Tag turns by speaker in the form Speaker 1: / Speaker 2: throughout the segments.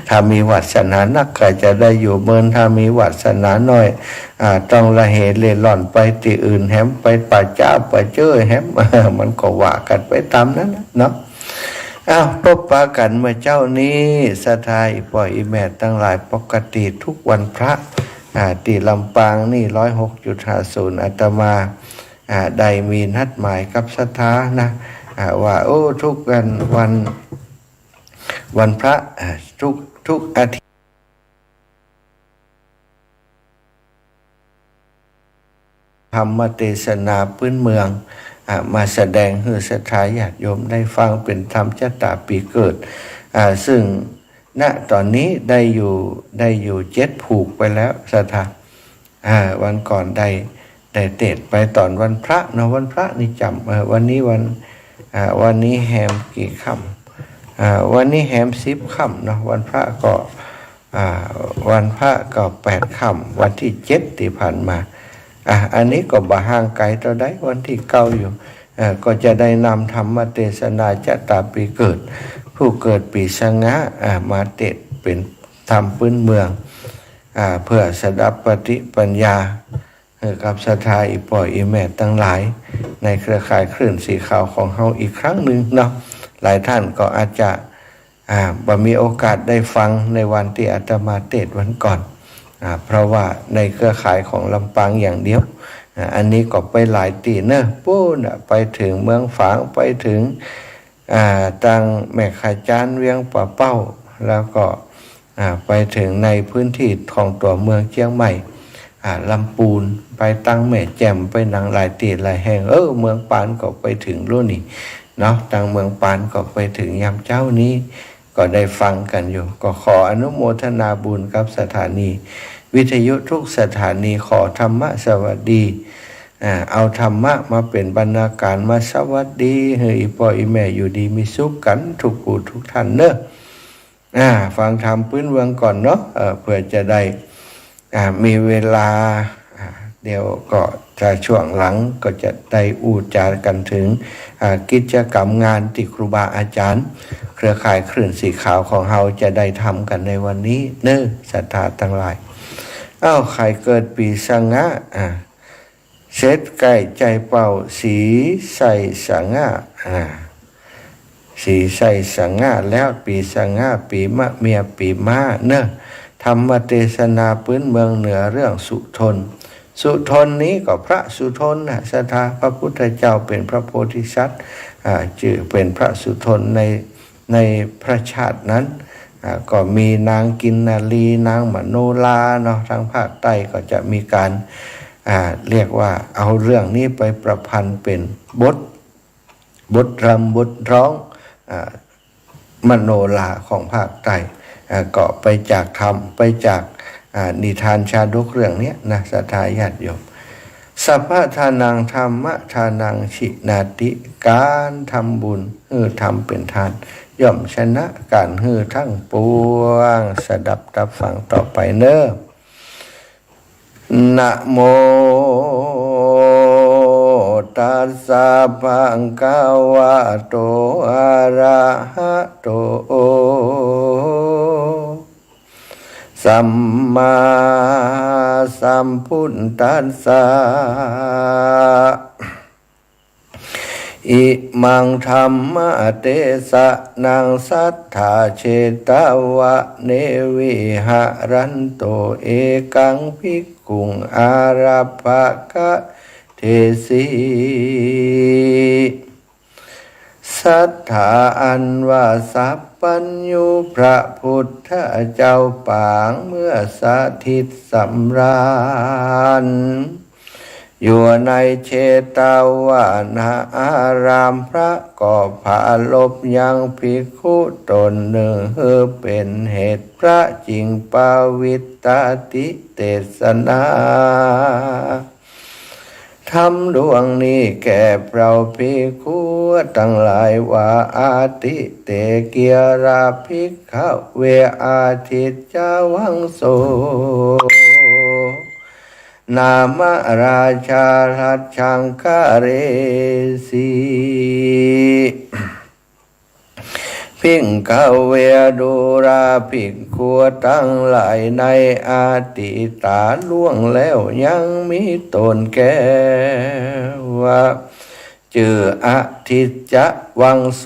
Speaker 1: ถ้ามีวาสนานักก็จะได้อยู่เมินถ้ามีวาสนาน้อยต้องละเหเล่ร่อนไปที่อื่นแฮมไปป่าจ้าป่าเจ้อแฮม มันก็ว่ากันไปตามนั้นเนาะพบปะกันเมื่อเจ้านี้สถาอีป่อยอีแม่ตั้งหลายปกติทุกวันพระที่ลำปางนี่106.50อาตมาได้มีนัดหมายกับสถานะว่าทุกวันพระทุกอาทิตย์ธรรมเทศนาพื้นเมืองมาแสดงให้ศรัทธาญาติโยมได้ฟังเป็นธรรมชะตาปีเกิดซึ่งณตอนนี้ได้อยู่7ผูกไปแล้วศรัทธาวันก่อนได้เทศไปตอนวันพระเนาะวันพระนี่จำวันนี้แฮมกี่ค่ำวันนี้แฮม10 ค่ำเนาะวันพระก็8 ค่ำวันที่7ที่ผ่านมาอันนี้ก็บ่ห่างไกลต่อได้วันที่9อยู่ก็จะได้นำธรรมเทศนาชะตาปีเกิดผู้เกิดปีสงะมาเทศเป็นธรรมพื้นเมืองเพื่อสดับปฏิปัญญากับศรัทธาอีป่อยอีแม่ทั้งหลายในเครือข่ายคลื่นสีขาวของเฮาอีกครั้งหนึ่งเนาะหลายท่านก็อาจจะบ่มีโอกาสได้ฟังในวันที่อาตมาเทศน์วันก่อนเพราะว่าในเครือข่ายของลำปางอย่างเดียวอันนี้ก็ไปหลายตีเนอะปู้นะไปถึงเมืองฝางไปถึงตังแม่ขาจานเวียงป่าเป้าแล้วก็ไปถึงในพื้นที่ของตัวเมืองเชียงใหม่ลำปูนไปตั้งแม่แจ่มไปหนังหลายตีหลายแห่งเมืองปานก็ไปถึงรุ่นนี้เนาะทางเมืองปานก็ไปถึงยามเจ้านี้ก็ได้ฟังกันอยู่ก็ขออนุโมทนาบุญกับสถานีวิทยุทุกสถานีขอธรรมะสวัสดีเอาธรรมะมาเป็นบรรณาการมาสวัสดีให้อีพ่ออีแม่อยู่ดีมีสุขกันทุกผู้ทุกท่านเนอะฟังธรรมพื้นเมืองก่อนเนาะเพื่อจะได้มีเวลาเดี๋ยวก็จะช่วงหลังก็จะได้อูจากันถึงกิจกรรมงานที่ครูบาอาจารย์เครือข่ายคลื่นสีขาวของเฮาจะได้ทำกันในวันนี้เนอะศรัทธาทั้งหลายใครเกิดปีสงะเสร็จใกล้ใจเป่าสีใส่สงะสีใส่สงะแล้วปีสงะปีมะเมียปีม้าเนอะธรรมเทศนาพื้นเมืองเหนือเรื่องสุทนนี้ก็พระสุทนศรัทธาพระพุทธเจ้าเป็นพระโพธิสัตว์ชื่อเป็นพระสุทนในพระชาตินั้นก็มีนางกินนาลีนางมโนลาเนาะทางภาคใต้ก็จะมีการเรียกว่าเอาเรื่องนี้ไปประพันธ์เป็นบทรำบทร้องมโนลาของภาคใต้ก็ไปจากนิทานชาดกเรื่องนี้นะศรัทธาญาติโยมสัพพะทานังธรรมะทานังชินาติการทำบุญทำเป็นทานย่อมชนะการทั้งปวงสดับรับฟังต่อไปเนอะนะโมตัสสะภะคะวะโตอะระหะโตสัมมาสัมพุทธัสสะอิมังธัมมะเตสะนังสัทธาเชตวะเนวิหะรันโตเอกังภิกขุงอารัปภะคะเทสีสัทธาอันว่าสัพพัญญูพระพุทธเจ้าปางเมื่อสถิตสำราญอยู่ในเชตวานาอารามพระก็ผาลบยังภิกขุตนหนึ่งเป็นเหตุพระจริงปาวิตตติเทศนาธรรมดวงนี้แก่เราภิกขุทั้งหลายว่าอาทิเตเกียราภิกขเวอาทิตจาวังโสนามราชารัชังคาเรสี พิงกเวดูราภิกขุทั้งหลายในอาติตาล่วงแล้วยังมีตนแก่ว่าจืออาทิจจะวังโส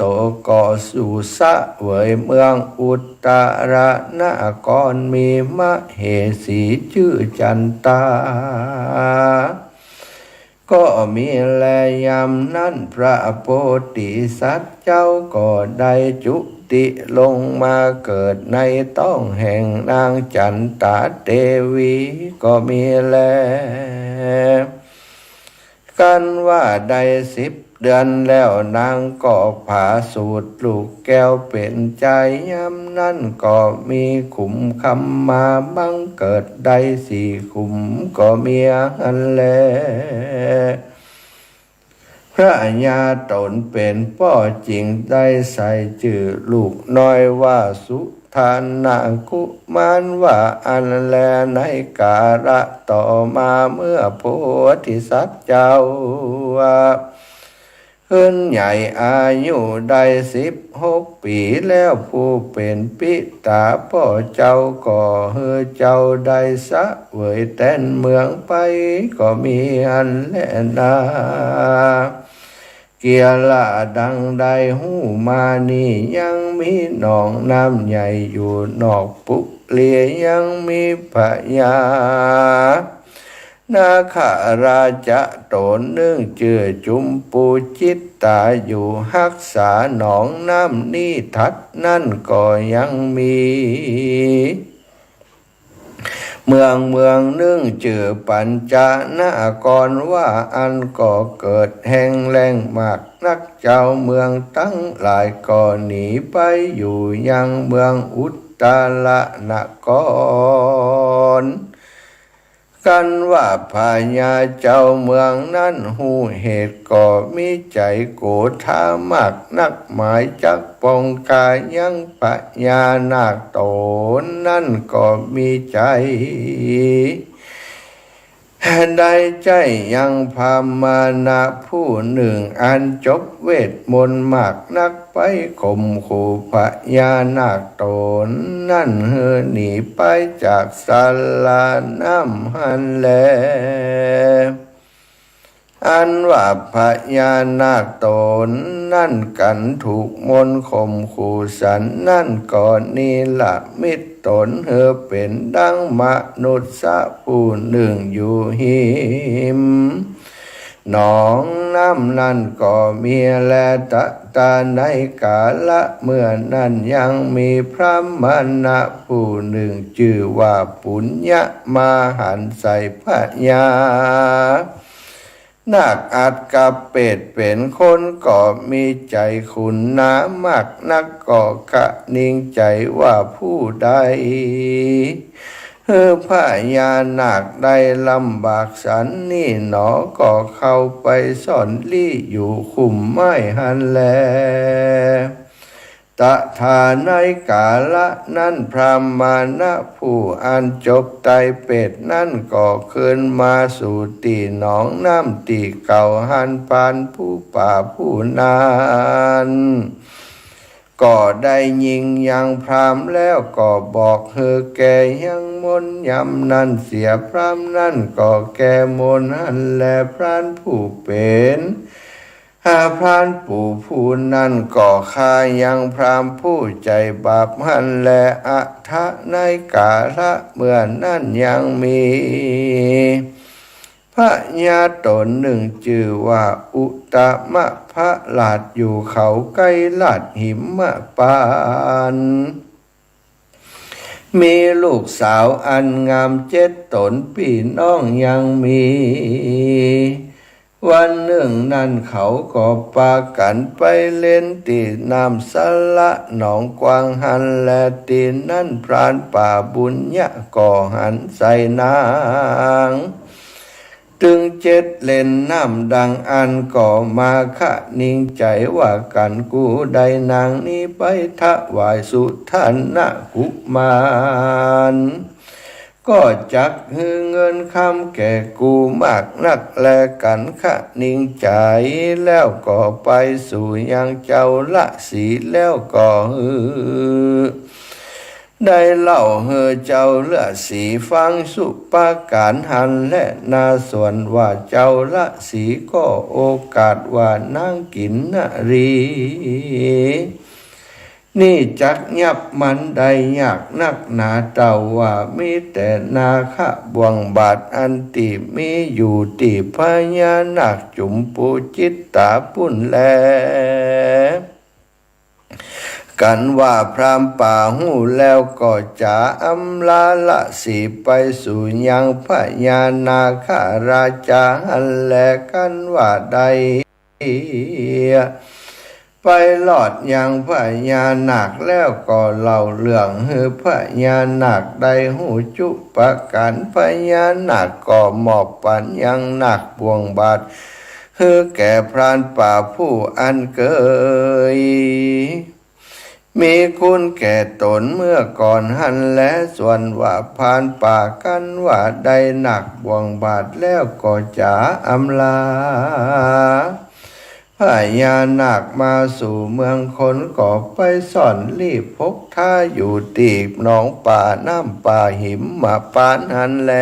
Speaker 1: กสุสะเวยเมืองอุตตรนครมีมเหสีชื่อจันตาก็มีแลยามนั้นพระโพธิสัตว์เจ้าก็ได้จุติลงมาเกิดในต้องแห่งนางจันตาเทวีก็มีแลกันว่าได้10 เดือนแล้วนางก็ผ่าสูตรลูกแก้วเป็นใจย้ำนั้นก็มีขุมคำมาบังเกิดได้4 ขุมก็มีอันแลพระญาตนเป็นพ่อจริงได้ใส่ชื่อลูกน้อยว่าสุทานากุมารว่าอันแลในกาละต่อมาเมื่อโพธิสัตว์เจ้าขึ้นใหญ่อายุได้16 ปีแล้วผู้เป็นปิตาพ่อเจ้าก็เฮือเจ้าได้สะเวยแต้นเมืองไปก็มีอันแลนาเกียรละดังได้หูมานี่ยังมีหนองน้ำใหญ่อยู่นอกปุเลียยังมีพญานาคาราชตนหนึ่งเจือจุมปูจิตตาอยู่หักษาหนองน้ำนี้ทัดนั่นก็ยังมีเมืองหนึ่งเจือปัญจนครว่าอันก็เกิดแห่งแรงมากนักเจ้าเมืองตั้งหลายก็หนีไปอยู่ยังเมืองอุตตรนครกันว่าพญาเจ้าเมืองนั้นหูเหตุก็มีใจโกธามากนักหมายจักปองกายยังพญานาคตนนั่นก็มีใจได้ใจยังพามานะผู้หนึ่งอันจบเวทมนต์มากนักไปข่มขู่พญานาคตนนั่นเฮอหนีไปจากศาลาน้ำหันแลอันว่าพญานาคตนนั่นกันถูกมนต์ข่มขู่สันนั่นก่อนนี้ละมิตรตนเฮอเป็นดังมนุษย์ผู้หนึ่งอยู่หิมหนองน้ำนั่นก็มีแลตาในกาละเมื่อนั้นยังมีพระมณะผู้หนึ่งชื่อว่าปุญญมาหันใส่พญานาคอาจกับเป็ดเป็นคนก็มีใจคุณน้ามากนักก็กะนิ่งใจว่าผู้ใดพญานาคได้ลำบากสันนี่หนอก็เข้าไปซ่อนลี่อยู่คุมไม้หันแลตถาในกาละนั้นพระมานะผู้อันจบไตเป็ดนั่นก็ขึ้นมาสู่ตีหนองน้ำตีเก่าหันปานผู้ป่าผู้นานก็ได้ยิงยังพรามแล้วก็บอกเฮอแกยังมนยำนั่นเสียพรามนั่นก็แกมนหันแลพรานผู้เป็นพรานปู่ผู้นั่นก็ฆ่ายังพรามผู้ใจบาปหันแลอัฐะในกาละเมื่อนั่นยังมีพระญาตนหนึ่งชื่อว่าอุตมะพระลาดอยู่เขาใกล้ลาดหิมปานมีลูกสาวอันงาม7 ตนพี่น้องยังมีวันหนึ่งนั้นเขาก็พากันไปเล่นตีน้ำสละหนองกวางหันและตีนั่นพรานป่าบุญญะก่อหันใส่นางตึง7 เล่นน้ำดังอันก่อมาคะนิ่งใจว่ากันกูได้นางนี้ไปถวายสุทานะกุมาร ก็จักฮือเงินคำแก่กูมากนักแลกันขะนิ่งใจแล้วก็ไปสู่ยังเจ้าละสีแล้วก็ฮือได้เล่าเฮอเจ้าเลือสีฟังสุปาการหันและนาส่วนว่าเจ้าละสีก็โอกาสว่านั่งกินนรีนี่จักยับมันได้ยากนักหนาเต่าว่ามีแต่นาคะบวงบาทอันติมีอยู่ติพญานาคจุมปูจิตตาปุ่นแลกันว่าพรามป่าหูแล้วก็จะอำลาละสีไปสู่ยังพญานาคราชาหันแลกันว่าใดไปหลอดยังพญานาคแล้วก็เล่าเรื่องฮือพญานาคได้หูจุประกันพญานาคก็มอบปัญยังนาคบวงบาทฮือแก่พรานป่าผู้อันเกยมีคุณแก่ตนเมื่อก่อนหันและส่วนว่าพานป่ากันว่าได้หนักบ่วงบาทแล้วก็จะอำลาพญานาคมาสู่เมืองคนก็ไปซ่อนรีบพกท่าอยู่ตีบหนองป่าน้ำป่าหิมมาปานหันแล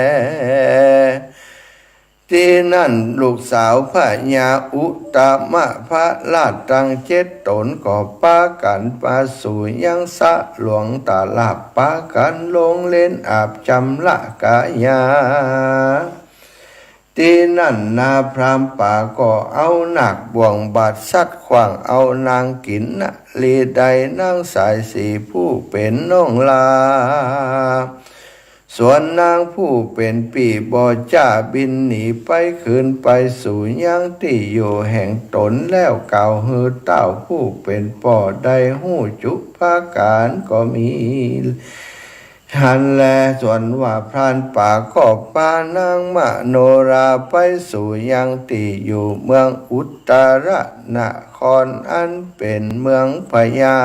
Speaker 1: ที่นั่นลูกสาวพญาอุตมะพระราชตั้ง7 ตนก็ปากันมาสู่ยังสะหลวงตาลาบปากันลงเล่นอาบจำละกายาที่นั่นนาพรามป่าก็เอาหนักบ่วงบาดซัดขวางเอานางกินนะลีใดนางสายสีผู้เป็นน้องลาส่วนนางผู้เป็นปีบ่จ้าบินหนีไปคืนไปสู่ยังที่อยู่แห่งตนแล้วเก่าฮือเต้าผู้เป็นป่อได้หู้จุภาการก็มีหันแลส่วนว่าพรานป่าก็พานางมโนราไปสู่ยังที่อยู่เมืองอุตรนครอันเป็นเมืองพญา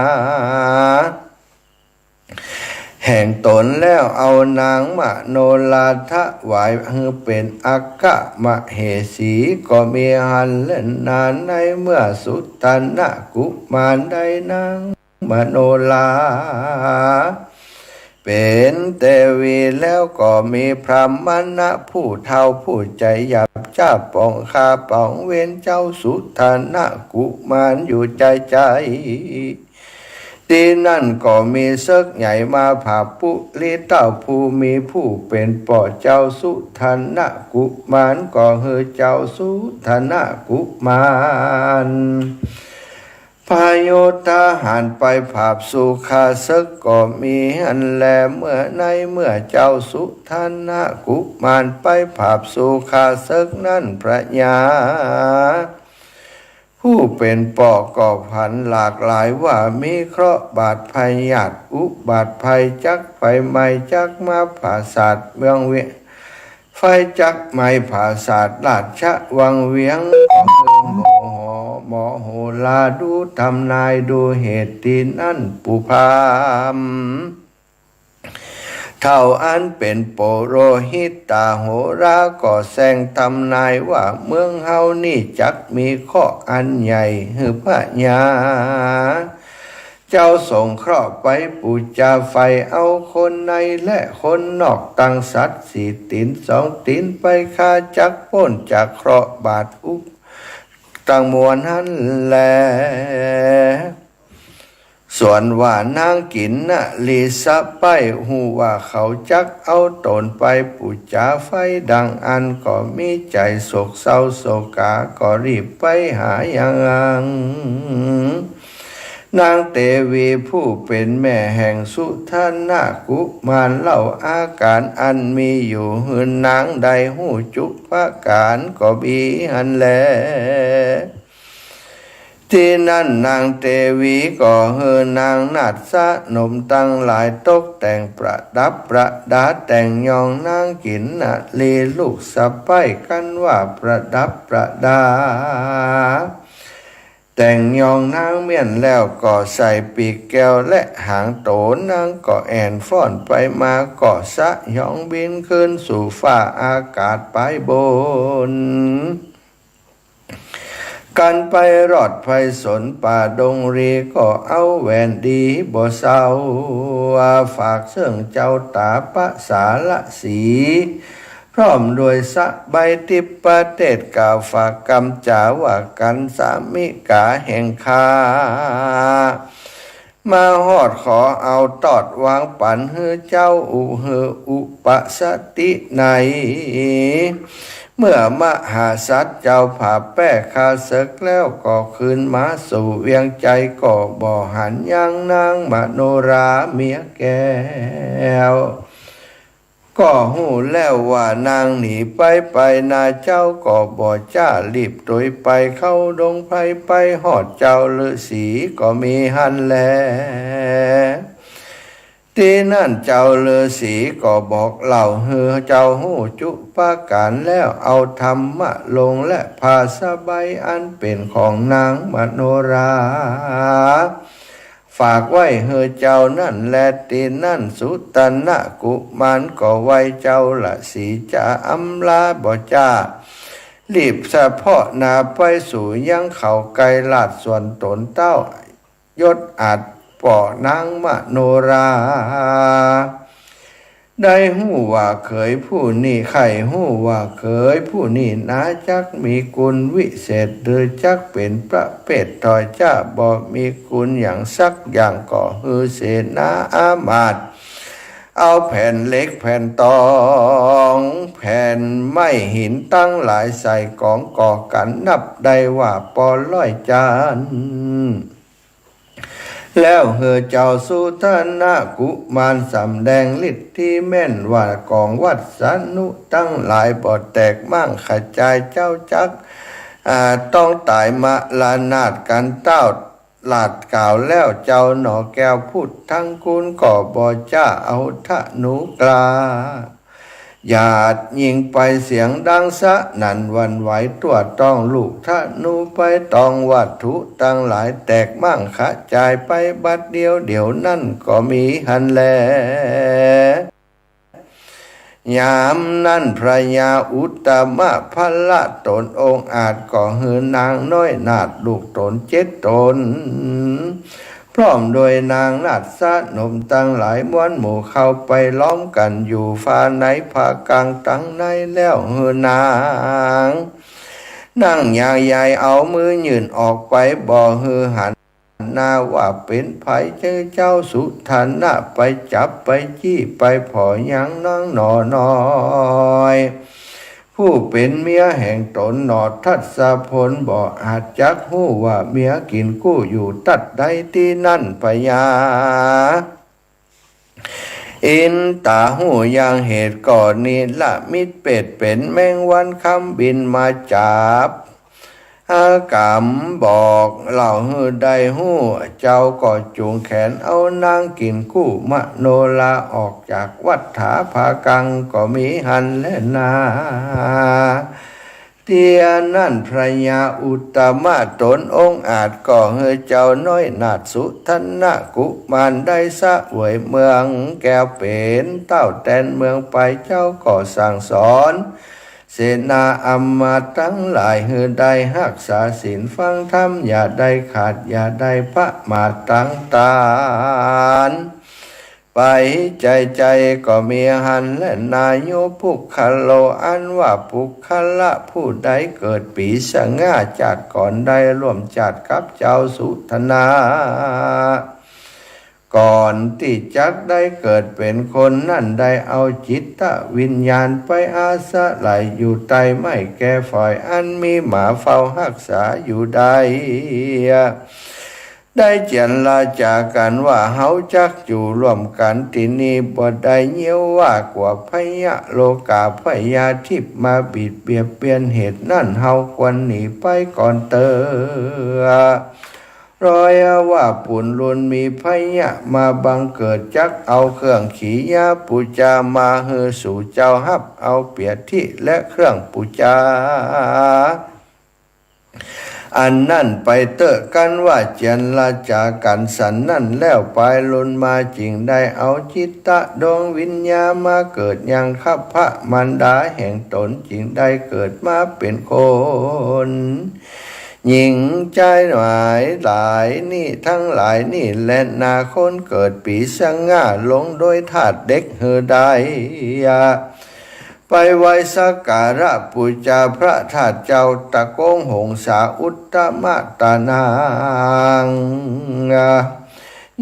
Speaker 1: แห่งตนแล้วเอานางมโนราถวายฮือเป็นอัคคมเหสีก็มีหันเล่นนานในเมื่อสุตนะกุมารได้นางมโนราเป็นเทวีแล้วก็มีพรหมณะผู้เฒ่าผู้ใจหยาบจ้าปองคาปองเว้นเจ้าสุตนะกุมารอยู่ใจที่นั่นก็มีเสกใหญ่มาผ่าปุลิเต้าผู้มีผู้เป็นป่อเจ้าสุธนะกุมารก็เฮอเจ้าสุธนะกุมารพายุทหารไปผาบสุขาศึกก็มีอันแลเมื่อเจ้าสุธนะกุมารไปผาบสุขาศึกนั่นพระญาผู้เป็นป่อก็พันหลากหลายว่ามีเคราะห์บาดภัยหยาดอุบาทภัยจักไฟไหม้จักมาผาศาสตร์เมืองเวไฟจักไม้ผาศาสตร์ราชวังเวียงหมอโหราดูทำนายดูเหตุที่นั่นปุพามเท่าอันเป็นโปโรหิตตาโหราก็แสงทำนายว่าเมืองเฮานี่จักมีข้ออันใหญ่หือพระญาเจ้าส่งเคราะห์ไปปูจาไฟเอาคนในและคนนอกตั้งสัตว์4 ตีน2 ตีนไปฆ่าจักพ้นจากเคราะห์บาดอุกตั้งมวลหันแลส่วนว่านางกินนะลีสะไปหูว่าเขาจักเอาตนไปปูจาไฟดังอันก็มีใจโศกเศร้าโศกาก็รีบไปหายังนางเตวีผู้เป็นแม่แห่งสุธนะกุมารเล่าอาการอันมีอยู่หืนนางใดหูจุภาการก็บีหันแลที่นั่นนางเตวีก็เฮือนางนาฏสะนมตั้งหลายตกแต่งประดับประดาแต่งยองนางกินนะลีลูกสะใภ้กันว่าประดับประดาแ แต่งยองนางเมียนแล้วก็ใส่ปีกแก้วและหางโตนางก็แอนฟ้อนไปมาก็สะยองบินขึ้นสู่ฟ้าอากาศไปบนกันไปรอดไพสนป่าดงรีก็เอาแหวนดีบ่เศร้าฝากเสื่องเจ้าตาปะสาละสีพร้อมด้วยสะใบติปประเทศกล่าวฝากกำจาว่ากันสามิกาแห่งคามาฮอดขอเอาตอดวางปันเฮือเจ้าอุปสติในเมื่อมหาสัตว์เจ้าผ่าแป้คาศึกแล้วก็คืนมาสู่เวียงใจก็บ่หันยังนางมโนราเมียแก้วก็หูแล้วว่านางหนีไปนาเจ้าก็บ่จ้ารีบโดยไปเข้าดงไพไปหอดเจ้าฤาษีก็มีหันแลที่นั่นเจ้าฤาษีก็บอกเล่าเฮือเจ้าหูจุปาการแล้วเอาธรรมะลงและพาสบายอันเป็นของนางมโนราฝากไว้เฮือเจ้านั่นและตีนั่นสุตนะกุมารก็ไว้เจ้าละสีจะอำลาบ่จ้ารีบเฉพาะนาไปสู่ยังเขาไกลลาดส่วนตนเต้ายศอาจป่อนางมโนราได้หู้ว่าเคยผู้นี้ใครหู้ว่าเคยผู้นี้นาจักมีกุลวิเศษหรือจักเป็นประเภทถอยจ้าบ่มีกุลอย่างสักอย่างก็ฮือเสนาอามาตย์เอาแผ่นเล็กแผ่นตองแผ่นไม้หินตั้งหลายใส่กองก่อกันนับได้ว่าปอร้อยจานแล้วเฮอเจ้าสุทนากุมารสำแดงฤทธิ์ที่แม่นว่ากองวัดสนุตั้งหลายบ่แตกมั่งขจายเจ้าจักต้องตายมาลานาดกันเต้าหลาดกล่าวแล้วเจ้าหนอแก้วพูดทั้งคุณก็บ่จ้าเอาทะนุกลาหยาดยิงไปเสียงดังสะนั่นวันไหวตัวต้องลูกทะนูไปต้องวัตถุตั้งหลายแตกมั่งขะจายไปบัดเดียวนั่นก็มีหันแลยามนั้นพระยาอุตตมะพละตนองค์อาจก็หือนางน้อยนาดลูกตน7 ตนพร้อมโดยนางนาดสะหนุ่มตั้งหลายม้วนหมู่เข้าไปล้อมกันอยู่ฟ้าไหนภาคกลางตั้งในแล้วหือนางนั่งยางใหญ่เอามือยืนออกไปบ่ฮือหันนาว่าเป็นไผเจ้าสุทันนะไปจับไปจี้ไปผอยังน้องหนอน้อยผู้เป็นเมียแห่งตนหนอทัศพลบ่อาจจักหู้ว่าเมียกินกู้อยู่ตัดใดที่นั่นพญาอินตาหูยังเหตุก่อนนี้ละมิดเป็ดเป็นแมงวันคำบินมาจับอากามบอกเล่าฮือใดหู้เจ้าก็จูงแขนเอานางกินกู้มโนราออกจากวัฏฐาภากังก็มีหันและนาเตียนั่นพระยาอุตตมะตนองค์อาจก็เฮือเจ้าน้อยนาดสุทันนะกุมารได้สะเวยเมืองแก้วเป็นเต้าแตนเมืองไปเจ้าก็สั่งสอนเสนาอำมาตย์ทั้งหลายเฮือได้รักษาศีลฟังธรรมอย่าได้ขาดอย่าได้พระมาตั้งตานไปใจก็มีหันและนายโยปุคโลอันว่าปุคละผู้ใดเกิดปีสง่าจัดก่อนได้ร่วมจัดกับเจ้าสุทนาก่อนที่จักได้เกิดเป็นคนนั่นได้เอาจิตวิญญาณไปอาศัยอยู่ใต้ไม้แก่ฝ่ายอันมีหมาเฝ้ารักษาอยู่ได้เจรจากันว่าเฮาจักอยู่ร่วมกันที่นี่บ่ได้เยี่ยวว่ากว่าพยะโลกาพยาทิพมาบิดเบียดเบียนเหตุนั่นเฮาควรหนีไปก่อนเตรอยว่าปุ่นลุนมีพยะมาบังเกิดจักเอาเครื่องขียาปูจามาเฮือสู่เจ้าฮับเอาเปียที่และเครื่องปูจา อันนั่นไปเตอะกันว่าเจียนละจากันสันนั่นแล้วไปลนมาจริงได้เอาจิตตะดวงวิญญามาเกิดยังข้าพระมันดาแห่งตนจริงได้เกิดมาเป็นคนหญิงใจหมายหลายนี่ทั้งหลายนี่และนาคนเกิดปีสังง่าลงโดยธาตุเด็กเฮได้ยาไปไว้สักการะปูจาพระธาตุเจ้าตะโกงหงสาอุตตมะตานาง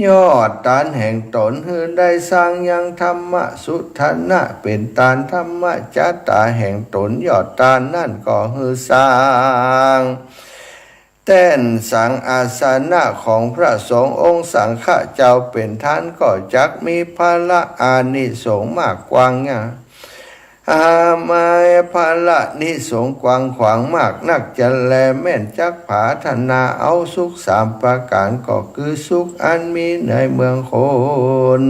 Speaker 1: ยอดตานแห่งตนฮือได้สร้างยังธรรมะสุทันะเป็นตานธรรมะจัตตาแห่งตนยอดตานนั่นก็ฮือสร้างแต้นสังอาสนะของพระสงฆ์องค์สังฆเจ้าเป็นท่านก็จักมีพละอานิสงส์มากกว่างอามาภาละนิสงส์กว้างขวางมากนักจะแลแม่นจักผาธนาเอาสุข3ประการก็คือสุขอันมีในเมืองคน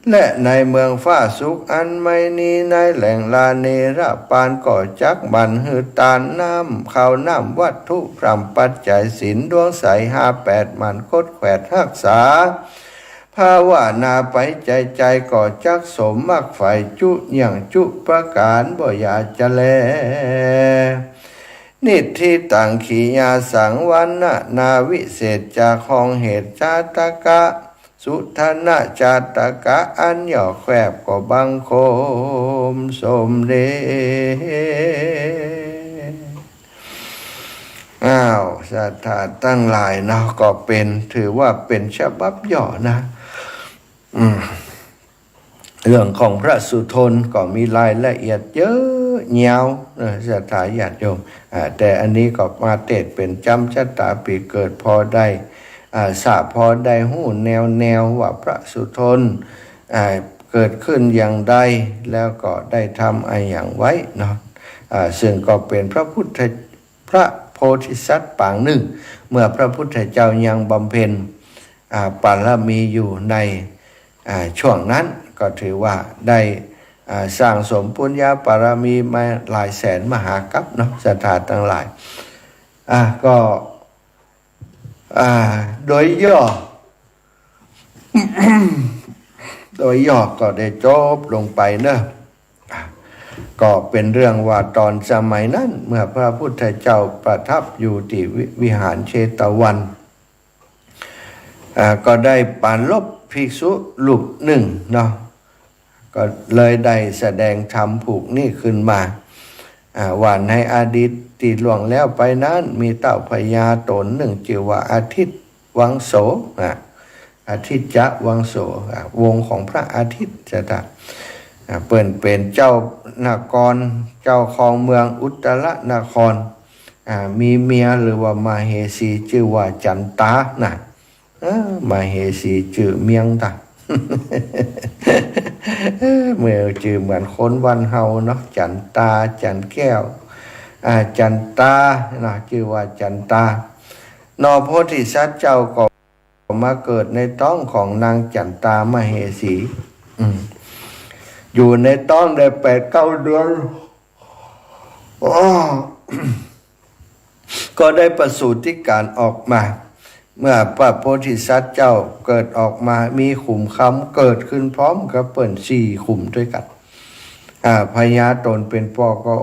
Speaker 1: และในเมืองฟ้าสุขอันไม่นีในแหล่งลาเนระปานก็จักบันหือตานน้ำข้าวน้ำวัตถุพรำปัจจัยศีลดวงใส58มันคดแขวดรักษาภาวนาไปใจก็จักสมมักไฟจุอย่างจุประการบ่อยากจะแลนิทิตังขีญาสังวันนาวิเศษจากของเหตุจาตกะสุทนะจาตกะอันหย่อแควบก็บังคมสมเด็จศรัทธาตั้งหลายเนาะก็เป็นถือว่าเป็นฉบับย่อนะเรื่องของพระสุทนก็มีรายละเอียดเยอะยาวศรัทธาญาติโยมแต่อันนี้ก็มาเทศเป็นจำชะตาปีเกิดพอได้ทราบพอได้หู้แนวว่าพระสุทนเกิดขึ้นอย่างใดแล้วก็ได้ทำอะไรอย่างไว้เนาะซึ่งก็เป็นพระโพธิสัตว์ปางหนึ่งเมื่อพระพุทธเจ้ายังบำเพ็ญปารมีอยู่ในช่วงนั้นก็ถือว่าได้สร้างสมปุญญาปารมีมาหลายแสนมหากัปเนาะศรัทธาทั้งหลายก็โดยย่อ โดยย่อก็ได้จบลงไปเนอะก็เป็นเรื่องว่าตอนสมัยนั้นเมื่อพระพุทธเจ้าประทับอยู่ที่วิหารเชตวันก็ได้ปรารภภิกษุรูปหนึ่งเนาะก็เลยได้แสดงธรรมผูกนี่ขึ้นมาว่าในอดีตที่ล่วงแล้วไปนั้นมีเต่าพญาตนหนึ่งชื่อว่าอาทิตย์วังโสอาทิตย์จะวังโสวงของพระอาทิตย์จะเปิ่นเป็นเจ้านครเจ้าของเมืองอุตรนครมีเมียหรือว่ามาเหสีชื่อว่าจันตามาเหสีชื่อเมียงตา เมื่อชื่อเหมือนคนวันเฮาเนาะจันตาจันแก้วจันตาชื่อว่าจันตานอโพธิสัตว์เจ้าก็มาเกิดในท้องของนางจันตามเหสีอยู่ในท้องได้8-9 เดือน ก็ได้ประสูติการออกมาเมื่อพระโพธิสัตว์เจ้าเกิดออกมามีขุมคำเกิดขึ้นพร้อมกับเปิ่น4 ขุมด้วยกันพญาตนเป็นพ่อก็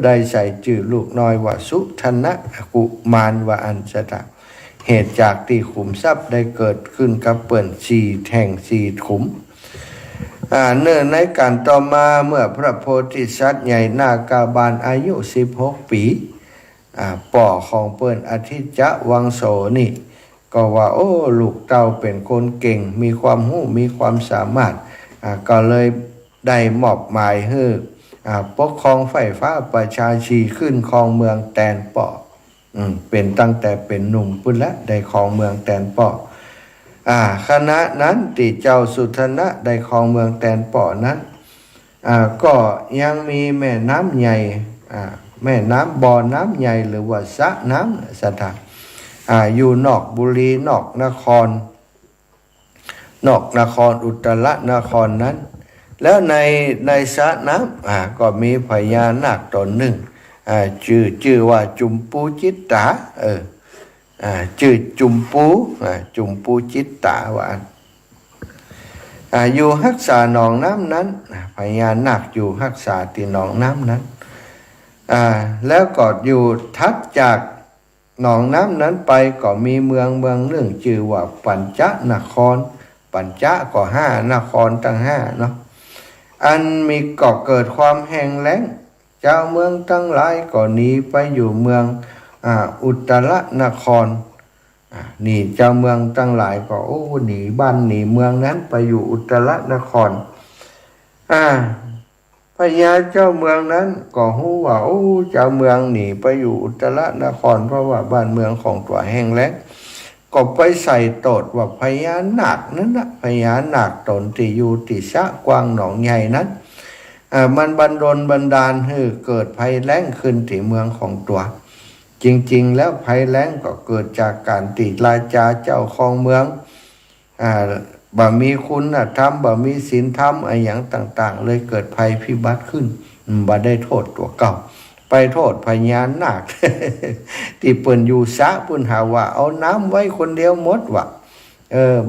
Speaker 1: ได้ใส่ชื่อลูกน้อยว่าสุทนะกุมารวอัญชตะเหตุจากที่ขุมทรัพย์ได้เกิดขึ้นกับเปิ่น4 แห่ง4 ขุมเนื่องในการต่อมาเมื่อพระโพธิสัตว์ใหญ่นากาบาลอายุ16 ปีป่อของเปิ่นอาทิตย์จะวังโสนี่ก็ว่าลูกเต้าเป็นคนเก่งมีความรู้มีความสามารถก็เลยได้มอบหมายให้ปกครองไฟฟ้าประชาชีขึ้นครองเมืองแตนป่อเป็นตั้งแต่เป็นหนุ่มพุ่นละได้ครองเมืองแตนป่อคณะนั้นที่เจ้าสุทนะได้ครองเมืองแตนป่อนั้นก็ยังมีแม่น้ำใหญ่แม่น้ำบ่อน้ำใหญ่หรือว่าสระน้ำสถานอยู่นอกบุรีนอกนครอุตรนครนั้นแล้วในสระน้ำก็มีพญานาคตนหนึ่ง ชื่อว่าจุมปูจิตตาชื่อจุมปูจิตตาว่าอยู่รักษาหนองน้ำนั้นพญานาคอยู่รักษาที่หนองน้ำนั้นแล้วก็อยู่ทัดจากหนองน้ำนั้นไปก็มีเมืองหนึ่งชื่อว่าปัญจนครปัญจก็5นครตั้ง5เนาะอันมีก็เกิดความแห้งแล้งเจ้าเมืองทั้งหลายก็หนีไปอยู่เมืองอุตรนครนี่เจ้าเมืองทั้งหลายก็หนีบ้านหนีเมืองนั้นไปอยู่อุตรนครพญาเจ้าเมืองนั้นก็รู้ว่าเจ้าเมืองหนีไปอยู่อุตรนครเพราะว่าบ้านเมืองของตัวแห้งแล้งก็ไปใส่โตดว่าพญานาคนั้นนะพญานาคตนที่อยู่ที่สะกวางหนองใหญ่นั้นมันบันดาลให้เกิดภัยแล้งขึ้นที่เมืองของตัวจริงๆแล้วภัยแล้งก็เกิดจากการติราชาเจ้าของเมืองบ่มีคุณธรรมบ่มีศีลธรรมอะไรอย่างต่างๆเลยเกิดภัยพิบัติขึ้นบ่ได้โทษตัวเก่าไปโทษพญานาค ที่เปิ้นอยู่สะเปิ้นหาว่าเอาน้ำไว้คนเดียวหมดว่ะ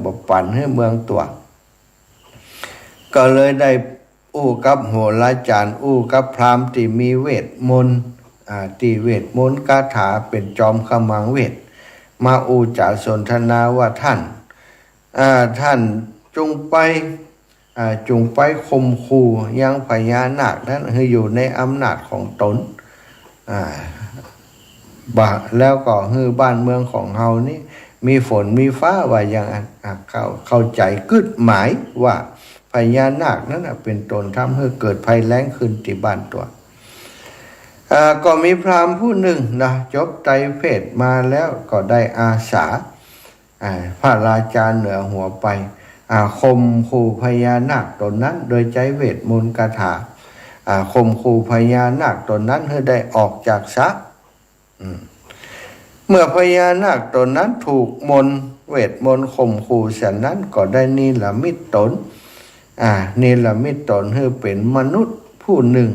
Speaker 1: บ่ปั่นให้เมืองตัวก็เลยได้กับโหราจารย์กับพราหมณ์ที่มีเวทมนต์ที่เวทมนต์คาถาเป็นจอมขมังเวทมาจาสนทนาว่าท่านจงไปข่มขู่ยังพญานาคนั้นให้อยู่ในอำนาจของตนแล้วก็ให้บ้านเมืองของเฮานี่มีฝนมีฟ้าว่าอย่างเข้าใจกึดหมายว่าพญานาคนั้นเป็นตนทำให้เกิดภัยแล้งขึ้นที่บ้านตัวก็มีพราหมณ์ผู้หนึ่งนะจบไตรเพศมาแล้วก็ได้อาสาพระราชาเหนือหัวไปข่มขู่พญานาคตนนั้นโดยใช้เวทมนต์คาถาข่มขู่พญานาคตนนั้นให้ได้ออกจากสะเมื่อพญานาคตนนั้นถูกเวทมนต์ข่มขู่เสร็จนั้นก็ได้นิรมิตตนนิรมิตตนให้เป็นมนุษย์ผู้หนึ่ง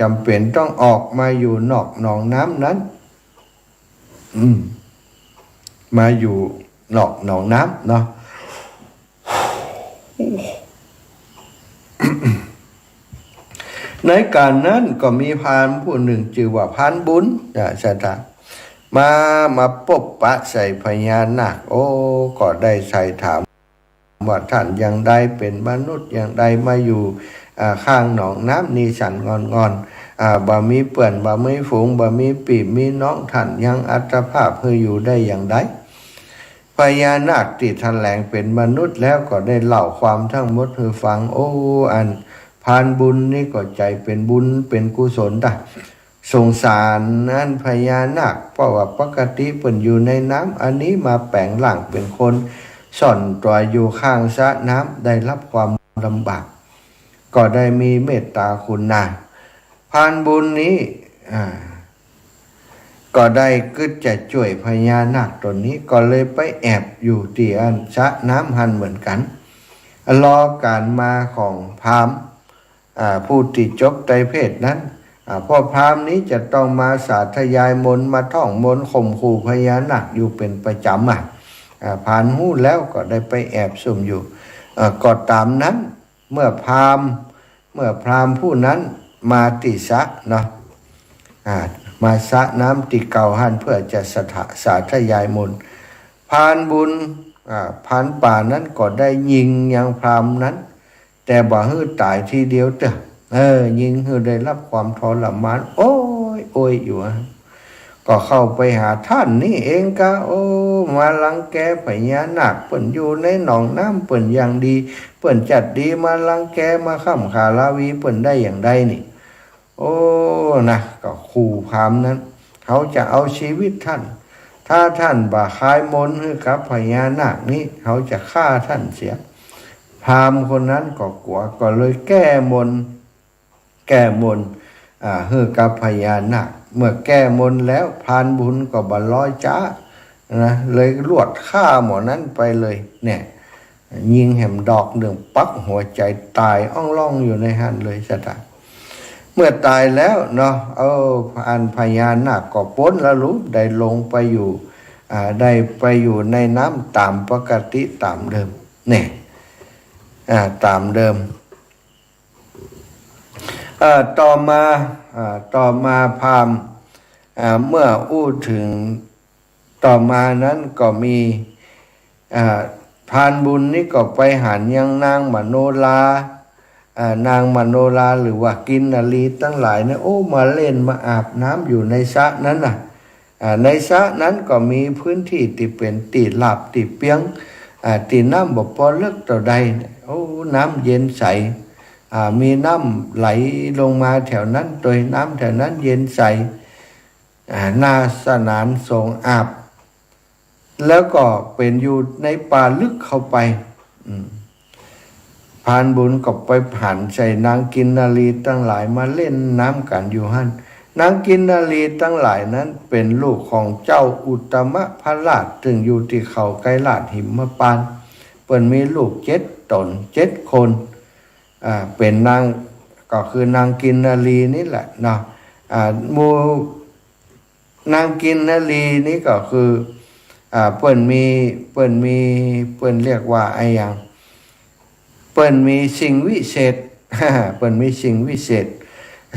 Speaker 1: จำเป็นต้องออกมาอยู่นอกหนองน้ำนั้นมาอยู่นอกหนองน้ำเนาะ ในการนั้นก็มีพราหมณ์ผู้หนึ่งชื่อว่าพรานบุญสถามาปบปะใส่พญานาคก็ได้ใส่ถามว่าท่านยังได้เป็นมนุษย์ยังได้มาอยู่ข้างหนองน้ำนีสันงอนบ่มีเปื่อนบ่มีฝูงบ่มีปีบมีน้องท่านยังอัตภาพเพื่ออยู่ได้อย่างใดพญานาคติดแถลงเป็นมนุษย์แล้วก็ได้เล่าความทั้งหมดให้ฟังอันพานบุญนี่ก็ใจเป็นบุญเป็นกุศลสงสารนั้นพญานาคเพราะว่าปกติเปิ้นอยู่ในน้ำอันนี้มาแปลงร่างเป็นคนซ่อนตัวอยู่ข้างสระน้ำได้รับความลำบากก็ได้มีเมตตาคุณนาพานบุญนี้ก็ได้คิดจะช่วยพญานาคตนนี้ก็เลยไปแอบอยู่ที่อันสระน้ำหันเหมือนกันรอการมาของพราหมณ์ผู้ที่จบไตรเพศนั้นพอพราหมณ์นี้จะต้องมาสาธยายมนต์มาท่องมนต์ข่มขู่พญานาคอยู่เป็นประจำผ่านหู้แล้วก็ได้ไปแอบซุ่มอยู่ก็ตามนั้นเมื่อพราหมณ์ผู้นั้นมาติสะเนาะมาสะน้ำติเก่าหันเพื่อจะสาธยายมนต์พานบุญพานป่านั้นก็ได้ยิงยังพราหมณ์นั้นแต่บ่ฮื้อตายทีเดียวยิงฮื้อได้รับความทรมานโอ้ยอยู่ก็เข้าไปหาท่านนี่เองก็มาลังแกพญานาคเปิ่นอยู่ในหนองน้ำเปิ่นอย่างดีเปิ่นจัดดีมาลังแกมาค้ำขาลาวีเปิ่นได้อย่างใดนี่นะก็ขู่พราหมณ์นั้นเขาจะเอาชีวิตท่านถ้าท่านบ่คายมนต์ให้กับพญานาคนี้เขาจะฆ่าท่านเสียพราหมณ์คนนั้นก็กลัวก็เลยแก้มนต์ให้กับพญานาคเมื่อแก้มนต์แล้วพานบุญก็บ่ลอยจ้านะเลยลวดฆ่าหมอนั้นไปเลยเนี่ยยิงแหมดอกหนึ่งปักหัวใจตายอ่องล่องอยู่ในหันเลยสตา เมื่อตายแล้วเนาะอันพญานาคก็พ้นแล้วรู้ได้ลงไปอยู่ได้ไปอยู่ในน้ำตามปกติตามเดิมเนี่ยตามเดิมต่อมาพราหมณ์เมื่ออู้ถึงต่อมานั้นก็มีพรานบุญนี่ก็ไปหันยังนางมโนรานางมโนราหรือว่ากินนารีทั้งหลายเนี่ยมาเล่นมาอาบน้ำอยู่ในสระนั้นน่ะในสระนั้นก็มีพื้นที่ที่เป็นตีหลับตีเปียงตีน้ำบ่พอเลิกต่อใดน้ำเย็นใสมีน้ำไหลลงมาแถวนั้นโดยน้ำแถวนั้นเย็นใสน่าสนานสงอาบแล้วก็เป็นอยู่ในป่าลึกเข้าไปพรานบุญก็ไปผ่านใส่นางกินนารีตั้งหลายมาเล่นน้ำกันอยู่หั่นนางกินนารีตั้งหลายนั้นเป็นลูกของเจ้าอุตมะพระราชซึ่งอยู่ที่เขาไกลาชหิมพานต์เปิ้นมีลูก7 ตน 7 คนเป็นนางก็คือนางกินนารีนี่แหละเนาะหมู่นางกินนารีนี่ก็คือเปิ้นเรียกว่าไอ้ยังเปิ้นมีสิ่งวิเศษ เปิ้นมีสิ่งวิเศษ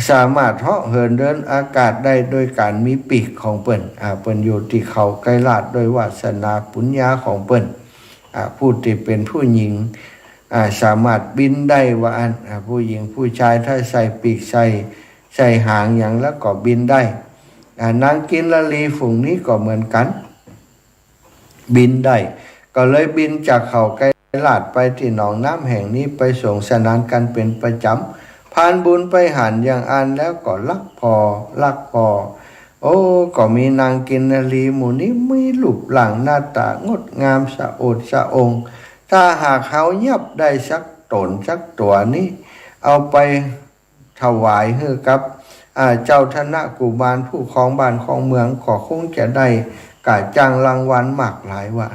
Speaker 1: สามารถเหาะเหินเดินอากาศได้โดยการมีปีกของเปิ้นเปิ้นอยู่ที่เขาไกลลาดโดยวาสนาปุญญาของเปิ้นผู้ที่เป็นผู้หญิงสามารถบินได้ว่าผู้หญิงผู้ชายถ้าใส่ปีกใส่หางอย่างแล้วก็บินได้นางกินนารีฝูงนี้ก็เหมือนกันบินได้ก็เลยบินจากเขาไกลลาดไปที่หนองน้ำแห่งนี้ไปส่งสนานกันเป็นประจำพานบุญไปหันอย่างอันแล้วก็ลักพอก็มีนางกินนารีหมู่นี้มีรูปร่างหน้าตางดงามสะโอดสะองถ้าหากเขายับได้สักตนสักตัวนี้เอาไปถวายให้กับเจ้าธนกุมารผู้ครองบ้านครองเมืองก็คงจะได้กาจ้างรางวัลมากหลายว่า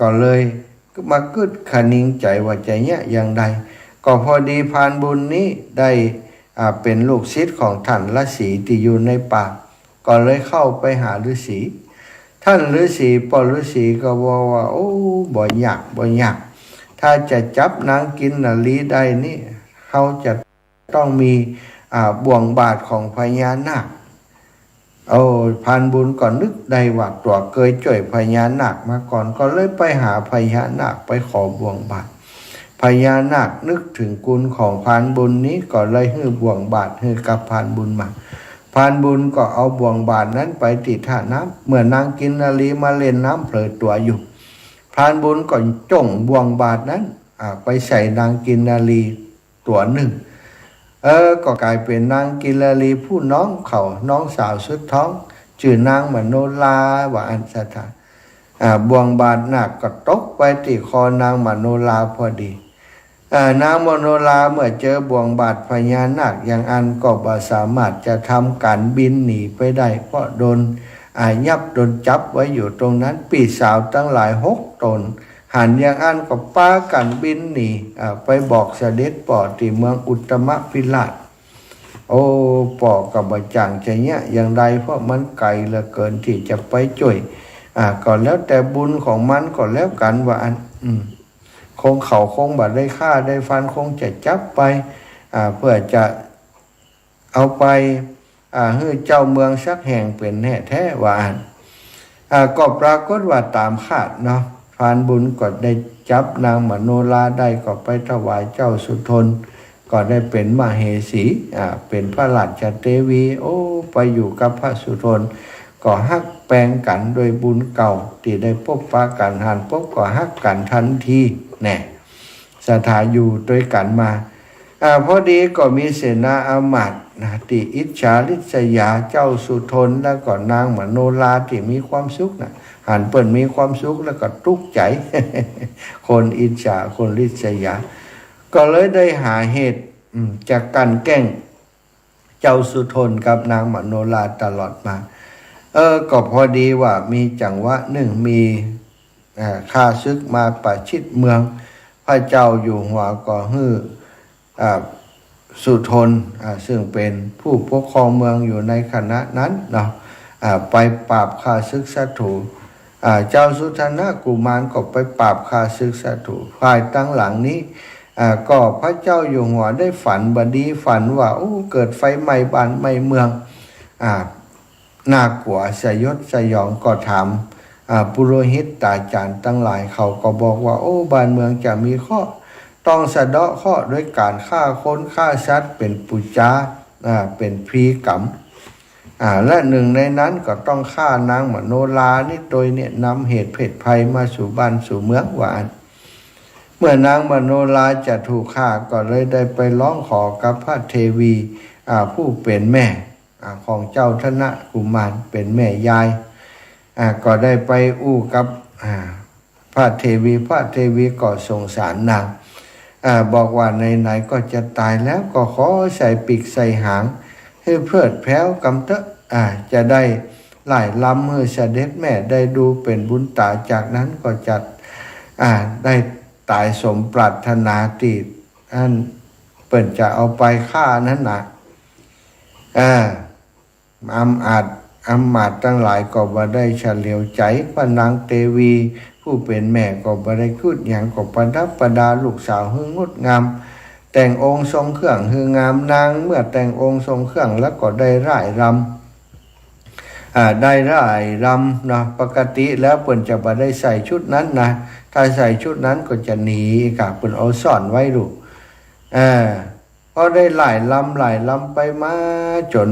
Speaker 1: ก็เลยมาคึดคณิงใจว่าจะเนี่ยอย่างใดก็พอดีพานบุญนี้ได้เป็นลูกศิษย์ของท่านฤาษีที่อยู่ในป่าก็เลยเข้าไปหาฤาษีท่านฤาษีฤาษีก็บอกว่าบ่ยากถ้าจะจับนางกินนารีได้นี่เขาจะต้องมีบ่วงบาทของพญานาคพานบุญก่อนนึกได้ว่าตัวเคยช่วยพญานาคมาก่อนก็เลยไปหาพญานาคไปขอบ่วงบาทพญานาคนึกถึงคุณของพานบุญนี้ก็เลยให้บ่วงบาทให้กับพานบุญมาพานบุญก็เอาบ่วงบาทนั้นไปติดท่าน้ำเมื่อนางกินนารีมาเล่นน้ำเผลอตัวอยู่พานบุญก็จ้องบ่วงบาทนั้นไปใส่นางกินนารีตัวหนึ่งก็กลายเป็นนางกินนารีผู้น้องสาวสุดท้องชื่อนางมโนราว่าอันสถานบ่วงบาทนาคก็ตกไปที่คอนางมโนราพอดีนางมโนราเมื่อเจอบ่วงบาทพญานาคอย่างอันก็บ่สามารถจะทำการบินหนีไปได้เพราะโดนโดนจับไว้อยู่ตรงนั้นปีสาวตั้งหลาย6 ตนหันอย่างอันก็ป้ากันบินหนีไปบอกเสด็จป่อที่เมืองอุตมะพิราชป่อกับบจังจะเนี่ยอย่างใดเพราะมันไกลเหลือเกินที่จะไปช่วยก็แล้วแต่บุญของมันก็แล้วกันว่าคงเขาคงบ่ได้ฆ่าได้ฟันคงจะจับไปเพื่อจะเอาไปให้เจ้าเมืองสักแห่งเป็นแน่แท้ว่าก็ปรากฏว่าตามคาดเนาะพานบุญก็ได้จับนางมโนราได้ก็ไปถวายเจ้าสุทนก็ได้เป็นมเหสีเป็นพระราชเทวีไปอยู่กับพระสุทนก็ฮักแปลงกันโดยบุญเก่าที่ได้พบปะกันหันพบก็ฮักกันทันทีแน่สถาอยู่ด้วยกันมาพอดีก็มีเสนาอามาตย์ที่อิจฉาริษยาเจ้าสุทนแล้วก็นางมโนราที่มีความสุขหันเปิ่นมีความสุขแล้วก็ทุกข์ใจ คนอิจฉาคนริษยาก็เลยได้หาเหตุจากกันแกล้งเจ้าสุทนกับนางมโนราตลอดมาก็พอดีว่ามีจังหวะหนึ่งมีข้าศึกมาประชิดเมืองพระเจ้าอยู่หัวก็ฮื้อ สุทนซึ่งเป็นผู้ปกครองเมืองอยู่ในขณะนั้นเนาะไปปราบข้าศึกศัตรูเจ้าสุทนะกุมารก็ไปปราบข้าศึกศัตรูฝ่ายตั้งหลังนี้ก็พระเจ้าอยู่หัวได้ฝันบดีฝันว่าเกิดไฟไหม้บ้านไหม้เมืองน่ากลัวสยดสยองก็ถามปุโรหิตตาจารย์ตั้งหลายเขาก็บอกว่าบ้านเมืองจะมีข้อต้องสะเดาะข้อด้วยการฆ่าคนฆ่าสัตว์เป็นปุจจาเป็นพรีกรรมและหนึ่งในนั้นก็ต้องฆ่านางมโนรานี่โดยเนี่ยนำเหตุเพศภัยมาสู่บ้านสู่เมืองหวานเมื่อนางมโนราจะถูกฆ่าก็เลยได้ไปร้องขอกับพระเทวีผู้เป็นแม่ของเจ้าธนะกุมารเป็นแม่ยายก็ได้ไปอู้กับพระเทวีก็สงสารนางบอกว่าไหนๆก็จะตายแล้วก็ขอใส่ปีกใส่หางให้เพลิดเพล้วกำเถอะจะได้ไล่ล้ำให้เสด็จแม่ได้ดูเป็นบุญตาจากนั้นก็จะได้ตายสมปรารถนาที่อันเปิ่นจะเอาไปฆ่านั้นนะอำมาตย์ทั้งหลายก็บ่ได้เฉลียวใจพระนางเทวีผู้เป็นแม่ก็บ่ได้พูดหยังก็ประดับประดาลูกสาวให้งดงามแต่งองค์ทรงเครื่องคืองามนางเมื่อแต่งองค์ทรงเครื่องแล้วก็ได้ร่ายรำได้ร่ายรำนะปกติแล้วเปิ่นจะบ่ได้ใส่ชุดนั้นนะถ้าใส่ชุดนั้นก็จะหนีค่ะเปิ่นเอาซ่อนไว้ลูกพอได้หลายลำไปมาจน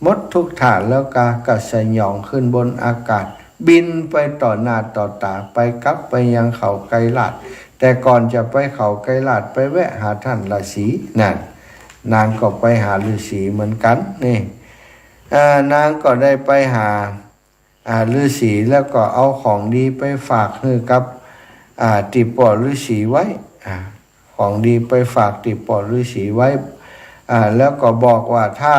Speaker 1: หมดทุกฐานแล้วกะสยองขึ้นบนอากาศบินไปต่อหน้าต่อตาไปกลับไปยังเขาไกรลาดแต่ก่อนจะไปเขาไกรลาดไปแวะหาท่านฤาษีนั่นนางก็ไปหาฤาษีเหมือนกันนี่นางก็ได้ไปหาฤาษีแล้วก็เอาของดีไปฝากให้กับติปอฤาษีไว้ของดีไปฝากติปอฤาษีไว้แล้วก็บอกว่าถ้า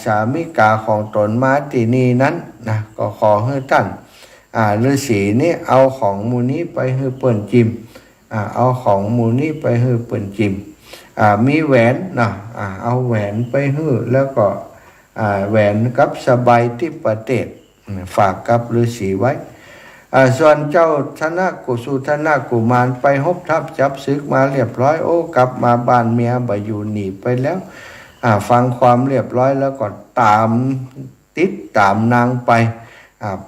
Speaker 1: สามิกาของตนมาที่นี่นั้นนะก็ขอให้ท่านฤาษีนี่เอาของมูนี้ไปให้เปิ้นจิมเอาของมูนี้ไปให้เปิ้นจิมมีแหวนนะเอาแหวนไปให้แล้วก็แหวนกับสบายที่ประเทศฝากกับฤาษีไว้ส่วนเจ้าสุทนะกุมารไปฮบทับจับศึกมาเรียบร้อยกลับมาบ้านเมียบ่อยู่หนีไปแล้วฟังความเรียบร้อยแล้วก็ติดตามนางไ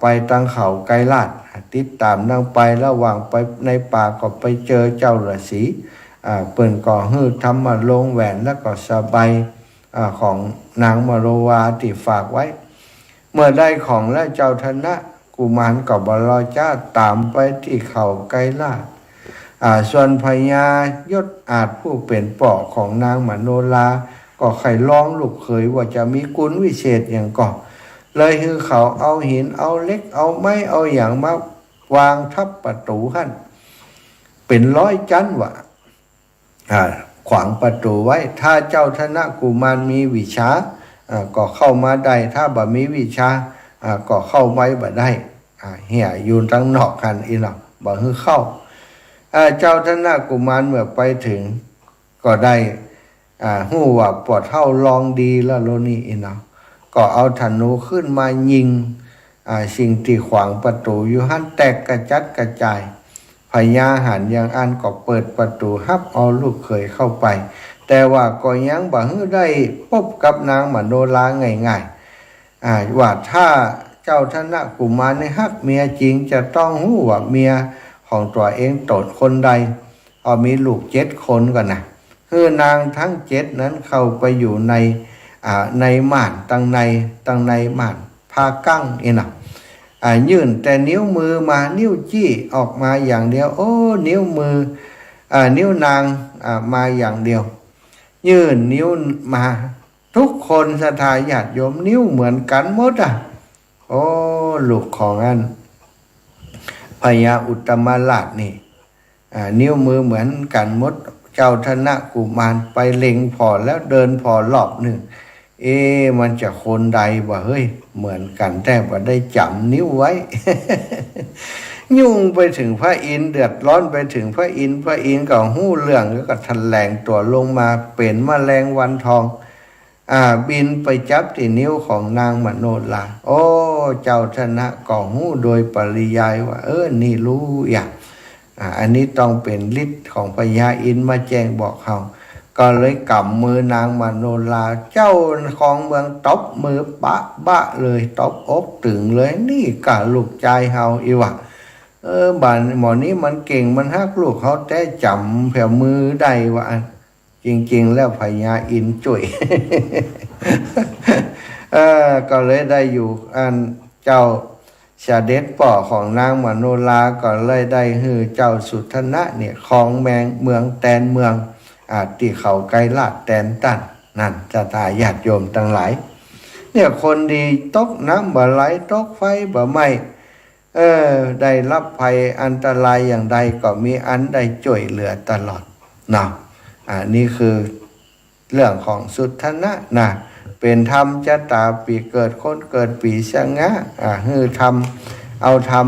Speaker 1: ปตั้งเขาไกรลาดติดตามนางไประหว่างไปในป่าก็ไปเจอเจ้าฤาษีเปิ้นก็ฮื้อทำมาลงแหวนแล้วก็สบายของนางมโรวาที่ฝากไว้เมื่อได้ของแล้วเจ้าธนะกุมารก็บรอจ้าตามไปที่เขาไกรลาดส่วนพญายศอาจผู้เป็นป่อของนางมโนราก็ใครร้องลูกเขยว่าจะมีกุลวิเศษอย่างก่อเลยคือเขาเอาหินเอาเล็กเอาไม้เอาอย่างมาวางทับประตูหั่นเป็นร้อยจันวะขวางประตูไว้ถ้าเจ้าธนะกุมารมีวิชาก็เข้ามาได้ถ้าบ่มีวิชาก็เข้าไว้บ่ได้เหี่ยอยู่ทั้งนอกกันอีหลังบ่ให้เข้าเจ้าธนะกุมารเมื่อไปถึงก็ได้ฮู้ว่าปวดเท่าลองดีแล้วโลนี่อีเนาะก็เอาธนูขึ้นมายิงสิ่งที่ขวางประตูอยู่หันแตกกระจัดกระจายพญาหันอย่างอันก็เปิดประตูฮับเอาลูกเขยเข้าไปแต่ว่าก็ยังบ่ได้พบกับนางมโนราง่ายๆว่าถ้าเจ้าธนะกุมารในฮักเมียจริงจะต้องฮู้ว่าเมียของตัวเองตนคนใดมีลูก7 คนก่อนนะคือนางทั้ง7นั้นเข้าไปอยู่ในม่านตั้งในม่านพากั้งน่ะยื่นแต่นิ้วมือมานิ้วจี้ออกมาอย่างเดียวนิ้วมือนิ้วนางมาอย่างเดียวยื่นนิ้วมาทุกคนศรัทธาญาติโยมนิ้วเหมือนกันหมดลูกของอันพญาอุตตมราชนี่นิ้วมือเหมือนกันหมดเจ้าธนะกุมารไปเล็งพอแล้วเดินพอรอบหนึ่งมันจะคนใดบ่เฮ้ยเหมือนกันแต่ว่าได้จำนิ้วไว้ ยุ่งไปถึงพระอินทร์เดือดร้อนไปถึงพระอินทร์ก็หู้เรื่องแล้วก็ทันแหลงตัวลงมาเป็นแมลงวันทองบินไปจับที่นิ้วของนางมโนลาโอ้เจ้าชนะก่อหู้โดยปริยายว่านี่รู้อย่างอันนี้ต้องเป็นฤทธิ์ของพญาอินทร์มาแจ้งบอกเขาก็เลยกำมือนางมโนลาเจ้าของเมืองตบมือบะเลยตบอกตึงเลยนี่กะลูกใจเฮาอีวะบ้านหมอนี้มันเก่งมันฮักลูกเขาแต่จำแผ่วมือได้ว่าจริงๆแล้วพญาอินทร์จ่วย ก็เลยได้อยู่เจ้าเสด็จป่อของนางมโนลาก็เลยได้ฮือเจ้าสุทนะเนี่ยของแมงเมืองแตนเมืองที่เขาไกลลาดแตนตันนั่นจะตายญาติโยมทั้งหลายเนี่ยคนดีตกน้ำบ่ไหลตกไฟบ่ไหม้ได้รับภัยอันตรายอย่างใดก็มีอันได้ช่วยเหลือตลอดนะนี่คือเรื่องของสุทนะนะเป็นธรรมชะตาปีเกิดคนเกิดปีชะงะฮือธรรมเอาธรรม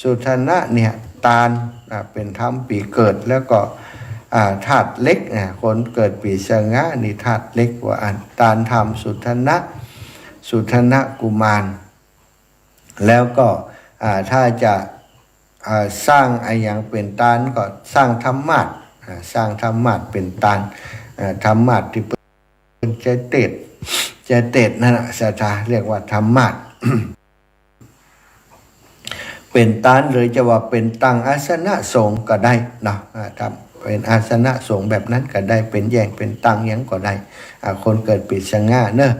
Speaker 1: สุทนะเนี่ยตาลเป็นธรรมปีเกิดแล้วก็ธาตุเล็กคนเกิดปีชะงะนี่ธาตุเล็กกว่าตาลธรรมสุทนะกุมารแล้วก็ถ้าจะสร้างอย่างเป็นตาลก็สร้างธรรมะสร้างธรรมะเป็นตาลธรรมะที่เป็นใจเตดนั่นศรัทธาเรียกว่าธรรมะ เป็นตาลหรือจะว่าเป็นตังอาสนะสงฆ์ก็ได้เนาะเป็นอาสนะสงฆ์แบบนั้นก็ได้เป็นแยงเป็นตังยังก็ได้คนเกิดปีชะง่าเนอะ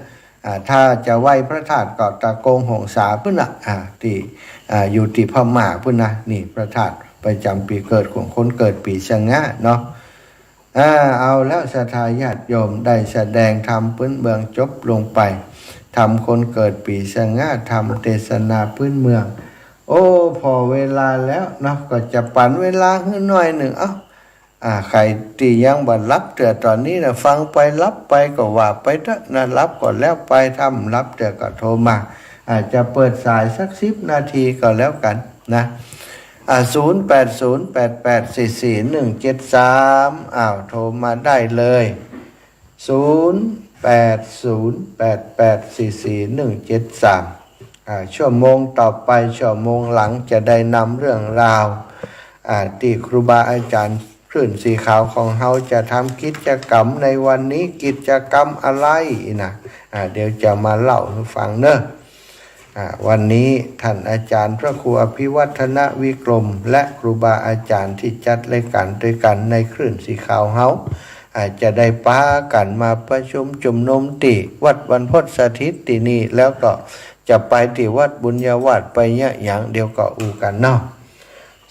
Speaker 1: ถ้าจะไหว้พระธาตุก็ตะโกงหงสาพุ่นที่อยู่ที่พม่าพุ่นนะนี่พระธาตุประจำปีเกิดของคนเกิดปีชะง่าเนาะเอาแล้วศรัทธาญาติโยมได้แสดงธรรมพื้นเมืองจบลงไปทำคนเกิดปีชะง่าทำเทศนาพื้นเมืองโอ้พอเวลาแล้วเนาะก็จะปั่นเวลาขึ้นหน่อยหนึ่งใครที่ยังบัดรับเถื่อตอนนี้นะฟังไปรับไปก็ว่าไปเถอะนะรับก่อนแล้วไปทำรับเถื่อก็โทรมาอาจจะเปิดสายสัก10 นาทีก็แล้วกันนะ0808844173โทรมาได้เลย0808844173ชั่วโมงต่อไปชั่วโมงหลังจะได้นำเรื่องราวที่ครูบาอาจารย์คลื่นสีขาวของเฮาจะทำกิจกรรมในวันนี้กิจกรรมอะไรนะเดี๋ยวจะมาเล่าให้ฟังเนอะวันนี้ท่านอาจารย์พระครูอภิวัฒนวิกรมและครูบาอาจารย์ที่จัดรายการด้วยกันในคลื่นสีขาวเฮาจะได้พากันมาประชุมจุมนุมที่วัดบรรพตสถิตที่นี่แล้วก็จะไปที่วัดบุญญาวาสไปเนี่ยอย่างเดียวก็อูกันเนาะ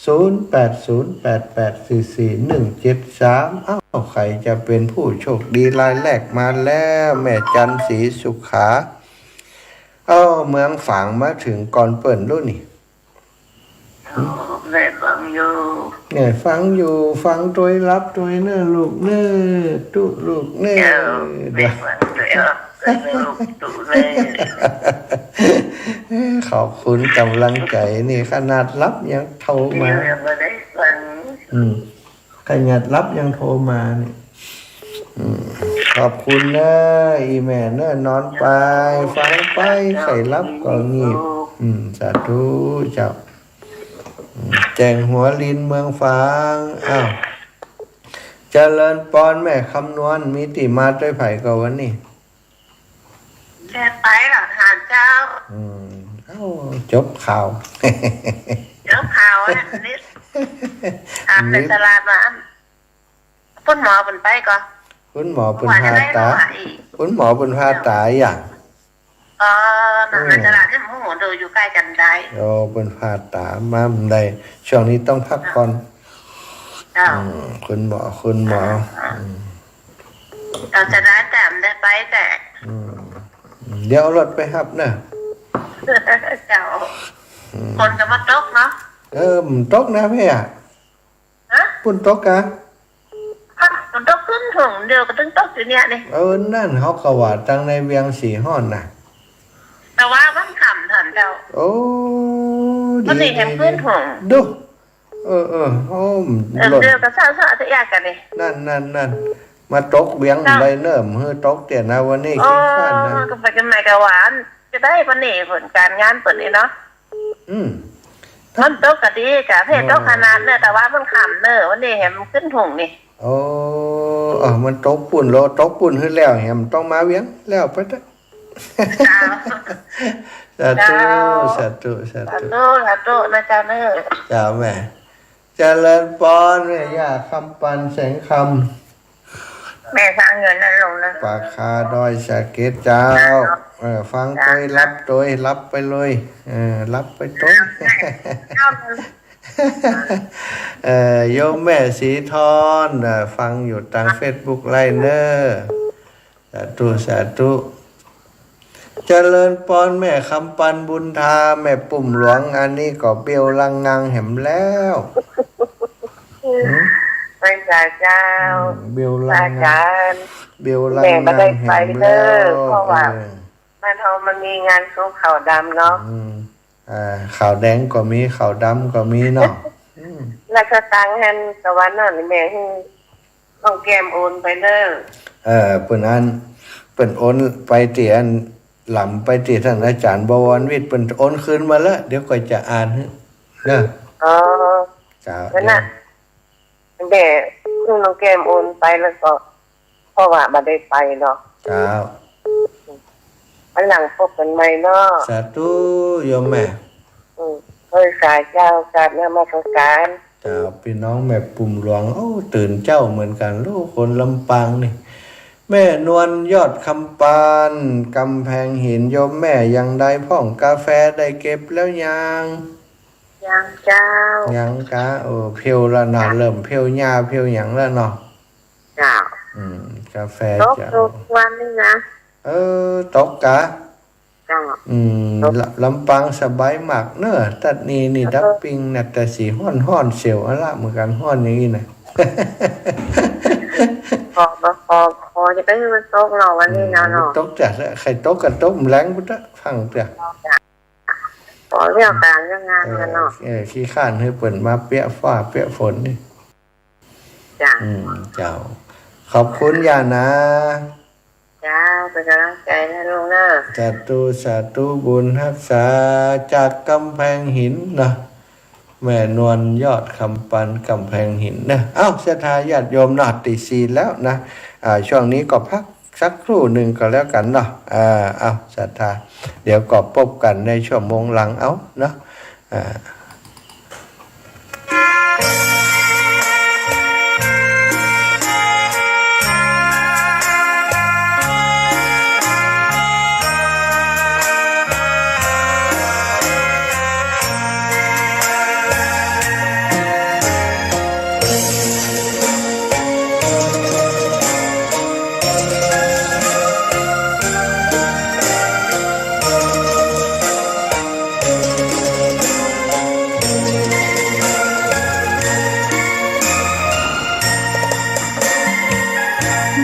Speaker 1: 0808844173ใครจะเป็นผู้โชคดีรายแรกมาแล้วแม่จันศรีสุขาเมืองฝางมาถึงก่อนเปิ่นรุ่นนี่
Speaker 2: แม่ฟังอยู่
Speaker 1: เนี่ยฟังอยู่ฟังตัวรับตัวเนื้อลูกเนื้อตุลูกเนื้อ
Speaker 2: เด็กวันเดียวลูกตุเนื้
Speaker 1: อขอบคุณกำลังใจนี่ขนาดรับยังโทรมาขนาดรับยังโทรมานี่ขอบคุณนะอีแม่เน้อนอนไปฟังไปใส่รับก็งีบสาธุเจ้าแจงหัวลินเมืองฟางเจริญปอนแม่คำนวณมีติมาด้วยไผ่ก็วันนี้
Speaker 2: แค่ไปหรอทานเจ้า
Speaker 1: จบข่าว
Speaker 2: จบข่าวนิดในตลาดมาคุณหมอเป็นไปก่อน
Speaker 1: คุณหมอเป็นพาตาคุณหมอเป็นพาตาอย่าง
Speaker 2: ในตลาดที่หมูดูอยู่ใกล้กันได้
Speaker 1: เป็นพาตามาได้ช่วงนี้ต้องพักผ่อนคุณหมอ
Speaker 2: เราจะได้แต่ได้ไปแต่
Speaker 1: เดี๋ยวรถไปครับนะ
Speaker 2: เจ้าคนจะมาตกเนาะ
Speaker 1: ตกนะพี่ปุ่นตกกัน
Speaker 2: มันตกขึ้นถึงเดียวก็ต้องตกอยู่เนี่ยนี่
Speaker 1: นั่นเขากว่าตั้งในเวียงสีห้อนนะ
Speaker 2: แต่ว่ามันขำถัน เจ้า
Speaker 1: โอ้ดี
Speaker 2: มันนี่แถมขึ้นถุง
Speaker 1: ดูโอ้หล่น
Speaker 2: เดือกับเศร้าๆจะยากกันเลย
Speaker 1: นั่นมาตกเบี้ยงใบเนิ่มเฮือตกเตี่ยนะวันนี้
Speaker 2: อ๋อ
Speaker 1: ขี้ข้านนะ
Speaker 2: ก็ไปกันใหม่กับหวานจะได้วันนี้ผลการงานเปิดนี่เนาะ
Speaker 1: อืม
Speaker 2: มันโต๊ะก็ดีกะเพศโต๊ะขนาดเนี่ยแต่ว่ามันขำเนอะวันนี้เห็นมันขึ้นถุงนี่
Speaker 1: โอ้มันตกปุ่นโลตกปุ่นขึ้นแล้วแฮมต้องมาเวียงแล้วไปเด้อ
Speaker 2: เจ้า
Speaker 1: สาธุ
Speaker 2: สาธุนะเจ้าเนอะ
Speaker 1: เจ้าแม่เจริญปอนแม่ย่าคำปันแสงค
Speaker 2: แม่สร้างเงินนั่นลงนะ
Speaker 1: ำปากคาดอยสะเก็ดเจ้าฟังตัวรับตัวรับไปเลยรับไปตัว
Speaker 2: เจ้า
Speaker 1: โยมแม่สีทอนฟังอยู่ทางเฟซบุ๊กไลเนอร์สาธุเจริญปอนแม่คำปันบุญธาแม่ปุ่มหลวงอันนี้ก็เบียวลังงังแหมแล้ว
Speaker 2: ไปจ่ายเจ้า
Speaker 1: เบียวลั
Speaker 2: จ่าง ย
Speaker 1: งั
Speaker 2: กาง ร
Speaker 1: เบียวลัง
Speaker 2: แม่
Speaker 1: งั
Speaker 2: ไม่
Speaker 1: ง
Speaker 2: ได้
Speaker 1: แห
Speaker 2: ไป
Speaker 1: ม
Speaker 2: เด้
Speaker 1: แล้
Speaker 2: อ
Speaker 1: ว
Speaker 2: เพราะว่ามันมีงานสู้ข่าวดำเนาะ
Speaker 1: ขาวแดงก็มีขาวดำก็มีเนาะ
Speaker 2: แล้วก็ตังค์ให้ตะวันนั่นแม่ให้ต้องแกมโอนไปเด้อ
Speaker 1: เปิ่นโอนไปเตียนหล่ำไปเตียท่านอาจารย์บวรวิทย์เปิ่นโอนคืนมาแล้วเดี๋ยวก็จะอ่านให้เด้อ
Speaker 2: อ๋อ
Speaker 1: จ้า
Speaker 2: นั่นน่ะแม่คือน้องแกมโอนไปแล้วก็เพราะว่าไม่ได้ไปเนาะ
Speaker 1: จ้า
Speaker 2: อันหลังพบกันใหม่เนาะ
Speaker 1: สาธุโยมแม่
Speaker 2: เฮ้ยสายเจ้าการนมัสการ
Speaker 1: จ้าพี่น้องแม่ปุ่มหลวงโอ้ตื่นเจ้าเหมือนกันลูกคนลำปางนี่แม่นวลยอดคำปานกำแพงหินโยมแม่ยังได้พ่องกาแฟได้เก็บแล้วยัง
Speaker 2: ยังเจ้า
Speaker 1: ยังกะเพียวแล้วเนาะเริ่มเพียวหญ้าเพียวหยังแล้วเนาะ
Speaker 2: เจ้าก
Speaker 1: าแฟ
Speaker 2: ตก
Speaker 1: จ้า
Speaker 2: ทุกวันนี่นะ
Speaker 1: ตกกะ
Speaker 2: เจ้า
Speaker 1: ลำปางสบายมากเนอะตัดนี่ดับปิงนะแต่สีห้อนเสียวอะละเหมือนกันห้อนอย่างนี้นะ
Speaker 2: พอจะไปให้มันตกเราวันนี้นะเนาะ
Speaker 1: ตกจัดแล้วใครตกกันตกมันแรงพุทธฟังเปล่า
Speaker 2: ขอเรื่องการเรื่องงานกันเนาะ
Speaker 1: ขี้ข้านให้เปิ่นมาเปียฟ้าเปียฝนนี่
Speaker 2: จ้า
Speaker 1: เจ้า ขอบคุณย่านะ
Speaker 2: จ้าเป็นกำลังใจให้ลูกนะ
Speaker 1: สาธุบุญรักษาจากกำแพงหินนะแม่นวลยอดคำปันกำแพงหินนะเอ้าศรัทธาญาติโยมนาตีซีแล้วนะช่วงนี้ก็พักสักครู่หนึ่งก็แล้วกันเนาะเอาศรัทธาเดี๋ยวก็พบกันในชั่วโมงหลังเอาเนาะ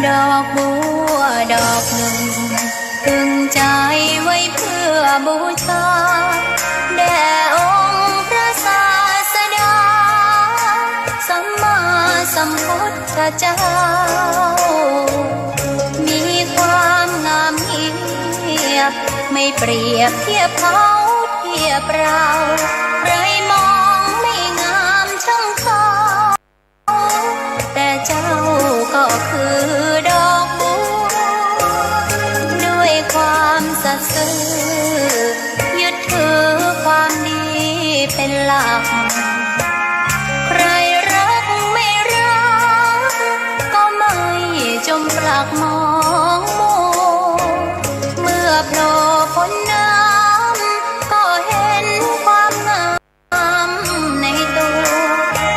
Speaker 3: ดอกบัวดอกหนึ่งพึงใจไว้เพื่อบูชาแด่องค์พระศาสดาสัมมาสัมพุทธเจ้ามีความงามเงียบไม่เปรียบเทียบเขาเทียบเราไรมองไม่งามช่างเขาแต่เจ้าก็คือดอกบัวด้วยความสัตย์ซื่อยึดถือความดีเป็นหลักใครรักไม่รักก็ไม่จมปลักมองมัวเมื่อโผล่พ้นน้ำก็เห็นความงามในตัว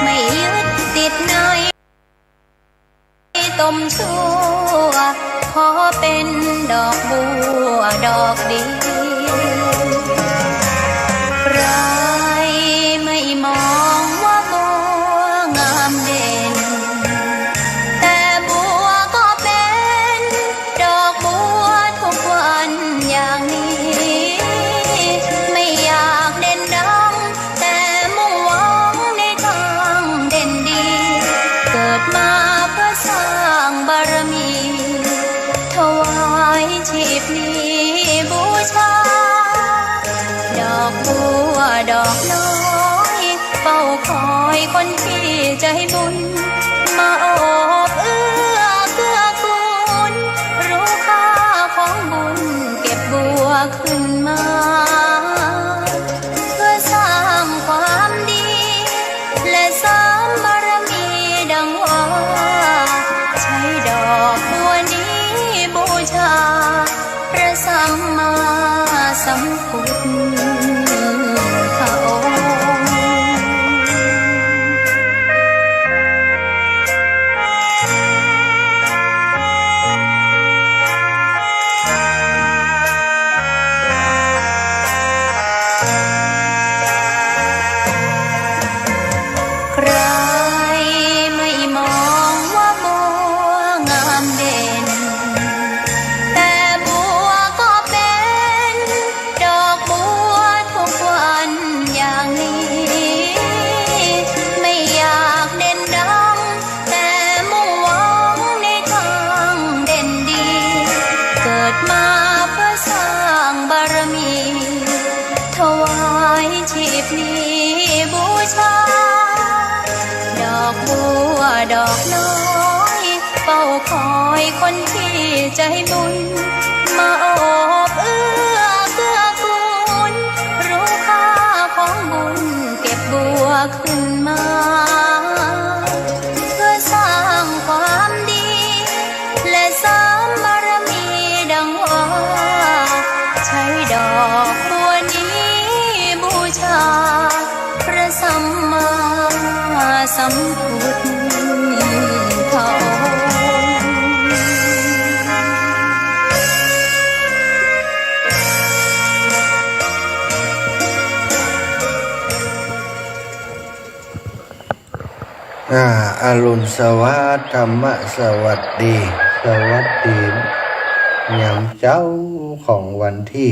Speaker 3: ไม่ยึดติดในต้มชั่วขอเป็นดอกบัวดอกเดียวใครไม่มองว่าบัวงามเด่นแต่บัวก็เป็นดอกบัวทุกวันอย่างนี้ไม่ เฝ้าคอยคนที่ใจบุญมาโอบเอื้อเกื้อกูลรู้ค่าของบุญเก็บบัวขึ้นมาเพื่อสร้างความดีและสร้างบารมีดังว่าใช้ดอกบัวนี้บูชาพระสัมมาสัมพุทธพระองค์
Speaker 1: อรุณสวัสดิ์ธรรมสวัสดีสวัสดียามเจ้าของวันที่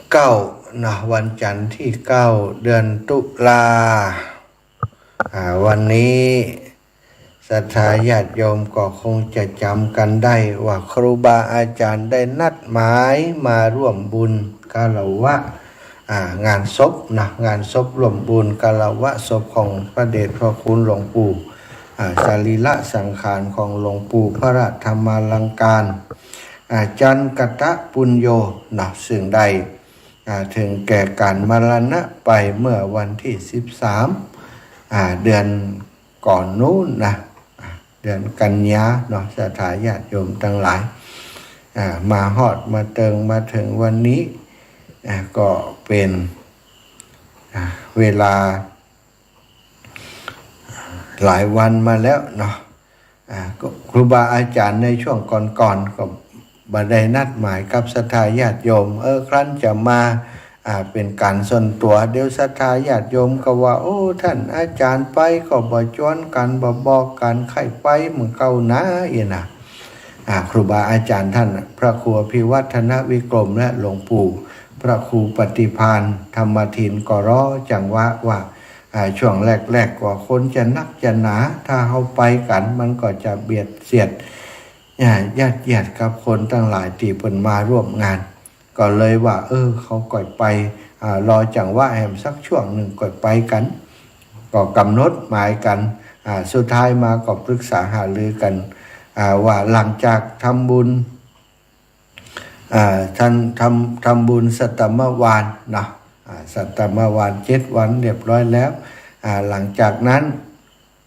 Speaker 1: 9นะวันจันทร์ที่9เดือนตุลาวันนี้ศรัทธาญาติโยมก็คงจะจำกันได้ว่าครูบาอาจารย์ได้นัดหมายมาร่วมบุญกาลวะงานศพนะงานศพร่วมบุญกาลวะศพของพระเดชพระคุณหลวงปู่สรีระสังขารของหลวงปู่พระราชธรรมาลังการจันกตะปุญโยนะซึ่งได้ถึงแก่การมรณะไปเมื่อวันที่13เดือนก่อนนู้นนะเดือนกันยาเนาะศรัทธาญาติโยมทั้งหลายมาฮอดมาเติงมาถึงวันนี้ก็เป็นเวลาหลายวันมาแล้วเนาะครูบาอาจารย์ในช่วงก่อนๆก็บ่ได้นัดหมายกับศรัทธาญาติโยมครั้นจะมาเป็นการส่วนตัวเดี๋ยวศรัทธาญาติโยมก็ว่าโอ้ท่านอาจารย์ไปก็บ่จวนกันบ่บอกกันใครไปมึงเก่านะอีน่ะครูบาอาจารย์ท่านพระครูพิวัฒนวิกรมและหลวงปู่พระครูปฏิภาณธรรมทินก็ร้อจังว่าช่วงแรกๆกว่าคนจะนักจะหนาถ้าเขาไปกันมันก็จะเบียดเสียดญาติเยียดกับคนตั้งหลายที่เพิ่นมาร่วมงานก็เลยว่าเขาก่อยไปรอจังว่าแหมสักช่วงหนึ่งก่อยไปกันก็กำหนดหมายกันสุดท้ายมาก็ปรึกษาหารือกันว่าหลังจากทำบุญท่านทำบุญสัตตมวานนะสัตตมวาน7 วันเรียบร้อยแล้วหลังจากนั้น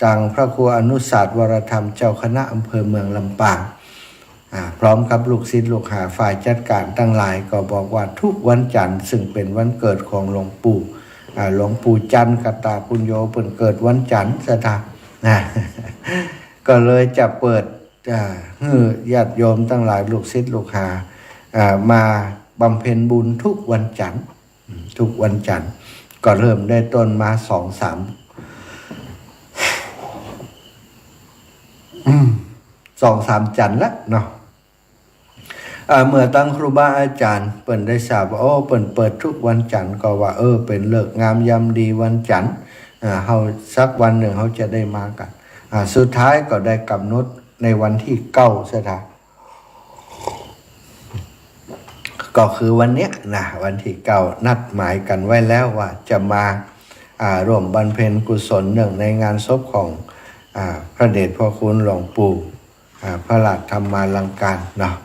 Speaker 1: ทางพระครูอนุสาสวรธรรมเจ้าคณะอำเภอเมืองลำปางพร้อมกับลูกศิษย์ลูกหาฝ่ายจัดการทั้งหลายก็บอกว่าทุกวันจันทร์ซึ่งเป็นวันเกิดของหลวงปู่หลวงปู่จันทร์กตาปุญโญเพิ่นเกิดวันจันทร์สถาก็เลยจะเปิดให้ญาติโยมทั้งหลายลูกศิษย์ลูกหามาบำเพ็ญบุญทุกวันจันทร์ทุกวันจันทร์ก็เริ่มได้ต้นมา2-3 จันทร์แล้วเนาะเมื่อตั้งครูบาอาจารย์เปิ่นได้ทราบว่าเปิ่นเปิดทุกวันจันทร์ก็ว่าเป็นเลิกงามยามดีวันจันทร์เฮาสักวันหนึ่งเขาจะได้มากันสุดท้ายก็ได้กำหนดในวันที่9ซะนะก็คือวันเนี้ยนะวันที่9นัดหมายกันไว้แล้วว่าจะมาร่วมบำเพ็ญกุศลเนื่องในงานศพของพระเดชพระคุณหลวงปู่พระราชธรรมาลังการเนาะ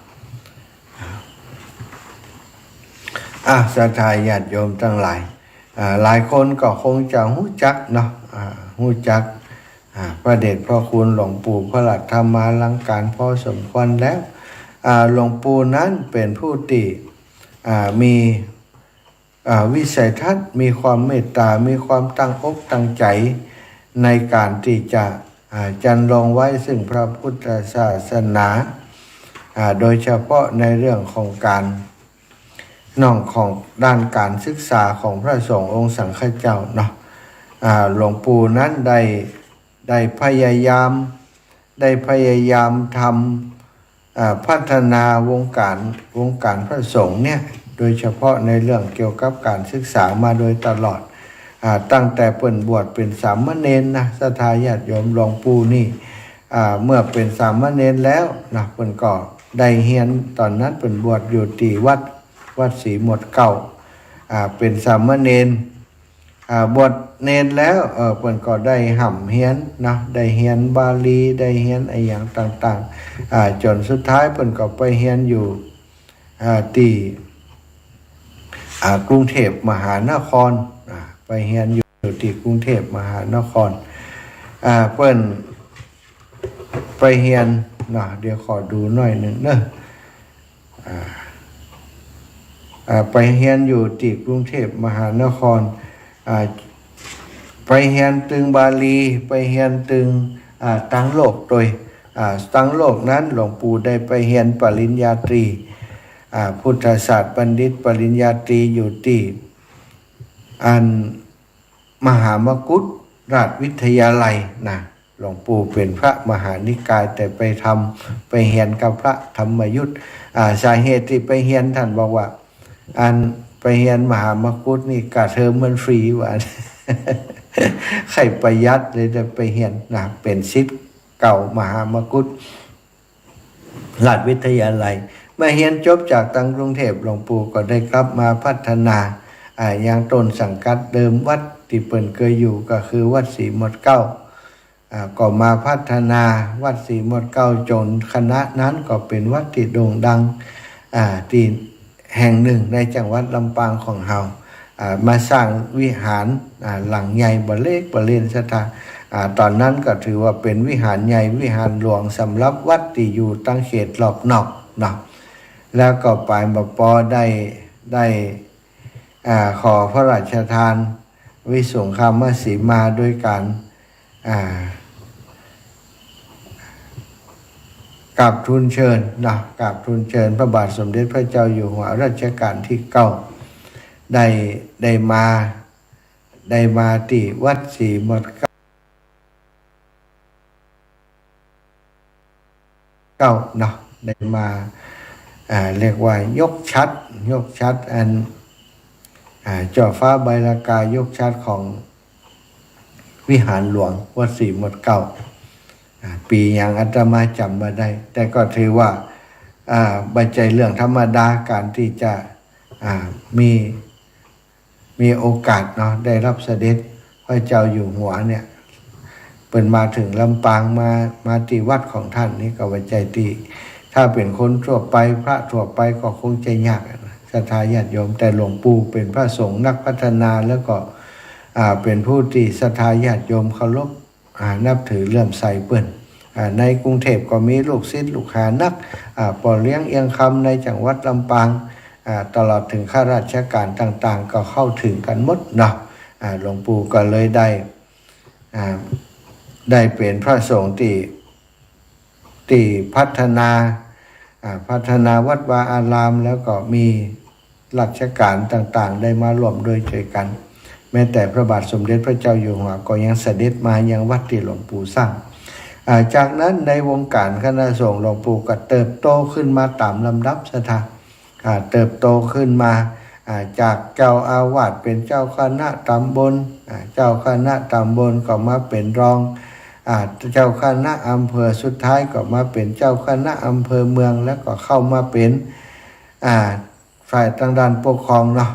Speaker 1: ศรัทธาญาติโยมทั้งหลายหลายคนก็คงจะรู้จักเนาะรู้จักพระเดชพระคุณหลวงปู่พระราชธรรมาลังการพอสมควรแล้วหลวงปู่นั้นเป็นผู้ที่มีวิสัยทัศน์มีความเมตตามีความตั้งอกตั้งใจในการที่จะจันลงไว้ซึ่งพระพุทธศาสนาโดยเฉพาะในเรื่องของการของด้านการศึกษาของพระสงฆ์องค์สังฆเจ้าเนาะหลวงปู่นั้นได้พยายามทำพัฒนาวงการพระสงฆ์เนี่ยโดยเฉพาะในเรื่องเกี่ยวกับการศึกษามาโดยตลอดตั้งแต่เปิ่นบวชเป็นสามเณรนะศรัทธาญาติโยมหลวงปู่นี่เมื่อเป็นสามเณรแล้วนะเปิ่นก็ได้เรียนตอนนั้นเปิ่นบวชอยู่ที่วัดศรีหมวดเก่าเป็นสามเณร บวชเนรแล้วเพิ่นก็ได้ห่ำเฮียนเนาะได้เฮียนบาลีได้เฮียนไอ้อย่างต่างๆจนสุดท้ายเพิ่นก็ไปเฮียนอยู่ที่กรุงเทพมหานครไปเฮียนอยู่ที่กรุงเทพมหานครเพิ่นไปเฮียนเนาะเดี๋ยวขอดูหน่อยหนึ่งเนอะไปเฮียนอยู่ที่กรุงเทพมหานครไปเฮียนตึงบาลีไปเฮียนตึงตังโลกโดยตังโลกนั้นหลวงปู่ได้ไปเฮียนปริญญาตรีพุทธศาสตร์บัณฑิตปริญญาตรีอยู่ที่มหามกุฏราชวิทยาลัยนะหลวงปู่เป็นพระมหานิกายแต่ไปเฮียนกับพระธรรมยุทธ์สาเหตุที่ไปเฮียนท่านบอกว่าไปเฮียนมหามกุฏนี่กาเทอมมันฟรีว่า ใครประหยัดเลยจะไปเฮียนนะเป็นศิษย์เก่ามหามกุฏราชวิทยาลัยเมื่อเฮียนจบจากทางกรุงเทพหลวงปู่ก็ได้กลับมาพัฒนาอย่างต้นสังกัดเดิมวัดที่เปิ่นเคยอยู่ก็คือวัดศรีหมดเก้าก็มาพัฒนาวัดศรีหมดเก้าจนคณะนั้นก็เป็นวัดที่โด่งดังที่แห่งหนึ่งในจังหวัดลำปางของเรามาสร้างวิหารหลังใหญ่บ่เล็กบ่เล่นสถานตอนนั้นก็ถือว่าเป็นวิหารใหญ่วิหารหลวงสำหรับวัดที่อยู่ตั้งเขตรอบนอกเนาะแล้วก็ปลายมาปอได้ขอพระราชทานวิสุงคามสีมาด้วยการกราบทูลเชิญนะกราบทูลเชิญพระบาทสมเด็จพระเจ้าอยู่หัวรัชกาลที่9ได้มาที่วัดศรีหมดเก้าเนาะได้มาเรียกว่ายกชัดเจ้าฟ้าใบลากายกชัดของวิหารหลวงวัดศรีหมดเก้าปีอย่างอาตมาจำมาได้แต่ก็ถือว่าบัจจัยเรื่องธรรมดาการที่จะมีโอกาสเนาะได้รับเสด็จพระเจ้าอยู่หัวเนี่ยเปิดมาถึงลำปางมาที่วัดของท่านนี่ก็บัจจัยที่ถ้าเป็นคนทั่วไปพระทั่วไปก็คงจะยากศรัทธาญาติโยมแต่หลวงปู่เป็นพระสงฆ์นักพัฒนาแล้วก็เป็นผู้ที่ศรัทธาญาติโยมเคารพนับถือเลื่อมใสเปิ้นในกรุงเทพก็มีลูกศิษย์ลูกหานักปอเลี้ยงเอียงคำในจังหวัดลำปางตลอดถึงข้าราชการต่างๆก็เข้าถึงกันหมดเนาะหลวงปู่ก็เลยได้เป็นพระสงฆ์ที่พัฒนาวัดวาอารามแล้วก็มีราชการต่างๆได้มาร่วมด้วยช่วยกันแม้แต่พระบาทสมเด็จพระเจ้าอยู่หัวก็ยังเสด็จมายังวัดที่หลวงปู่สร้างจากนั้นในวงการคณะสงฆ์หลวงปู่ก็เติบโตขึ้นมาตามลำดับศรัทธาเติบโตขึ้นมาจากเจ้าอาวาสเป็นเจ้าคณะตำบลเจ้าคณะตำบลก็มาเป็นรองเจ้าคณะอำเภอสุดท้ายก็มาเป็นเจ้าคณะอำเภอเมืองแล้วก็เข้ามาเป็นฝ่ายทางด้านปกครองเนาะ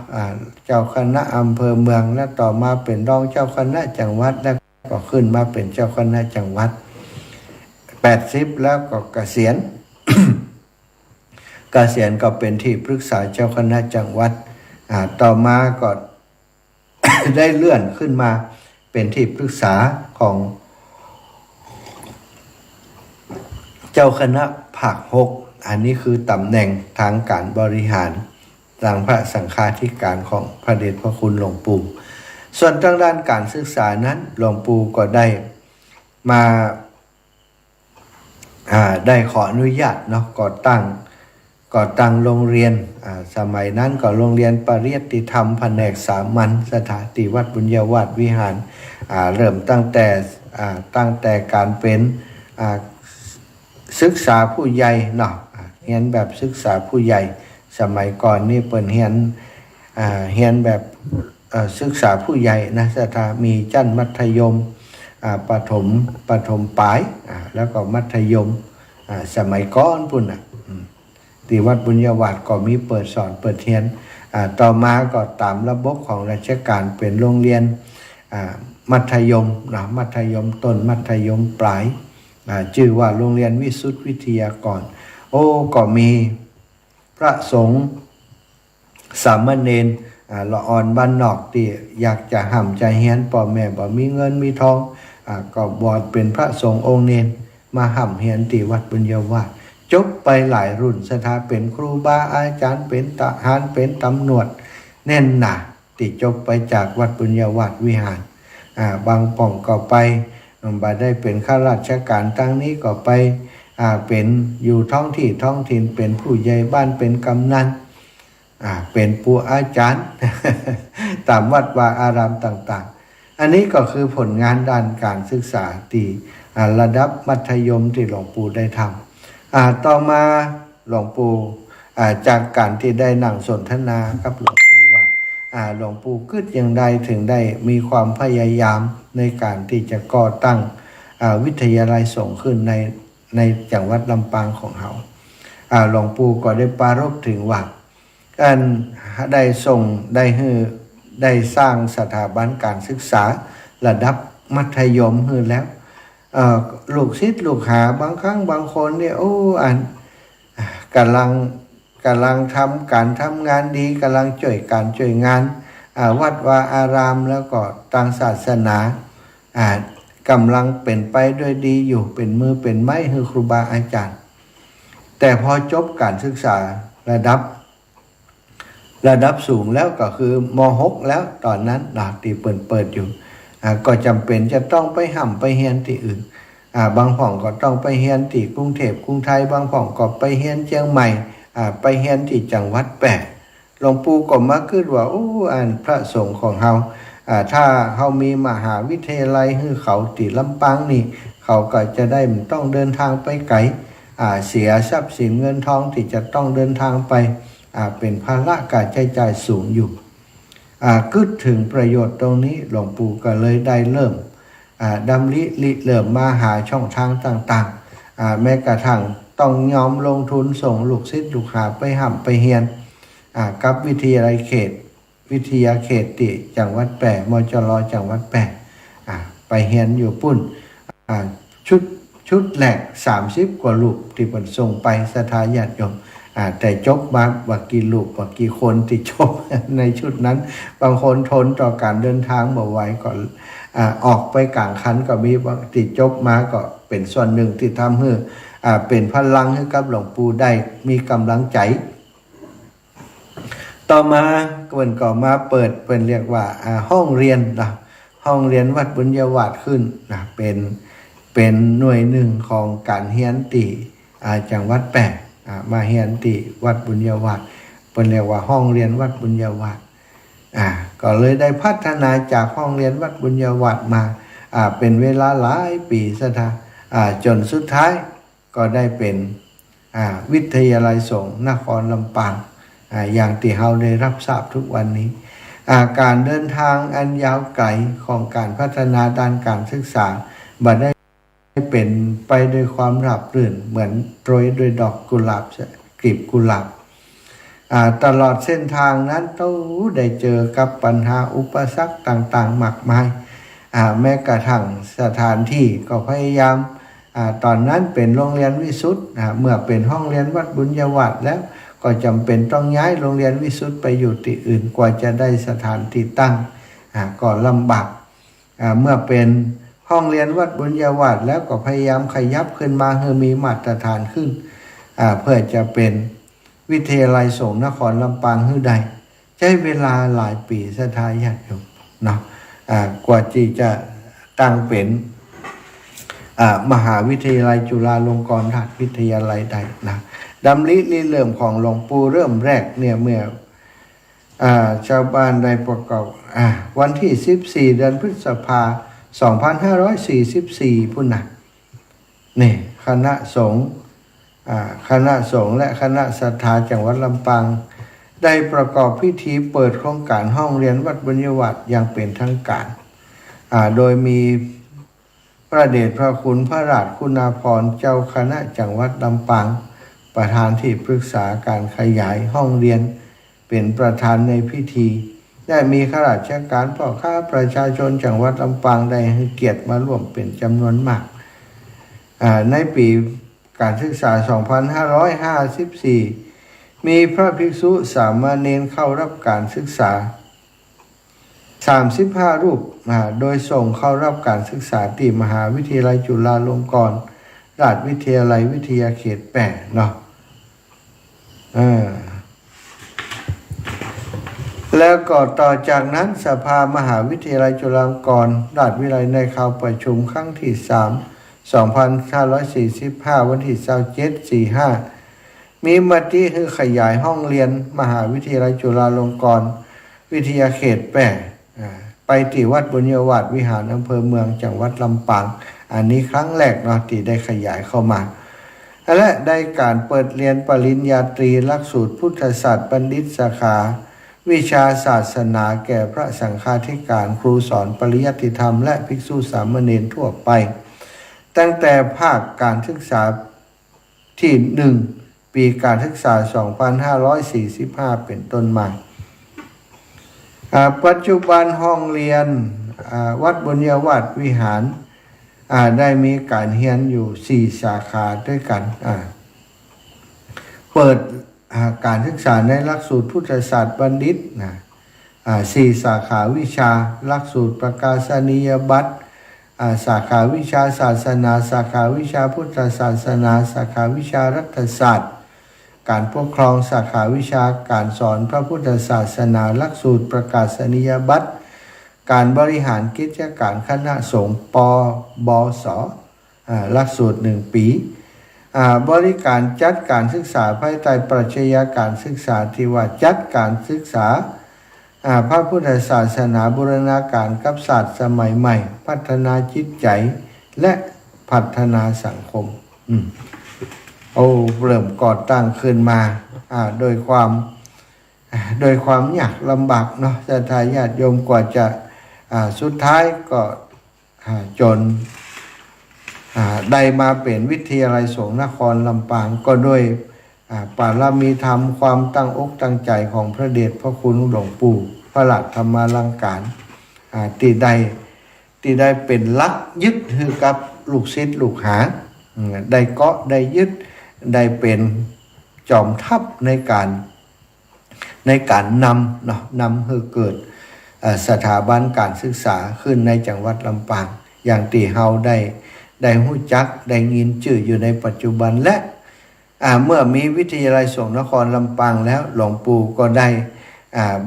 Speaker 1: เจ้าคณะอำเภอเมืองและต่อมาเป็นรองเจ้าคณะจังหวัดแล้วก็ขึ้นมาเป็นเจ้าคณะจังหวัด80แล้วก็เกษียณ เกษียณก็เป็นที่ปรึกษาเจ้าคณะจังหวัดต่อมาก็ ได้เลื่อนขึ้นมาเป็นที่ปรึกษาของเจ้าคณะภาค6อันนี้คือตำแหน่งทางการบริหารทางพระสังฆาธิการของพระเดชพระคุณหลวงปู่ส่วนทางด้านการศึกษานั้นหลวงปู่ก็ได้มาได้ขออนุญาตเนาะก่อตั้งโรงเรียนสมัยนั้นก็โรงเรียนปริยัติธรรมแผนกสามัญสถานที่วัดบุญญาวาสวิหารเริ่มตั้งแต่การเป็นศึกษาผู้ใหญ่เนาะเรียนแบบศึกษาผู้ใหญ่สมัยก่อนนี่เปิ่นเรียนแบบศึกษาผู้ใหญ่นะสถามีชั้นมัธยมประถมปลายแล้วก็มัธยมสมัยก่อนพุ่นที่วัดบุญญาวาสก็มีเปิดสอนเปิดเรียน ต่อมาก็ตามระบบของราชการเป็นโรงเรียนมัธยมนะมัธยมต้นมัธยมปลายชื่อว่าโรงเรียนวิสุทธิวิทยากรก็มีพระสงฆ์สามเณรละอ่อนบ้านนอกที่อยากจะห่ำใจเฮียนพ่อแม่บ่มีเงินมีทองก็บวชเป็นพระสงฆ์องค์เนรมาห่ำเฮียนที่วัดบุญยวาสจบไปหลายรุ่นสถาเป็นครูบาอาจารย์เป็นทหารเป็นตำรวจแน่นหนาที่จบไปจากวัดบุญยวาสวิหารบางป่องก็ไปบาได้เป็นข้าราชการตั้งนี้ก็ไปเป็นอยู่ท้องที่ท้องถิ่นเป็นผู้ใหญ่บ้านเป็นกำนันเป็นผู้อาจารย์ ตามวัดวาอารามต่างๆอันนี้ก็คือผลงานด้านการศึกษาที่ระดับมัธยมที่หลวงปู่ได้ทำต่อมาหลวงปู่จากการที่ได้นั่งสนทนากับหลวงปู่ว่าหลวงปู่คิดอย่างใดถึงได้มีความพยายามในการที่จะก่อตั้งวิทยาลัยสงฆ์ขึ้นในจังหวัดลำปางของเราหลวงปู่ก็ได้ปรารภถึงว่าการได้ส่งได้สร้างสถาบันการศึกษาระดับมัธยมขึ้นแล้วลูกศิษย์ลูกหาบางครั้งบางคนเนี่ยกำลังทำการทำงานดีกำลังช่วยงานวัดวาอารามแล้วก็ทางศาสนากำลังเป็นไปด้วยดีอยู่เป็นมือเป็นไม้คือครูบาอาจารย์แต่พอจบการศึกษาระดับสูงแล้วก็คือม.6 แล้วตอนนั้นที่เปิดอยู่ก็จำเป็นจะต้องไปห่ำไปเฮียนที่อื่นบางผ่องก็ต้องไปเฮียนที่กรุงเทพกรุงไทยบางผ่องก็ไปเฮียนเชียงใหม่ไปเฮียนที่จังหวัดแปะหลวงปู่ก็มาคิดว่าพระสงฆ์ของเราถ้าเขามีมหาวิทยาลัยคือเขาติลำปางนี่เขาก็จะได้ไม่ต้องเดินทางไปไกลเสียทรัพย์สินเงินทองที่จะต้องเดินทางไปเป็นภาระการใช้จ่ายสูงอยู่คิดถึงประโยชน์ตรงนี้หลวงปู่ก็เลยได้เริ่มดำริเริ่มมาหาช่องทางต่างๆแม้กระทั่งต้องยอมลงทุนส่งลูกศิษย์ลูกหาไปห่ำไปเฮียนกับวิทยาลัยเขตวิทยาเขตติจังหวัดแปะมจรจังหวัดแปะไปเฮียนอยู่ปุ่นชุดแหลก30 กว่าลูกที่ผลส่งไปสถาญาติโยมแต่จบมาว่ากี่ลูกว่ากี่คนที่จบในชุดนั้นบางคนทนต่อการเดินทางบ่ไหวก็ออกไปกลางคันก็มีบางที่จบมาก็เป็นส่วนหนึ่งที่ทำให้เป็นพลังให้กับหลวงปู่ได้มีกำลังใจต่อมาก็มาเปิดเป็นเรียกว่าห้องเรียนห้องเรียนวัดบุญยวาสขึ้นเป็นหน่วยหนึ่งของการเฮียนติจังหวัดแปะมาเฮียนติวัดบุญยวาสเป็นเรียกว่าห้องเรียนวัดบุญยวาสก็เลยได้พัฒนาจากห้องเรียนวัดบุญยวาสมาเป็นเวลาหลายปีจนสุดท้ายก็ได้เป็นวิทยาลัยสงฆ์นครลำปางอย่างที่เราได้รับทราบทุกวันนี้การเดินทางอันยาวไกลของการพัฒนาด้านการศึกษาบัดได้เป็นไปด้วยความราบรื่นเหมือนโปรยด้วยดอกกุหลาบกลีบกุหลาบตลอดเส้นทางนั้นต้องได้เจอกับปัญหาอุปสรรคต่างๆมากมายแม้กระทั่งสถานที่ก็พยายามตอนนั้นเป็นโรงเรียนวิสุทธ์เมื่อเป็นห้องเรียนวัดบุญยวาสแล้วก็จำเป็นต้องย้ายโรงเรียนวิสุทธ์ไปอยู่ที่อื่นกว่าจะได้สถานที่ตั้งก็ลำบากเมื่อเป็นห้องเรียนวัดบุญยวาสแล้วก็พยายามขยับขึ้นมาให้มีมาตรฐานขึ้นเพื่อจะเป็นวิทยาลัยสงฆ์นครลำปางให้ได้ใช้เวลาหลายปีสถาญาติโยมกว่าที่จะตั้งเป็นมหาวิทยาลัยจุฬาลงกรณราชวิทยาลัยได้ดำริเริ่มของหลวงปู่เริ่มแรกเนี่ยเมื่อชาวบ้านได้ประกอบวันที่14เดือนพฤษภาคม2544พุ่นนะนี่คณะสงฆ์และคณะศรัทธาจังหวัดลำปางได้ประกอบพิธีเปิดโครงการห้องเรียนวัดบุญยวาสอย่างเป็นทางการโดยมีพระเดชพระคุณพระราชคุณาภรณ์เจ้าคณะจังหวัดลำปางประธานที่ปรึกษาการขยายห้องเรียน เป็นประธานในพิธีได้มีข้าราชการพ่อค้าประชาชนจังหวัดลำปางได้ให้เกียรติมาร่วมเป็นจำนวนมากในปีการศึกษา 2554 มีพระภิกษุสามเณรเข้ารับการศึกษา 35 รูปโดยส่งเข้ารับการศึกษาที่มหาวิทยาลัยจุฬาลงกรณราชวิทยาลัยวิทยาเขต8เนาะแล้วก็ต่อจากนั้นสภามหาวิทยาลัยจุฬาลงกรณราชวิทยาลัยในเข้าประชุมครั้งที่ 3 2545 วันที่27 45มีมติให้ขยายห้องเรียนมหาวิทยาลัยจุฬาลงกรณวิทยาเขต8ไปที่วัดบุญยวาสวิหารอำเภอเมืองจังหวัดลำปางอันนี้ครั้งแรกเนาะที่ได้ขยายเข้ามาและได้การเปิดเรียนปริญญาตรีหลักสูตรพุทธศาสตร์บัณฑิตสาขาวิชาศาสนาแก่พระสังฆาธิการครูสอนปริยัติธรรมและภิกษุสามเณรทั่วไปตั้งแต่ภาคการศึกษาที่1ปีการศึกษา 2545 เป็นต้นมาปัจจุบันห้องเรียนวัดบุญยวาสวิหารได้มีการเรียนอยู่4สาขาด้วยกันเปิดการศึกษาในหลักสูตรพุทธศาสตร์บัณฑิต4สาขาวิชาหลักสูตรประกาศนียบัตรสาขาวิชาศาสนาสาขาวิชาพุทธศาสนาสาขาวิชารัฐศาสตร์การปกครองสาขาวิชาการสอนพระพุทธศาสนาหลักสูตรประกาศนียบัตรการบริหารกิจการคณะสงฆ์ปบสหลักสูตร1 ปีบริการจัดการศึกษาภายใต้ปรัชญาการศึกษาที่ว่าจัดการศึกษาพระพุทธศาสนาบูรณาการกับศาสตร์สมัยใหม่พัฒนาจิตใจและพัฒนาสังคมเริ่มก่อตั้งขึ้นมาโดยความยากลำบากเนาะศรัทธาญาติโยมกว่าจะสุดท้ายก็จนได้มาเป็นวิทยาลัยสงฆ์นครลำปางก็ด้วยปารมีธรรมความตั้งอกตั้งใจของพระเดชพระคุณหลวงปู่พระหลักธรรมาลังการที่ได้เป็นลักยึดคือกับลูกศิษย์ลูกหาได้เกาะได้ยึดได้เป็นจอมทัพในการนำให้เกิดสถาบันการศึกษาขึ้นในจังหวัดลำปางอย่างที่เฮาได้รู้จักได้ยินชื่ออยู่ในปัจจุบันและเมื่อมีวิทยาลัยสงฆ์นครลำปางแล้วหลวงปู่ก็ได้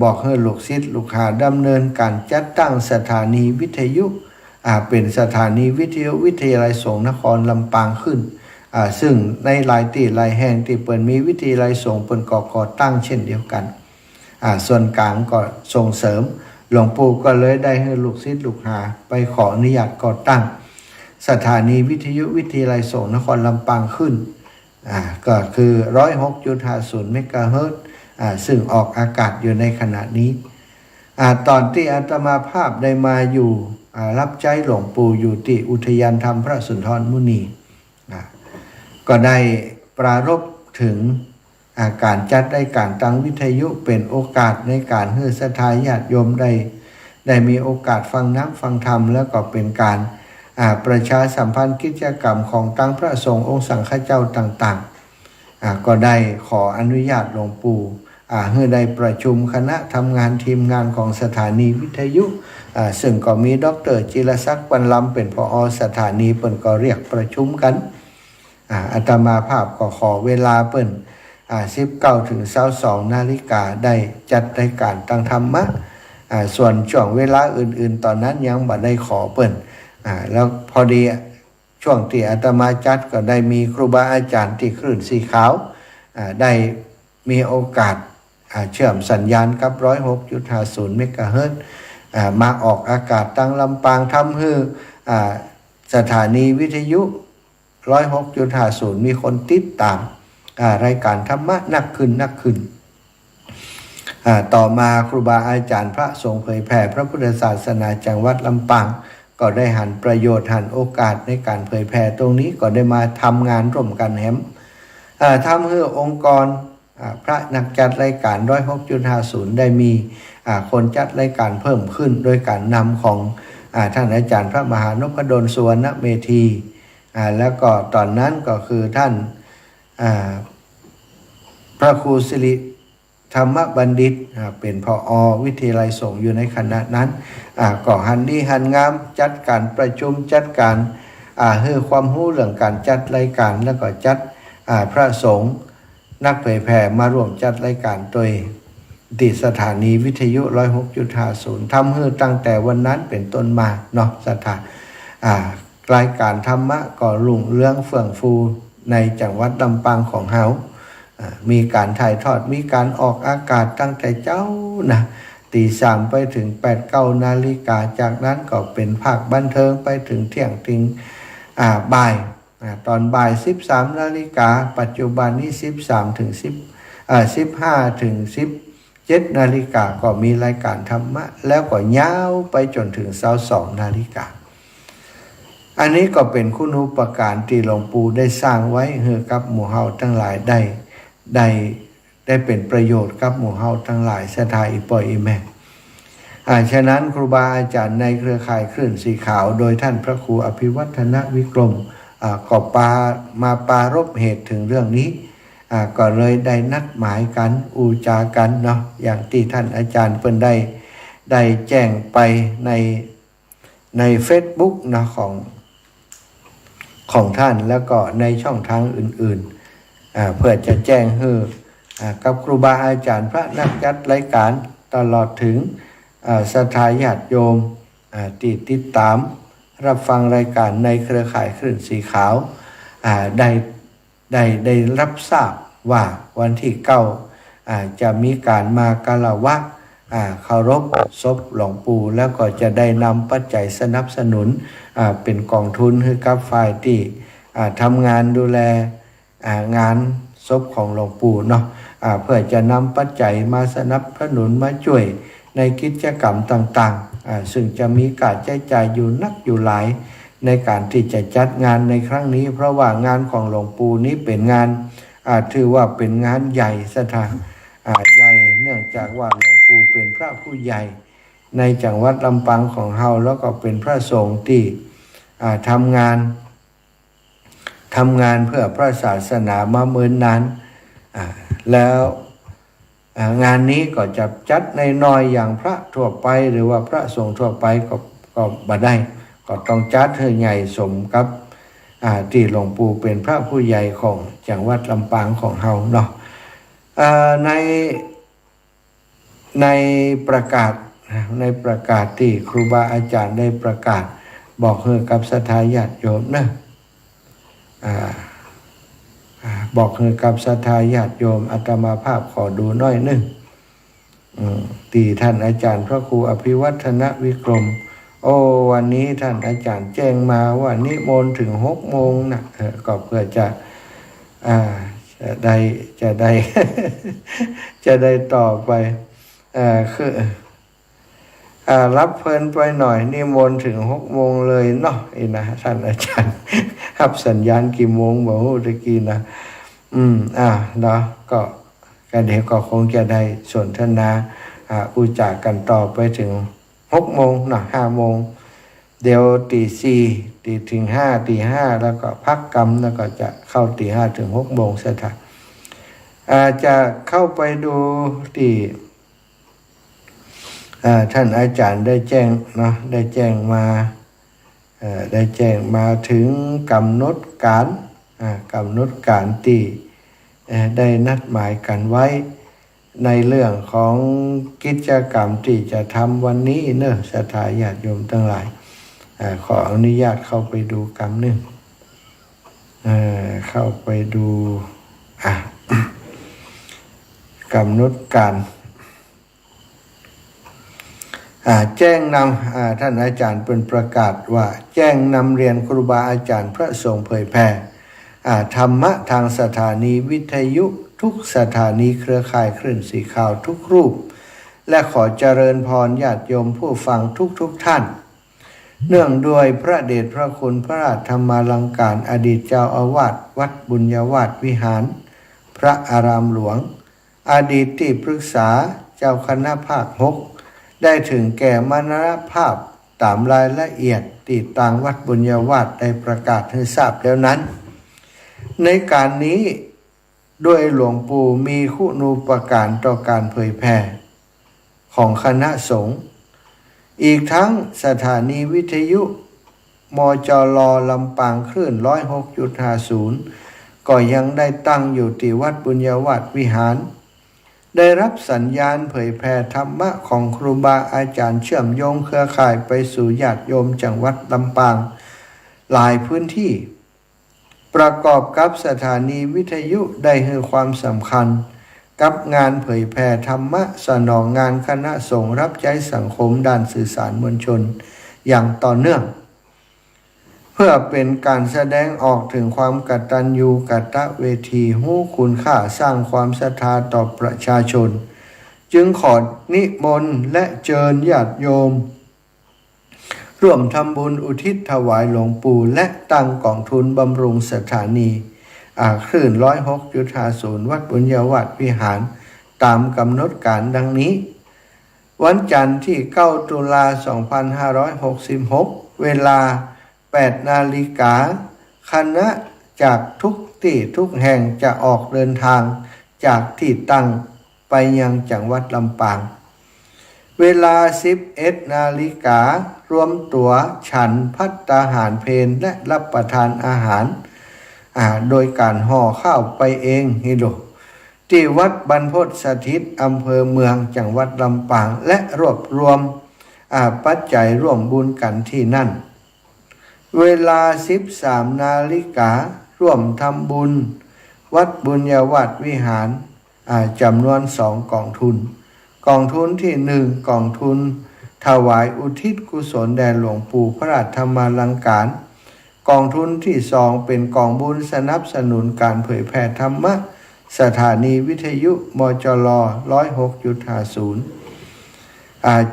Speaker 1: บอกให้ลูกศิษย์ลูกหาดำเนินการจัดตั้งสถานีวิทยุเป็นสถานีวิทยุวิทยาลัยสงฆ์นครลำปางขึ้นซึ่งในหลายที่หลายแห่งที่เปิดมีวิทยาลัยสงฆ์เปิดก่อตั้งเช่นเดียวกันส่วนกลางก็ส่งเสริมหลวงปู่ก็เลยได้ให้ลูกศิษย์ลูกหาไปขออนุญาตก่อตั้งสถานีวิทยุวิทยาลัยสงฆ์นครลำปางขึ้นก็คือ 106.50 เมกะเฮิรตซ์ซึ่งออกอากาศอยู่ในขณะนี้ตอนที่อาตมาภาพได้มาอยู่รับใช้หลวงปู่อยู่ที่อุทยานธรรมพระสุนทรมุนีก็ได้ปรารภถึงการจัดได้การตั้งวิทยุเป็นโอกาสในการให้ศรัทธาญาติโยมได้มีโอกาสฟังน้ำฟังธรรมแล้วก็เป็นการประชาสัมพันธ์กิจกรรมของตั้งพระสงฆ์องค์สังฆเจ้าต่างๆก็ได้ขออนุญาตหลวงปู่ให้ได้ประชุมคณะทำงานทีมงานของสถานีวิทยุซึ่งก็มีดร.จิรศักดิ์ ปันลำเป็นผอ.สถานีเปิ้นก็เรียกประชุมกันอาตมาภาพก็ขอเวลาเปิ้น19 ถึง 22 นาฬิกาได้จัดรายการตั้งธรรมะส่วนช่วงเวลาอื่นๆตอนนั้นยังบ่ได้ขอเปิ้นแล้วพอดีช่วงที่อาตมาจัดก็ได้มีครูบาอาจารย์ที่คลื่นสีขาวได้มีโอกาสเชื่อมสัญญาณกับ 106.50 เมกะเฮิรตซ์มาออกอากาศตั้งลำปางทำให้สถานีวิทยุ 106.50 มีคนติดตามรายการธรรมะนักขึ้นต่อมาครูบาอาจารย์พระสงฆ์เผยแผ่พระพุทธศาสนาจังหวัดลำปางก็ได้หันประโยชน์หันโอกาสในการเผยแผ่ตรงนี้ก็ได้มาทำงานร่วมกันทำให้องค์กร พระนักจัดรายการ 106.50 ได้มีคนจัดรายการเพิ่มขึ้นโดยการนำของท่านอาจารย์พระมหานพดลสุวรรณเมธีแล้วก็ตอนนั้นก็คือท่านพระครูสิริธรรมบัณฑิตเป็นผอ.วิทยาลัยสงฆ์อยู่ในขณะนั้นก็หันดีหันงามจัดการประชุมจัดการให้ความรู้เรื่องการจัดรายการแล้วก็จัดพระสงฆ์นักเผยแผ่มาร่วมจัดรายการโดยที่สถานีวิทยุ 106.50 ทำให้ตั้งแต่วันนั้นเป็นต้นมาเนาะสถานรายการธรรมะก็รุ่งเรืองเฟื่องฟูในจังหวัดลำปางของเฮามีการถ่ายทอดมีการออกอากาศตั้งแต่เจ้านะตี 3ไปถึง 8-9 นาฬิกาจากนั้นก็เป็นภาคบันเทิงไปถึงเที่ยงถึงบ่ายตอนบ่าย 13 นาฬิกาปัจจุบันนี้13ถึง15ถึง17 นาฬิกาก็มีรายการธรรมะแล้วก็ยาวไปจนถึง22 นาฬิกาอันนี้ก็เป็นคุณูปการที่หลวงปู่ได้สร้างไว้ให้กับหมู่เฮาทั้งหลายได้เป็นประโยชน์กับหมู่เฮาทั้งหลายศรัทธาอีปอยอีแม่ฉะนั้นครูบาอาจารย์ในเครือข่ายคลื่นสีขาวโดยท่านพระครูอภิวัฒนวิกรมก็มาปรารภเหตุถึงเรื่องนี้ก็เลยได้นัดหมายกันอูจากันเนาะอย่างที่ท่านอาจารย์เพิ่นได้แจ้งไปใน Facebook เนาะของท่านแล้วก็ในช่องทางอื่นๆเพื่อจะแจ้งให้กับครูบาอาจารย์พระนักจัดรายการตลอดถึงศรัทธาญาติโยมที่ติดตามรับฟังรายการในเครือข่ายคลื่นสีขาวได้รับทราบว่าวันที่9จะมีการมากาลวะเคารพศพหลวงปู่แล้วก็จะได้นำปัจจัยสนับสนุนเป็นกองทุนให้กับฝ่ายที่ทำงานดูแลงานศพของหลวงปู่เนาะเพื่อจะนำปัจจัยมาสนับสนุนมาช่วยในกิจกรรมต่างๆซึ่งจะมีการใช้จ่ายอยู่นักอยู่หลายในการที่จะจัดงานในครั้งนี้เพราะว่างานของหลวงปู่นี้เป็นงานถือว่าเป็นงานใหญ่สถานใหญ่เนื่องจากว่าหลวงปู่เป็นพระผู้ใหญ่ในจังหวัดลำปางของเฮาแล้วก็เป็นพระสงฆ์ที่ทำงานเพื่อพระศาสนามาเมินนานแล้วงานนี้ก็จะจัดในน้อยอย่างพระทั่วไปหรือว่าพระสงฆ์ทั่วไปก็บ่ได้ก็ต้องจัดให้ใหญ่สมกับที่หลวงปู่เป็นพระผู้ใหญ่ของจังหวัดลำปางของเฮาเนาะในประกาศที่ครูบาอาจารย์ได้ประกาศบอกให้กับศรัทธาญาติโยมนะบอกให้กับศรัทธาญาติโยมอาตมาภาพขอดูน้อยนึงที่ท่านอาจารย์พระครูอภิวัฒนวิกรมวันนี้ท่านอาจารย์แจ้งมาว่านิมนต์ถึง6 โมงนะก็เพื่อจะได้ จะได้ต่อไปคือรับเพลินไปหน่อยนิมนต์ถึง6 โมงเลยเนาะนะท่านอาจารย์รับสัญญาณกี่โมงบอกตะกี้นะเนาะก็เดี๋ยวก็คงจะได้สนทนาอุจากันต่อไปถึง6 โมงนะ5 โมงเดี๋ยวตี 4ตีถึง5ตี 5แล้วก็พักกรรมแล้วก็จะเข้าตี 5ถึง6 โมงซะท่านจะเข้าไปดูที่ท่านอาจารย์ได้แจ้งเนาะได้แจ้งมาถึงกำหนดการที่ได้นัดหมายกันไว้ในเรื่องของกิจกรรมที่จะทำวันนี้เนอะศรัทธาญาติโยมทั้งหลายขออนุญาตเข้าไปดูกรรมหนึ่งเข้าไปดูกำหนดการแจ้งนำท่านอาจารย์เป็นประกาศว่าแจ้งนำเรียนครูบาอาจารย์พระสงฆ์เผยแผ่ธรรมะทางสถานีวิทยุทุกสถานีเครือข่ายคลื่นสีขาวทุกรูปและขอเจริญพรญาติโยมผู้ฟังทุกท่านเนื่องด้วยพระเดชพระคุณพระราชธรรมาลังการอดีตเจ้าอาวาสวัดบุญญาวาสวิหารพระอารามหลวง อดีตที่ปรึกษาเจ้าคณะภาค 6ได้ถึงแก่มรณภาพตามรายละเอียดที่ต่างวัดบุญญาวาสได้ประกาศให้ทราบแล้วนั้นในการนี้ด้วยหลวงปู่มีคุณูปการต่อการเผยแผ่ของคณะสงฆ์อีกทั้งสถานีวิทยุมจล.ลำปางคลื่น 106.50 ก็ยังได้ตั้งอยู่ที่วัดบุญญาวาสวิหารได้รับสัญญาณเผยแผ่ธรรมะของครูบาอาจารย์เชื่อมโยงเครือข่ายไปสู่ญาติโยมจังหวัดลำปางหลายพื้นที่ประกอบกับสถานีวิทยุได้ให้ความสำคัญกับงานเผยแผ่ธรรมะสนองงานคณะสงฆ์รับใช้สังคมด้านสื่อสารมวลชนอย่างต่อเนื่องเพื่อเป็นการแสดงออกถึงความกตัญญูกตเวทีหู้คุณค่าสร้างความศรัทธาต่อประชาชนจึงขอนิมนต์และเชิญญาติโยมร่วมทำบุญอุทิศถวายหลวงปู่และตั้งกองทุนบำรุงสถานีคลื่น 106.50 วัดบุญญาวาสวิหารตามกำหนดการดังนี้วันจันทร์ที่ 9 ตุลา 2566 เวลา 8 นาฬิกาคณะจากทุกที่ทุกแห่งจะออกเดินทางจากที่ตั้งไปยังจังหวัดลำปางเวลา 11 นาฬิการวมตัวฉันภัตตาหารเพลและรับประทานอาหารโดยการห่อข้าวไปเองฮิโดที่วัดบรรพตสถิตอำเภอเมืองจังหวัดลำปางและรวบรวมปัจจัยร่วมบุญกันที่นั่นเวลา 13 นาฬิการ่วมทำบุญวัดบุญญาวาสวิหารจำนวน2กองทุนกองทุนที่1กองทุนถวายอุทิศกุศลแด่หลวงปู่พระราชธรรมาลังการกองทุนที่2เป็นกองบุญสนับสนุนการเผยแผ่ธรรมะสถานีวิทยุมจล. 106.50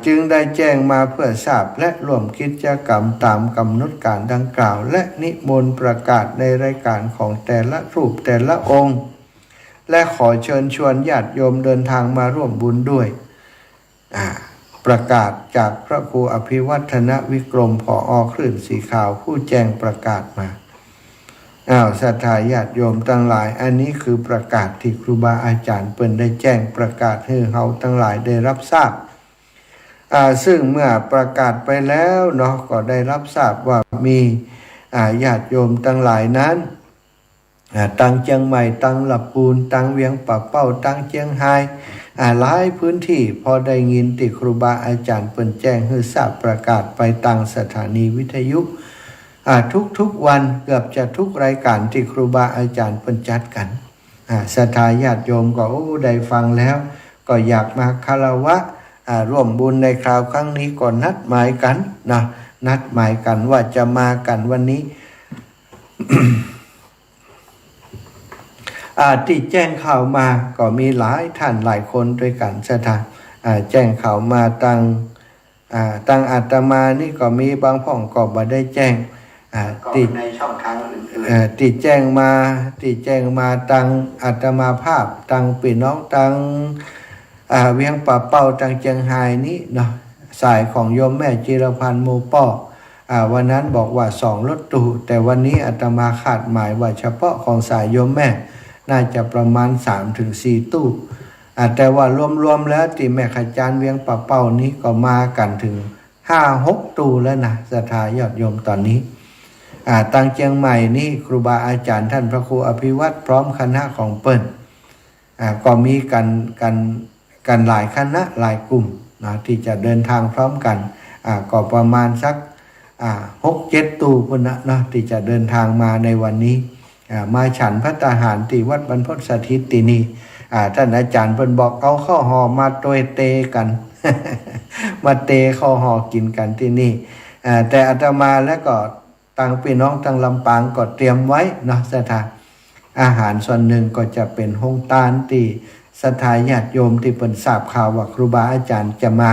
Speaker 1: จึงได้แจ้งมาเพื่อทราบและร่วมกิจกรรมตามกำหนดการดังกล่าวและนิมนต์ประกาศในรายการของแต่ละรูปแต่ละองค์และขอเชิญชวนญาติโยมเดินทางมาร่วมบุญด้วยประกาศจากพระครูอภิวัฒนวิกรมผอ.คลื่นสีขาวผู้แจ้งประกาศมาศรัทธาญาติโยมทั้งหลายอันนี้คือประกาศที่ครูบาอาจารย์เปิ้นได้แจ้งประกาศให้เฮาทั้งหลายได้รับทราบซึ่งเมื่อประกาศไปแล้วเนาะก็ได้รับทราบว่ามีญาติโยมทั้งหลายนั้นตั้งเชียงใหม่ตั้งลำพูนตั้งเวียงป่าเป้าตั้งเชียงไฮ้หลายพื้นที่พอได้ยินที่ครูบาอาจารย์เปิ้นแจ้งให้ทราบประกาศไปตั้งสถานีวิทยุทุกวันเกือบจะทุกรายการที่ครูบาอาจารย์เปิ้นจัดกันศรัทธาญาติโยมก็ได้ฟังแล้วก็อยากมาคารวะร่วมบุญในคราวครั้งนี้ก็นัดหมายกันนะนัดหมายกันว่าจะมากันวันนี้ ที่แจ้งข่าวมาก็มีหลายท่านหลายคนด้วยกันศรัทธาแจ้งข่าวมาตั้งอาตมานี่ก็มีบางพ่องก็บ่ได้แจ้งติดในช่องทางอื่นติดแจ้งมาตั้งอาตมาภาพตั้งพี่น้องตั้งเวียงป่าเป้าตั้งเชียงไฮ้นี้เนาะสายของโยมแม่จิรพันธ์โมป้อวันนั้นบอกว่า2รถตู้แต่วันนี้อาตมาคาดหมายว่าเฉพาะของสายโยมแม่น่าจะประมาณ 3-4 ตู้แต่ว่ารวมๆแล้วที่แม่ขจารเวียงป่าเป้านี้ก็มากันถึง 5-6 ตู้แล้วนะศรัทธาญาติโยมตอนนี้ตั้งเชียงใหม่นี่ครูบาอาจารย์ท่านพระครูอภิวัตรพร้อมคณะของเปิ้นก็มีกันหลายคณะหลายกลุ่มนะที่จะเดินทางพร้อมกันก็ประมาณสัก6-7 ตู้พุ่นนะที่จะเดินทางมาในวันนี้มาฉันภัตตาหารที่วัดบรรพตสถิตที่นี่ท่านอาจารย์เพิ่นบอกเอาข้าวห่อมาโดยเตกัน มาเตข้าวห่อกินกันที่นี่แต่อาตมาแล้วก็ต่างพี่น้องต่างลำปางก็เตรียมไว้เนาะศรัทธาอาหารส่วนหนึ่งก็จะเป็นโฮงตานที่ศรัทธาญาติโยมที่เพิ่นทราบข่าวว่าครูบาอาจารย์จะมา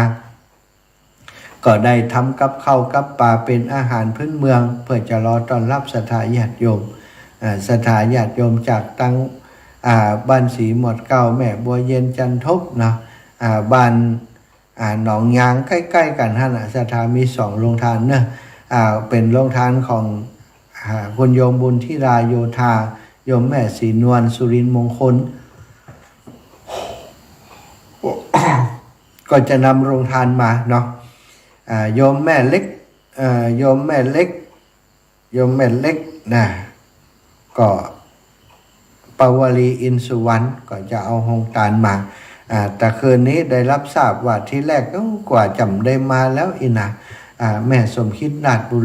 Speaker 1: ก็ได้ทำกับข้าวกับปลาเป็นอาหารพื้นเมืองเพื่อจะรอต้อนรับศรัทธาญาติโยมศรัทธาญาติโยมจากตั้ง บ้านสีหมดเก่าแม่บัวเย็นจันทบเนาะบ้านหนองยางใกล้ๆกันฮะนะสถามี2โรงทานเนอะเป็นโรงทานของคุณโยมบุญธิราโยธาโยมแม่ศรีนวลสุรินทร์มงคล ก็จะนำโรงทานมาเนาะโยมแม่เล็กโยมแม่เล็กนะก็ปวลีอินสุวรรณก็จะเอาโรงทานมาแต่คืนนี้ได้รับทราบว่าที่แรกก็กว่าจำได้มาแล้วอินะแม่สมคิดนาฏบุ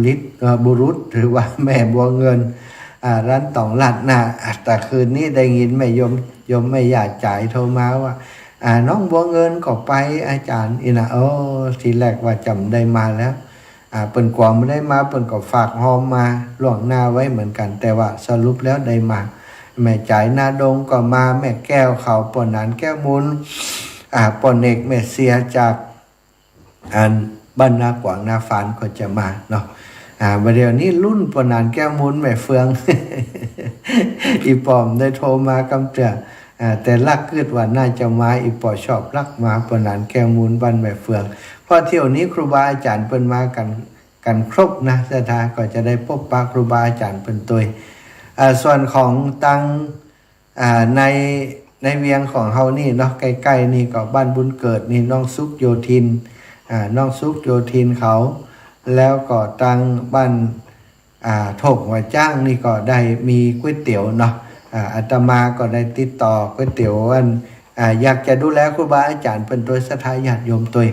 Speaker 1: รุษหรือว่าแม่บัวเงินร้านตองลัดนะแต่คืนนี้ได้ยินแม่ยมไม่อยากจ่ายโทรมาว่าน้องบัวเงินก็ไปอาจารย์อินะทีแรกว่าจำได้มาแล้วเปิ่นกว่าไม่ได้มาเปิ่นก็ฝากหอมมาล่วงหน้าไว้เหมือนกันแต่ว่าสรุปแล้วได้มาแม่จ่ายนาดงก็มาแม่แก้วเขาปนานแก้วมุนปนเอกแม่เสียจากบ้านนากวางนาฟานก็จะมาเนาะเดี๋ยวนี้รุ่นปนานแก้วมุนแม่เฟือง อีปอมได้โทรมากำเตือแต่ลักเกิดว่าน่าจะมาอีปอชอบลักมาปนานแก้วมุนบ้านแม่เฟืองเพราะเที่ยวนี้ครูบาอาจารย์เปิ้นมากันครบนะสถาก็จะได้พบปะครูบาอาจารย์เปิ้นตัวส่วนของตังในเวียงของเฮานี่เนาะใกล้ๆนี่ก็บ้านบุญเกิดนี่น้องซุกโยธินน้องซุกโยธินเขาแล้วก็ตังบ้านโถกหัวจ้างนี่ก็ได้มีก๋วยเตี๋ยวเนาะอาตมาก็ได้ติดต่อก๋วยเตี๋ยวอยากจะดูแลครูบาอาจารย์เป็นตัวศรัทธาญาติโยมตัว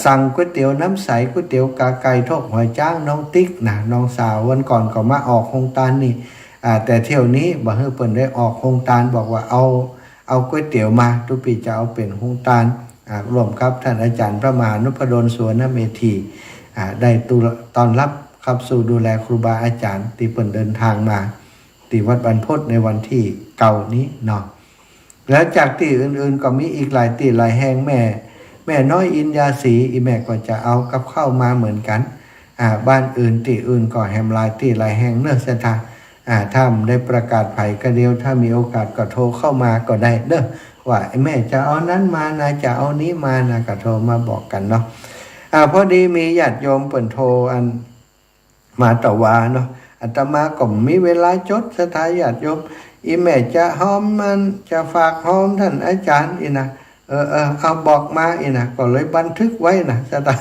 Speaker 1: สั่งก๋วยเตี๋ยวน้ำใสก๋วยเตี๋ยวกาไก่โถกหัวจ้างน้องติ๊กนะน้องสาววันก่อนก็มาออกโครงการนี่แต่เที่ยวนี้บ่เฮอเปิ้นได้ออกโครงการบอกว่าเอาก๋วยเตี๋ยวมาทุกปีจะเอาเป็นโครงการร่วมกับท่านอาจารย์พระมหานุพดลสวนเมธีได้ตอนรับขับสู่ดูแลครูบาอาจารย์ที่เปิ้นเดินทางมาที่วัดบรรพตในวันที่เก่านี้เนาะแล้วจากที่อื่นๆก็มีอีกหลายที่หลายแห่งแม่น้อยอินยาศรีอีแม่ก็จะเอากับเข้ามาเหมือนกันบ้านอื่นที่อื่นก็แฮมหลายที่หลายแห่งเนื้อสถานถ้าได้ประกาศไผก็เดียวถ้ามีโอกาสก็โทรเข้ามาก็ได้เด้อว่าแม่จะเอานั้นมานะจะเอานี้มานะก็โทรมาบอกกันเนาะพอดีมีญาติโยมเปิ่นโทรมาต่อว่าเนาะอาตมาก็มีเวลาจดสถาญาติโยมอีแม่จะหอมมันจะฝากหอมท่านอาจารย์อีนะเอาบอกมาอีนะก็เลยบันทึกไว้นะสถา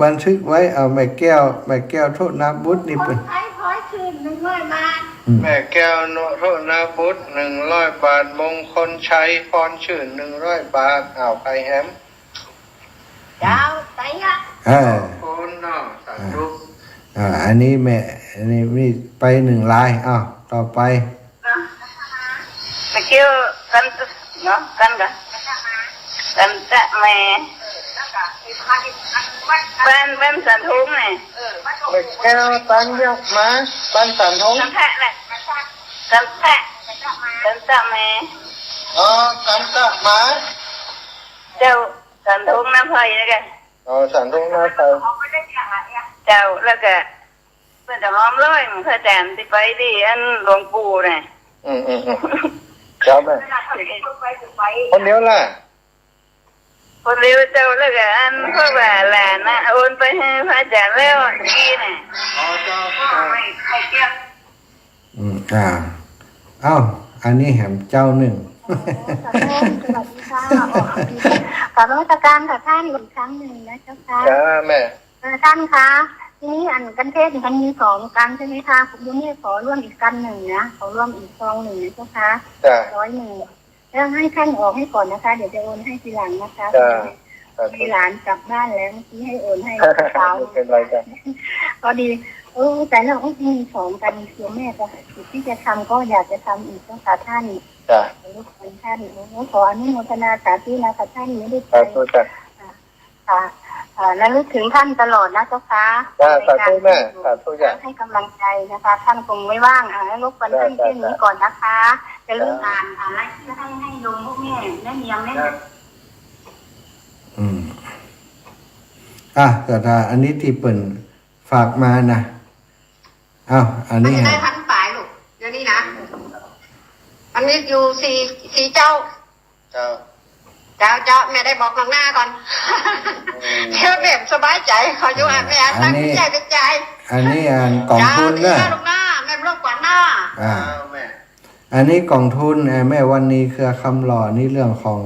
Speaker 1: บันทึกไว้เอาแม่แก้วโทษนาบุตรนี่เป็นแม่แก้วโทษนาบุตร100 บาทมงคลชัยพรชื่น100 บาทไปแฮม
Speaker 2: เจ้าไต
Speaker 1: คุณเนาะสาธุอันนี้แม่อันนี้มีไป1 ลายต่อไป
Speaker 2: แม่แก้วกันเนาะกันจะแม่บ้านสันทุงไง
Speaker 1: แม่แก้วตันยกมาบ้านสันทุง
Speaker 2: กันแทะแหละกันแทะแม่
Speaker 1: กันตะมา
Speaker 2: เจ้าสันทุงน้ำไผ่แล้วกัน
Speaker 1: สันทุงน้ำไผ่
Speaker 2: เจ้าแล้วก็เพื่อนจะหอมเลยพระอาจารย์ที่ไปดิหลวงปู่เนี่ย
Speaker 1: เจ้าแม่คนเดียวล่ะ
Speaker 2: คนเดียวเจ้าแล้วก็พวกหลานนะโอนไปให้พระอาจารย์แล้วดีเนี่ยไม่เกี่
Speaker 1: ยวอันนี้แหมเจ้าหนึ่ง
Speaker 3: สวัสดีค่ะขอนมัสการค่ะท่านอีกครั้งหนึ่งนะเจ้าค่ะ
Speaker 1: แม่
Speaker 3: ท่านคะทีนี้กันเทศมันมี2 กันใช่ไหมคะผมนี่ขอร่วมอีกกัน1นะขอร่วมอีกซอง1นะเจ้าค่ะ101แล้วให้ท่านออกให้ก่อนนะคะเดี๋ยวจะโอนให้ทีหลังนะคะมีหลานกลับบ้านแล้วเมื่อกี้ให้โอนให้เช้า
Speaker 1: เป็นไรกัน
Speaker 3: พอดีแต่เรามี2 กันคือแม่จะที่จะทำก็อยากจะทำอีกเจ้าค่ะท่านลูกท่านขออนุโมทนาสาธุนะคะท่านไม่ได้ไปและลึกถึงท่านตลอดนะเจ้าค่ะ
Speaker 1: สาธุแม่สาธุจ้ะ
Speaker 3: ให้กำลังใจนะคะท่านคงไม่ว่างรบกวนท่านแค่นี้ก่อนนะคะจะเริ่มอ่านอะไรให้ลงพวกแม่แม่เมียงแม่
Speaker 1: แต่ถ้าอันนี้ที่เปิ่นฝากมานะอันนี้
Speaker 3: ได้พันปลายลูกเดี๋ยวนี้นะ
Speaker 4: มันมีอยู่สี่เจ้าแม่ได้บอกข้างหน้าก่อนเชื่อแบบสบายใจขออยู่แม่ตั้งใจเป็นใจ
Speaker 1: อันนี้กองทุนเนอะ
Speaker 4: ลูกหน้าแม่ลูกกว่าหน้า
Speaker 1: แม่อันนี้กองทุนแม่วันนี้คือคำหล่อนี่เรื่องของ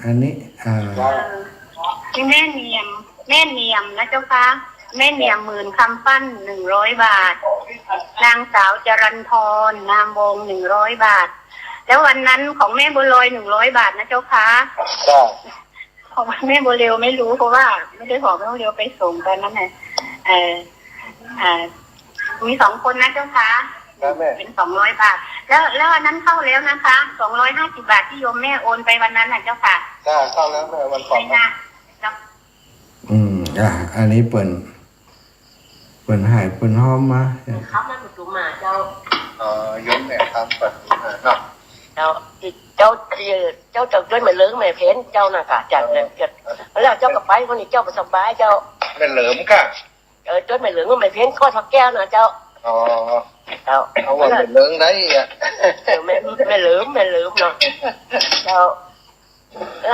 Speaker 1: อันนี้
Speaker 4: แม่เนียมนะเจ้าค่ะแม่เนียม10,000 คำปั้น100 บาทนางสาวจรัญพรนามวง100 บาทแล้ววันนั้นของแม่บัวลอย100 บาทนะเจ้าค่ะของแม่บัวเร็วไม่รู้เพราะว่าไม่ได้ขอแม่บัวเร็วไปส่งกันนั่นแหละมี2 คนนะเจ้าค่ะเป็น200 บาทแล้วอันนั้นเข้าแล้วนะคะ250 บาทที่โยมแม่โอนไปวันนั้นน่ะเจ้าค่ะ
Speaker 5: เข้าแล้วแม่วันก่อน
Speaker 4: นะ
Speaker 1: อันนี้เปิ่นหายเปิ่นห้อมมา
Speaker 4: เขามาประตูมาเจ้
Speaker 5: ายมแม่ทำประตูมาเนาะ
Speaker 4: เจ้าจะด้วยเหมือนเลื้งแม่เพ้นเจ้าน่ะค่ะจัดเลยแล้วเจ้ากับไปคนนี้เจ้าประสบายเจ้า
Speaker 5: แม่เหลิมค่ะ
Speaker 4: ด้วยเหมือนเลื้งแม่เพ้นข้อทักแก้วนะเจ้า
Speaker 5: เอาว่าเหลิงได้
Speaker 4: แม่เหลิมเนาะเจ้า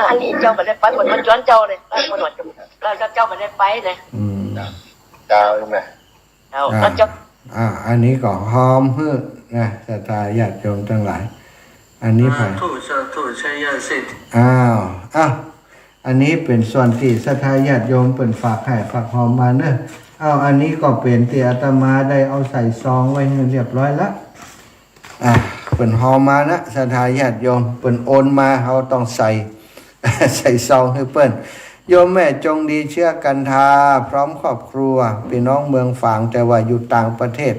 Speaker 4: อันนี้เจ้าไม่ได้ไปคนมันย้อนเจ้าเลยคนหมดแล้วเจ้าไม่ได้ไปเลย
Speaker 5: เจ้าใช่ไหม
Speaker 4: เจ้า
Speaker 1: อันนี้ก็หอมฮื้อนะศรัทธาญาติโยมทั้งหลายอันนี้ไปอันนี้เป็นส่วนที่ศรัทธาญาติโยมเป็นฝากให้ฝากหอมมาเนอะอันนี้ก็เป็นที่อาตมาได้เอาใส่ซองไว้เรียบร้อยแล้วเป็นหอมมานะศรัทธาญาติโยมเป็นโอนมาเขาต้องใส่ซองให้เปิ้นโยมแม่จงดีเชื่อกันทาพร้อมครอบครัวพี่น้องเมืองฝางแต่ว่าอยู่ต่างประเทศ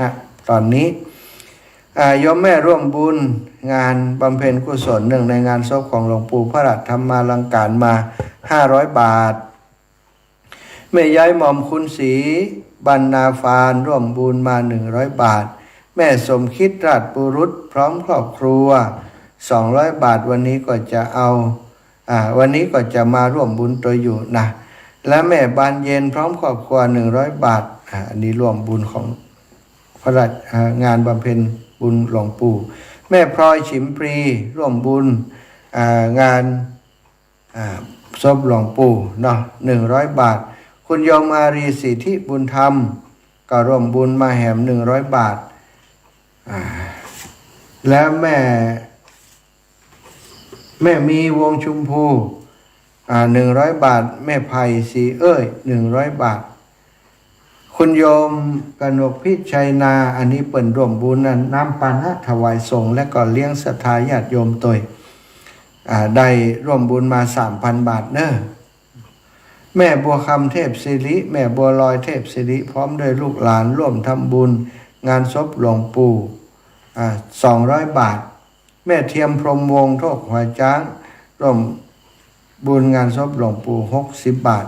Speaker 1: นะตอนนี้โยมแม่ร่วมบุญงานบำเพ็ญกุศลหนึ่งในงานศพของหลวงปู่พระราชธรรมาลังการมา500 บาทแม่ย้ายหม่อมคุณศรีบรรณาฟานร่วมบุญมา100 บาทแม่สมคิดราชบุรุษพร้อมครอบครัว200 บาทวันนี้ก็จะวันนี้ก็จะมาร่วมบุญตัวอยู่นะและแม่บานเย็นพร้อมครอบครัว100 บาทอันนี้ร่วมบุญของพระราชงานบำเพ็ญบุญหลวงปู่แม่พลอยฉิมปรีร่วมบุญงานศพหลวงปู่เนาะ100 บาทคุณโยมอารีสิทธิบุญธรรมก็ร่วมบุญมาแหม100 บาทแล้วแม่มีวงชุมพู100 บาทแม่ไผ่สี100 บาทคุณโยมกนกพิชัยนาอันนี้เปิ่นร่วมบุญน้ำปานะถวายสงฆ์และก็เลี้ยงศรัทธาญาติโยมตัวได้ร่วมบุญมา 3,000 บาทเนอะแม่บัวคำเทพศิริแม่บัวลอยเทพศิริพร้อมด้วยลูกหลานร่วมทำบุญงานศพหลวงปู่200 บาทแม่เทียมพรหมวงศ์โทกหัวจ้างร่วมบุญงานศพหลวงปู่60 บาท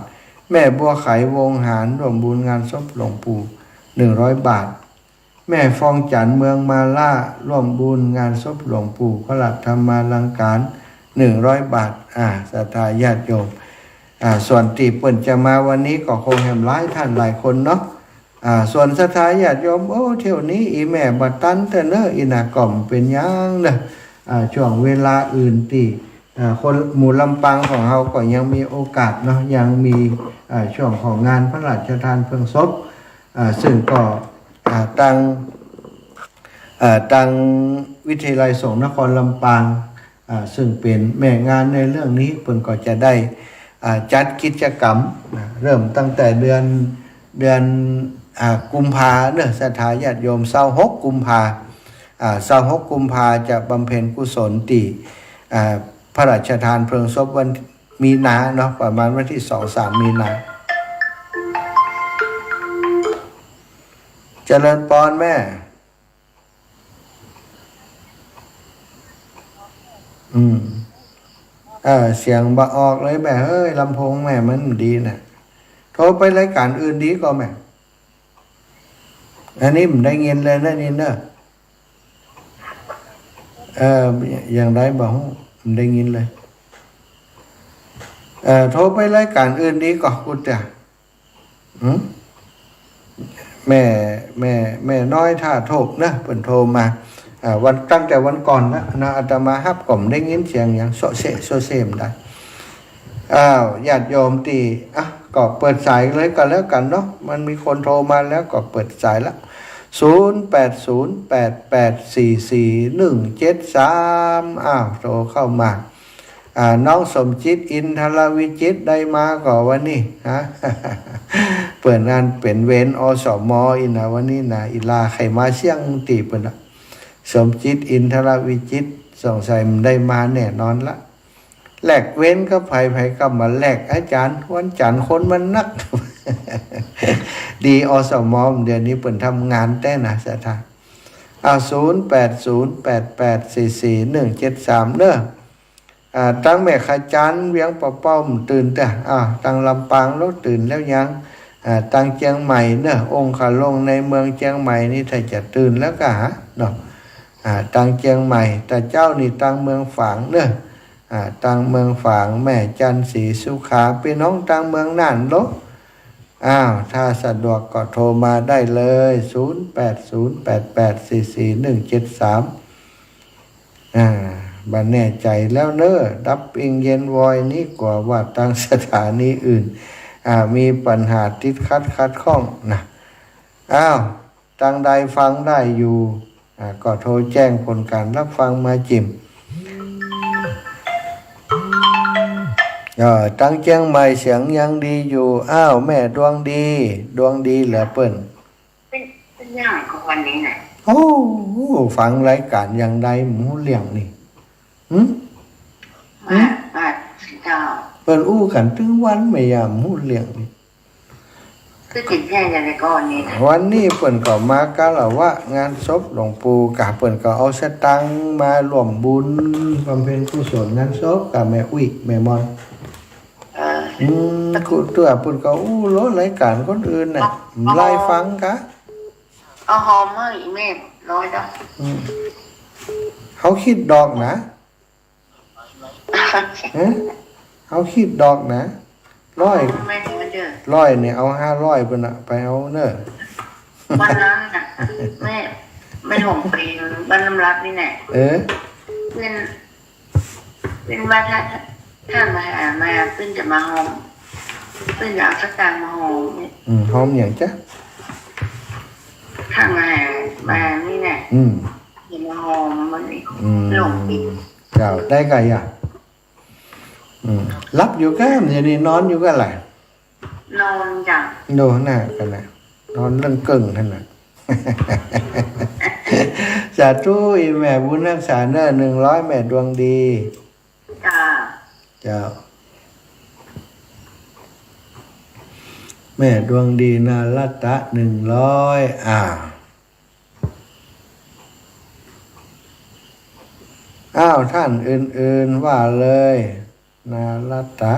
Speaker 1: แม่บัวไขวงหารร่วมบุญงานศพหลวงปู่100 บาทแม่ฟองจันเมืองมาล่าร่วมบุญงานศพหลวงปู่พระราชธรรมาลังการ100 บาทศรัทธาญาติโยมส่วนที่เปิ่นจะมาวันนี้ก็คงแหมหลายท่านหลายคนเนาะส่วนศรัทธาญาติโยมเที่ยวนี้อีแม่บัดตันแต่เนอะอีนากล่อมเป็นยังเนอะช่วงเวลาอื่นที่คนหมู่ลำปางของเราก็ยังมีโอกาสเนาะยังมีช่วงของงานพระราชทานเพลิงศพซึ่งก็ตั้งวิทยาลัยสงฆ์นครลำปางซึ่งเป็นแม่งานในเรื่องนี้เพิ่นก็จะได้จัดกิจกรรมเริ่มตั้งแต่เดือนกุมภาเนอะศรัทธาญาติโยม26 กุมภา26 กุมภาจะบำเพ็ญกุศลที่พระราชทานเพลิงศพวันมีนาเนาะประมาณวันที่ 2-3 มีนาเจริญพรแม่เสียงบะออกเลยแม่เฮ้ยลำโพงแม่มันดีนะโทรไปรายการอื่นดีก็แม่อันนี้มันได้เงินเลยนะนี่เนอะอย่างไรบอกมันได้เงินเลยโทรไปรายการอื่นดีก็กูจ้ะแม่น้อยท่าโทษนะเพิ่นโทรมา วันตั้งแต่วันก่อนนะอาตมาฮับผมได้ยินเสียงอย่างโซเซมได้ญาติโยมตีก็เปิดสายเลยก็แล้วกันเนาะมันมีคนโทรมาแล้วก็เปิดสายแล้ว0808844173โทรเข้ามาน้องสมจิตอินทรวิจิตได้มาก่อวันนี้ฮะ เปิดงานเป็นเวนอสมอินะวันนี้นะอิลาไขมาเชียงตีเปิดนะสมจิตอินทรวิจิตสงสัยมันได้มาแน่นอนละแลกเว้นก็ไผก็มาแลกอาจารย์วันจันทร์คนมันนัก ดีอสมเดี๋ยวนี้เปิดทำงานแต่นะสถา0808844173เด้อตั้งแม่ขจันเวียงปอป้อมตื่นแต่ตั้งลำปางแล้วตื่นแล้วยังตั้งเชียงใหม่เนอะองค์ขาลงในเมืองเชียงใหม่นี่ถ้าจะตื่นแล้วก็เนาะตั้งเชียงใหม่แต่เจ้านี่ตั้งเมืองฝางเนอะตั้งเมืองฝางแม่จันศรีสุขาพี่น้องตั้งเมืองน่านลบถ้าสะดวกก็โทรมาได้เลย0808844173บันแน่ใจแล้วเนอะดับอิงเย็นวอยนี่กว่าว่าตั้งสถานีอื่นมีปัญหาติดขัดข้องนะตั้งใดฟังได้อยู่ก็โทรแจ้งผลการรับฟังมาจิมตั้งเชียงใหม่เสียงยังดีอยู่แม่ดวงดีเหลือเปิ้น
Speaker 4: เป็นอย่างของวันนี้น่ะ
Speaker 1: ฟังรายการอย่างใดหมูเลี้ยงนี่
Speaker 4: เจ้า
Speaker 1: เปิ้นอู้กันถึงวันไม่ยามหมูเลี้ยงนี่
Speaker 4: คือติดแค่ในก้อนนี้
Speaker 1: วันนี้เปิ้นก็มากะละวะงานศพหลวงปู่กะเปิ้นก็เอาสตังค์มาร่วมบุญบำเพ็ญกุศลงานศพกับแม่อุ้ยแม่มอนกูตัวเปิ้นก็รถรายการคนอื่นน่ะไล่ฟังกะ
Speaker 4: เอาหอมให้แม่ร้อยดอก
Speaker 1: เขาคิดดอกนะเขาคิดดอกนะร้อยเนี่ยเอา500เป็นไปเอาเนอะ
Speaker 4: บ้านนั้นน่ะแม่ไม่ห่มปีบ้านน้ำรักนี่แน่เป็นว่าถ้ามาขึ้นจะมาหอมขึ้นจะเอาสักการมาหอม
Speaker 1: หอมอย่างจ๊ะ
Speaker 4: ถ้ามานี่แน่อย่ามาหอมมันนี่หลงปี
Speaker 1: เจ้าได้ไงรับอยู่แก้มอย่างนี้นอนอยู่ก็อะไร
Speaker 4: นอนจัง
Speaker 1: โดนหน้ากันนะนอนเรื่องเกิ่งท่านน่ะสาธุอีแม่บุญรักษาเนอ100แม่ดวงดีเจ้าแม่ดวงดีนารัตะ100ท่านอื่นๆว่าเลยนารัตะ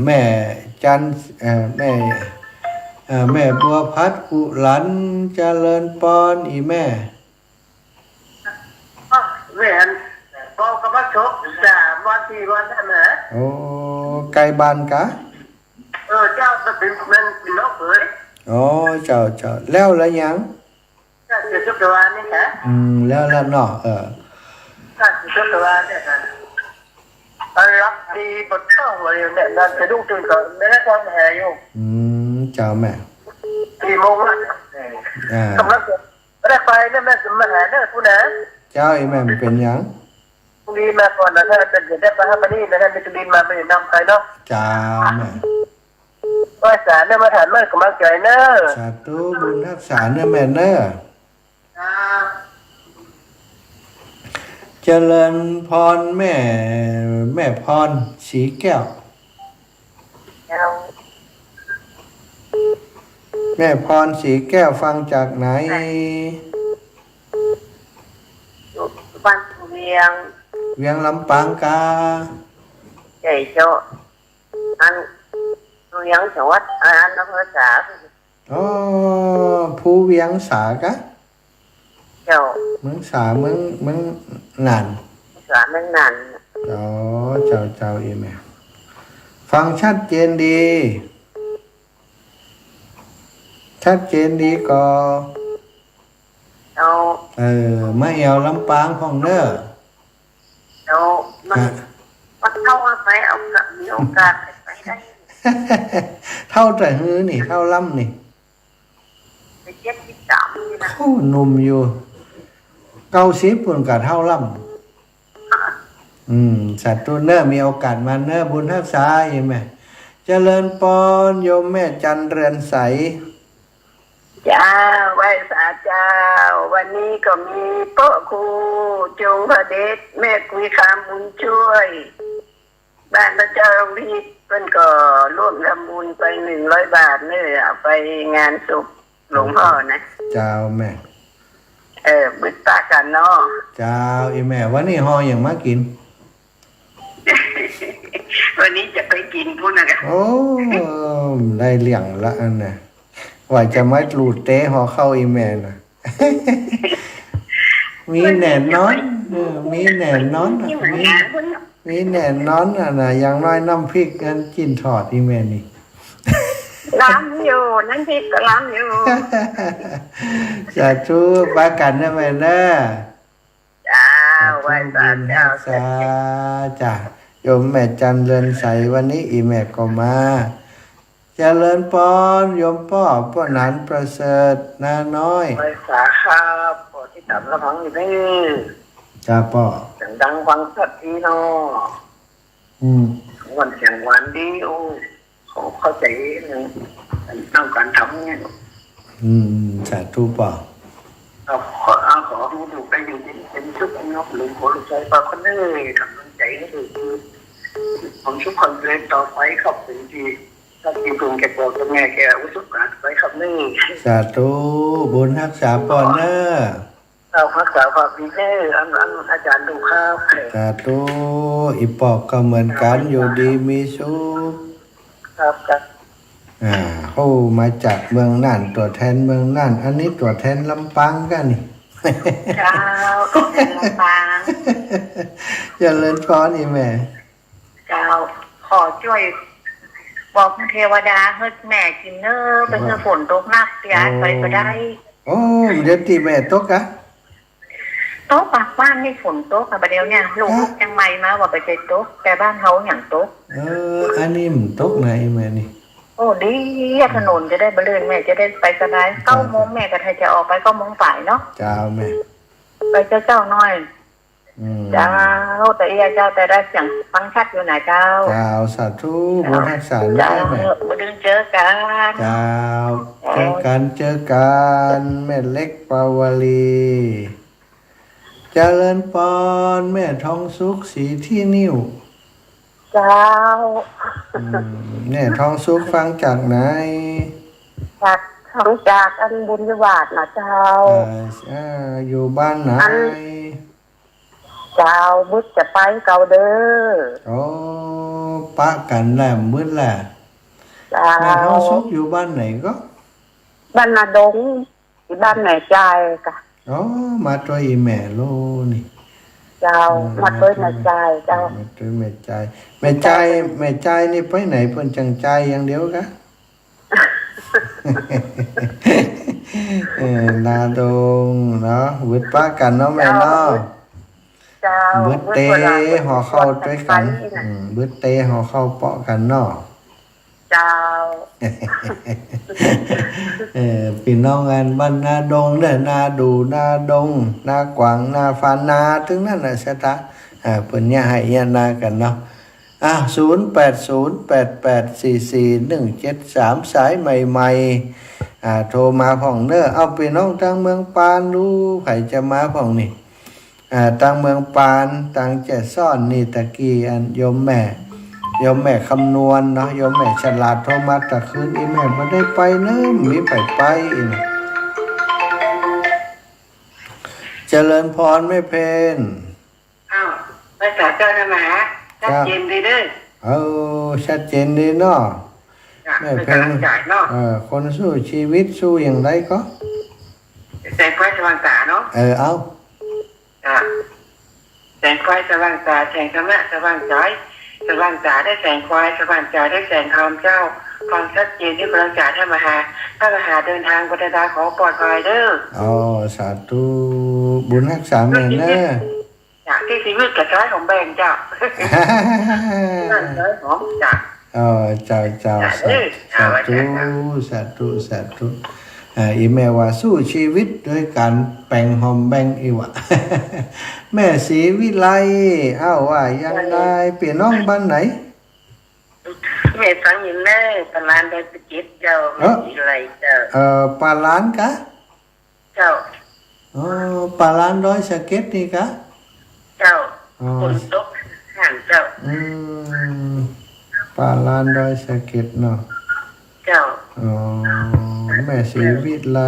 Speaker 1: แม่จันแม่บัวพัดกุหลันเจริญปอนอีแม่
Speaker 4: แม่พ่อกำลังชก3 วัน 4 วันได้ไหม
Speaker 1: ไกลบ้านกะ
Speaker 4: เจ้าจะเป็นนกเหร
Speaker 1: เจ้าแล้วละยัง
Speaker 4: จะชุบตัวนี่ฮะ
Speaker 1: แล้วละเนาะ
Speaker 4: จะชุบตัวเนี่ยรักดีบทเข้าเลยเนี่ยนั่นจะดูตื่นก่อนไม่ได้ความแห่อยู่
Speaker 1: เจ้าแม่
Speaker 4: 4 โมงแล้วกำลังจะไม่ได้ไปเนี่ยแม่จะมาแห่เนี่ยผู้นะ
Speaker 1: เจ้าอีแม่เป็นยัง
Speaker 4: พรุ่งนี้มาก่อนนะถ้าเป็นจะได้ไปให้มานี่นะท่านมิตรดินมาไปนำไปเนาะ
Speaker 1: จ้าแม่
Speaker 4: ก็สารเนี่ยมาถามเมื่อกำลังใจเนอะ
Speaker 1: สาธุบุญรักษาเนี่ยแม่เนอะเจริญพรแม่พรสีแก้วแม่พรสีแก้วฟังจากไหน
Speaker 4: บ้านเวีย
Speaker 1: งลำปางกา
Speaker 4: ใหญ่เจ้าอันเวียงจังหวัดอันอำเภอสา
Speaker 1: ผู้เวียงสากะ
Speaker 4: เจ้า
Speaker 1: เมืองสาเมืองนาน
Speaker 4: สาเมืองนาน
Speaker 1: เจ้าอีแม่ฟังชัดเจนดีก็ มาแอวลำปางของเนอ
Speaker 4: แล้วมันเข้าไปเอากับมีโอกาสไปได้
Speaker 1: เท่าแต่ฮื้อนี่เท่าล่ำนี่
Speaker 4: ไป73นี่นะ
Speaker 1: โอ้หนุ่มอยู่90ปุ่นกับเท่าล่ำสัตว์ตัวเนอมีโอกาสมาเนอบุญทักษาใช่ไหมเจริญปอนโยมแม่จันเรือนใส
Speaker 4: จ้าไหว้สาเจ้าวันนี้ก็มีโป๊ะครูจงพระเดชแม่กุยคามบุญช่วยบ้านพระเจ้ารีดเพิ่นก็ร่วมทำบุญไป100 บาทเนี่ยเอาไปงานศพหลวงพ่อนะ
Speaker 1: เจ้าแม่
Speaker 4: บึดตากันเนาะ
Speaker 1: เจ้าอีแม่วันนี้ฮออย่างมากิน
Speaker 4: วันนี้จะไปกินพุ่นนะกัน
Speaker 1: โอ้ได้เลี่ยงละอันน่ะว่าจะไม่หลุดเตะหอเข้าอีแม่น่ะ มีแหน่นอนมีแหน่นอน
Speaker 4: ที่เหมือนงานพุ่น
Speaker 1: มีแหน่นอนน่ะอย่างน้อยน้ำพริกกันกินทอดอีแม่นี่
Speaker 4: ล้ำอยู่นั่นพี่ก็ล้ำอยู่
Speaker 1: สาธุปากันนะแม่นะ
Speaker 4: จ้าไหว้สาเจ้า
Speaker 1: สาจ้ะโยมแม่จันเรือนใสวันนี้อีแม่ก็มาเจริญปอนโยมพ่อพ่อหนานประเสริฐนาน้อย
Speaker 4: ไหว้สาครับปอที่ต่ำละพังอยู่นี่
Speaker 1: จ้าพ่อ
Speaker 4: เสียงดังฟังสักทีเนาะวันเสียงหวานดีโอ้เขาเข้าใจหนึ่งต้องการทำเนี่ย
Speaker 1: สาธุพ่อ
Speaker 4: ขอให้ดูไปอยู่เป็นชุดนกหรือคนใจปลาคนนี้กำลังใจก็คือผมชุดคนเล่นต่อไปครับเป็นที่ถ้าที่กรุงแกบอกตรงไงแกอุสุการไปครับนี่
Speaker 1: สาธุบุญรักษาปอนเนอ
Speaker 4: เราพักษาความดีแน่อันอาจารย์ดูข้าว
Speaker 1: สาธุอีปอกก็เหมือนกันอยู่ดีมีสุข
Speaker 4: ครับครับ
Speaker 1: เขามาจากเมืองน่านตัวแทนเมืองน่านอันนี้ตัวแทนลำปางกันนี่
Speaker 4: เจ้าต้องเป็นลำปาง
Speaker 1: อย่าเลินพรนี่แม่
Speaker 4: เจ้าขอช่วยบอกเทวดาเฮ็ดแม่กินเนอร์เป็นฝนตกหนักเสียไปก็ได้
Speaker 1: โอ้เดี๋ยวตีแม่ตกอะ
Speaker 4: โต๊ะปากบ้านนี่ฝนโต๊ะค่ะประเดี๋ยวเนี่ยลูกจังไม่มาว่าไปเจอโต๊ะแต่บ้านเขาอย่างโต๊ะ
Speaker 1: อันนี้มันตกไหนแม่นี่
Speaker 4: โอ้ดีถนนจะได้บริเวณแม่จะได้ไปสบาย9 โมงแม่ก็จะออกไป9 โมงฝ่ายเนาะ
Speaker 1: เจ้าแม่
Speaker 4: ไปเจ้าน้อยเจ้าแต่เจ้าแต่ได้เสียงฟังชัดอยู่ไหนเจ้า
Speaker 1: เจ้าสาธุบุญรักษา
Speaker 4: เจ้า
Speaker 1: แม่
Speaker 4: มาดึงเจอกัน
Speaker 1: เจ้าเจอกันแม่เล็กปาวลีเจริญปอนแม่ทองสุขสีที่นิ้ว
Speaker 4: เจ้า
Speaker 1: แม่ทองสุขฟังจากไหน
Speaker 4: จากทั้งจากอันบุญยวาดนะเจ้า
Speaker 1: อยู่บ้านไหน
Speaker 4: เจ้าบุญจะไปเก่าเด้อ
Speaker 1: โอ้ปะกันแหลมมืดแหละ
Speaker 4: เจ้า
Speaker 1: แม่ทองสุขอยู่บ้านไหนก็
Speaker 4: บ้านนาดงที่บ้านไหนใจกะ
Speaker 1: อ๋อมาตัวอีแม่โลนี่
Speaker 4: เจ้ามาด้วยนาใจเจ้า
Speaker 1: มาตัวแม่ใจแม่ใจนี่ไปไหนเพิ่นจังใจอย่างเดียวกะ นาดงเนาะวิดป้ากันเนาะแม่เนาะ
Speaker 4: เจ้า
Speaker 1: บึดเตะห่อเข้าด้วยกันบึดเตะห่อเข้าเปาะกันเนาะ
Speaker 4: เจ้า
Speaker 1: พี่น้องกันบ้านนาดงเนี่ยนาดูนาดงนากวางนาฟานนาถึงนั่นน่ะสตะเพิ่นเนี่ยให้ยานากันเนาะ0808844173สายใหม่ๆโทรมาพ่องเด้อเอาพี่น้องทางเมืองปานดูไผจะมาพ่องนี่ทางเมืองปานทางแจซ่อนนี่ตะกี้อันโยมแม่คำนวณเนาะโยมแม่ฉลาดโทรมาตะคืนอีแม่บ่ได้ไปเด้อมีไปอีกเจริญพรไม่เพน
Speaker 4: อ้าวภาษาเจ้านะหมาชัดเจนดีเด้อ
Speaker 1: ชัดเจนดีเนาะ
Speaker 4: แม่เพนจ่ายเนาะ
Speaker 1: คนสู้ชีวิตสู้อย่างไรก็
Speaker 4: แสงไฟสว่างตาเนาะ
Speaker 1: เอา
Speaker 4: แสงไฟสว่างตาแสงธรรมะสว่างใจสว่างตาได้แสงไฟสว่างใจได้แสงธรรมเจ้า
Speaker 6: ฟังชัดเจนที่พระอาจารย์ถ้ามาหาเดินทางก็ได้ขอปลอดภัยเด้อ
Speaker 1: อ๋อสาธุบุญรักษาแม่เนอะ
Speaker 6: จากที่ชีวิตกับท้ายของแบงค์จ้ะนั่นเลยหอมจ้ะ
Speaker 1: อ๋อเจ้าสาธุสาธุสาธุอีแม่ว่าสู้ชีวิตด้วยการแป่งหอมแบ่งอีวะ แม่ศรีวิไลอ้าวว่ายังไงเปลี่ยนน้องบ้านไหน
Speaker 6: แม่ฟังอยู่แน่ตลาดได้ไปเจ็บเจ้าอะไรเจ้า
Speaker 1: ปลาล้านกะ
Speaker 6: เจ้า
Speaker 1: อ๋อปลาล้านร้อยสเก็ตนี่กะ
Speaker 6: เจ้าคนตกห่างเจ้า
Speaker 1: ปลาล้านร้อยสเก็ตเนาะ
Speaker 6: เจ้า
Speaker 1: อ๋อแม่ศรีวิไล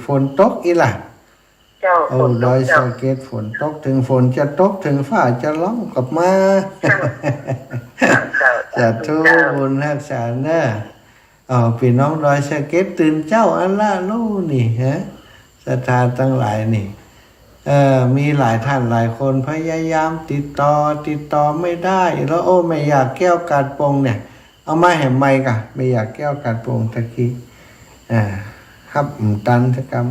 Speaker 1: ฝนตกอีล่ะ
Speaker 6: เจ้า
Speaker 1: โอ้ดอยสะเก็ดฝนตกถึงฝนจะตกถึงฟ้าจะร้องกลับมาสาธุบุญรักษาเนอะพี่น้องดอยสะเก็ดตื่นเจ้าอันละลู่นี่ฮะศรัทธาทั้งหลายนี่มีหลายท่านหลายคนพยายามติดต่อไม่ได้แล้วไม่อยากแก้วกาดปงเนี่ยเอามาแห่ไม่กะไม่อยากแก้วกาดปงตะกี้ครับตันทกรรม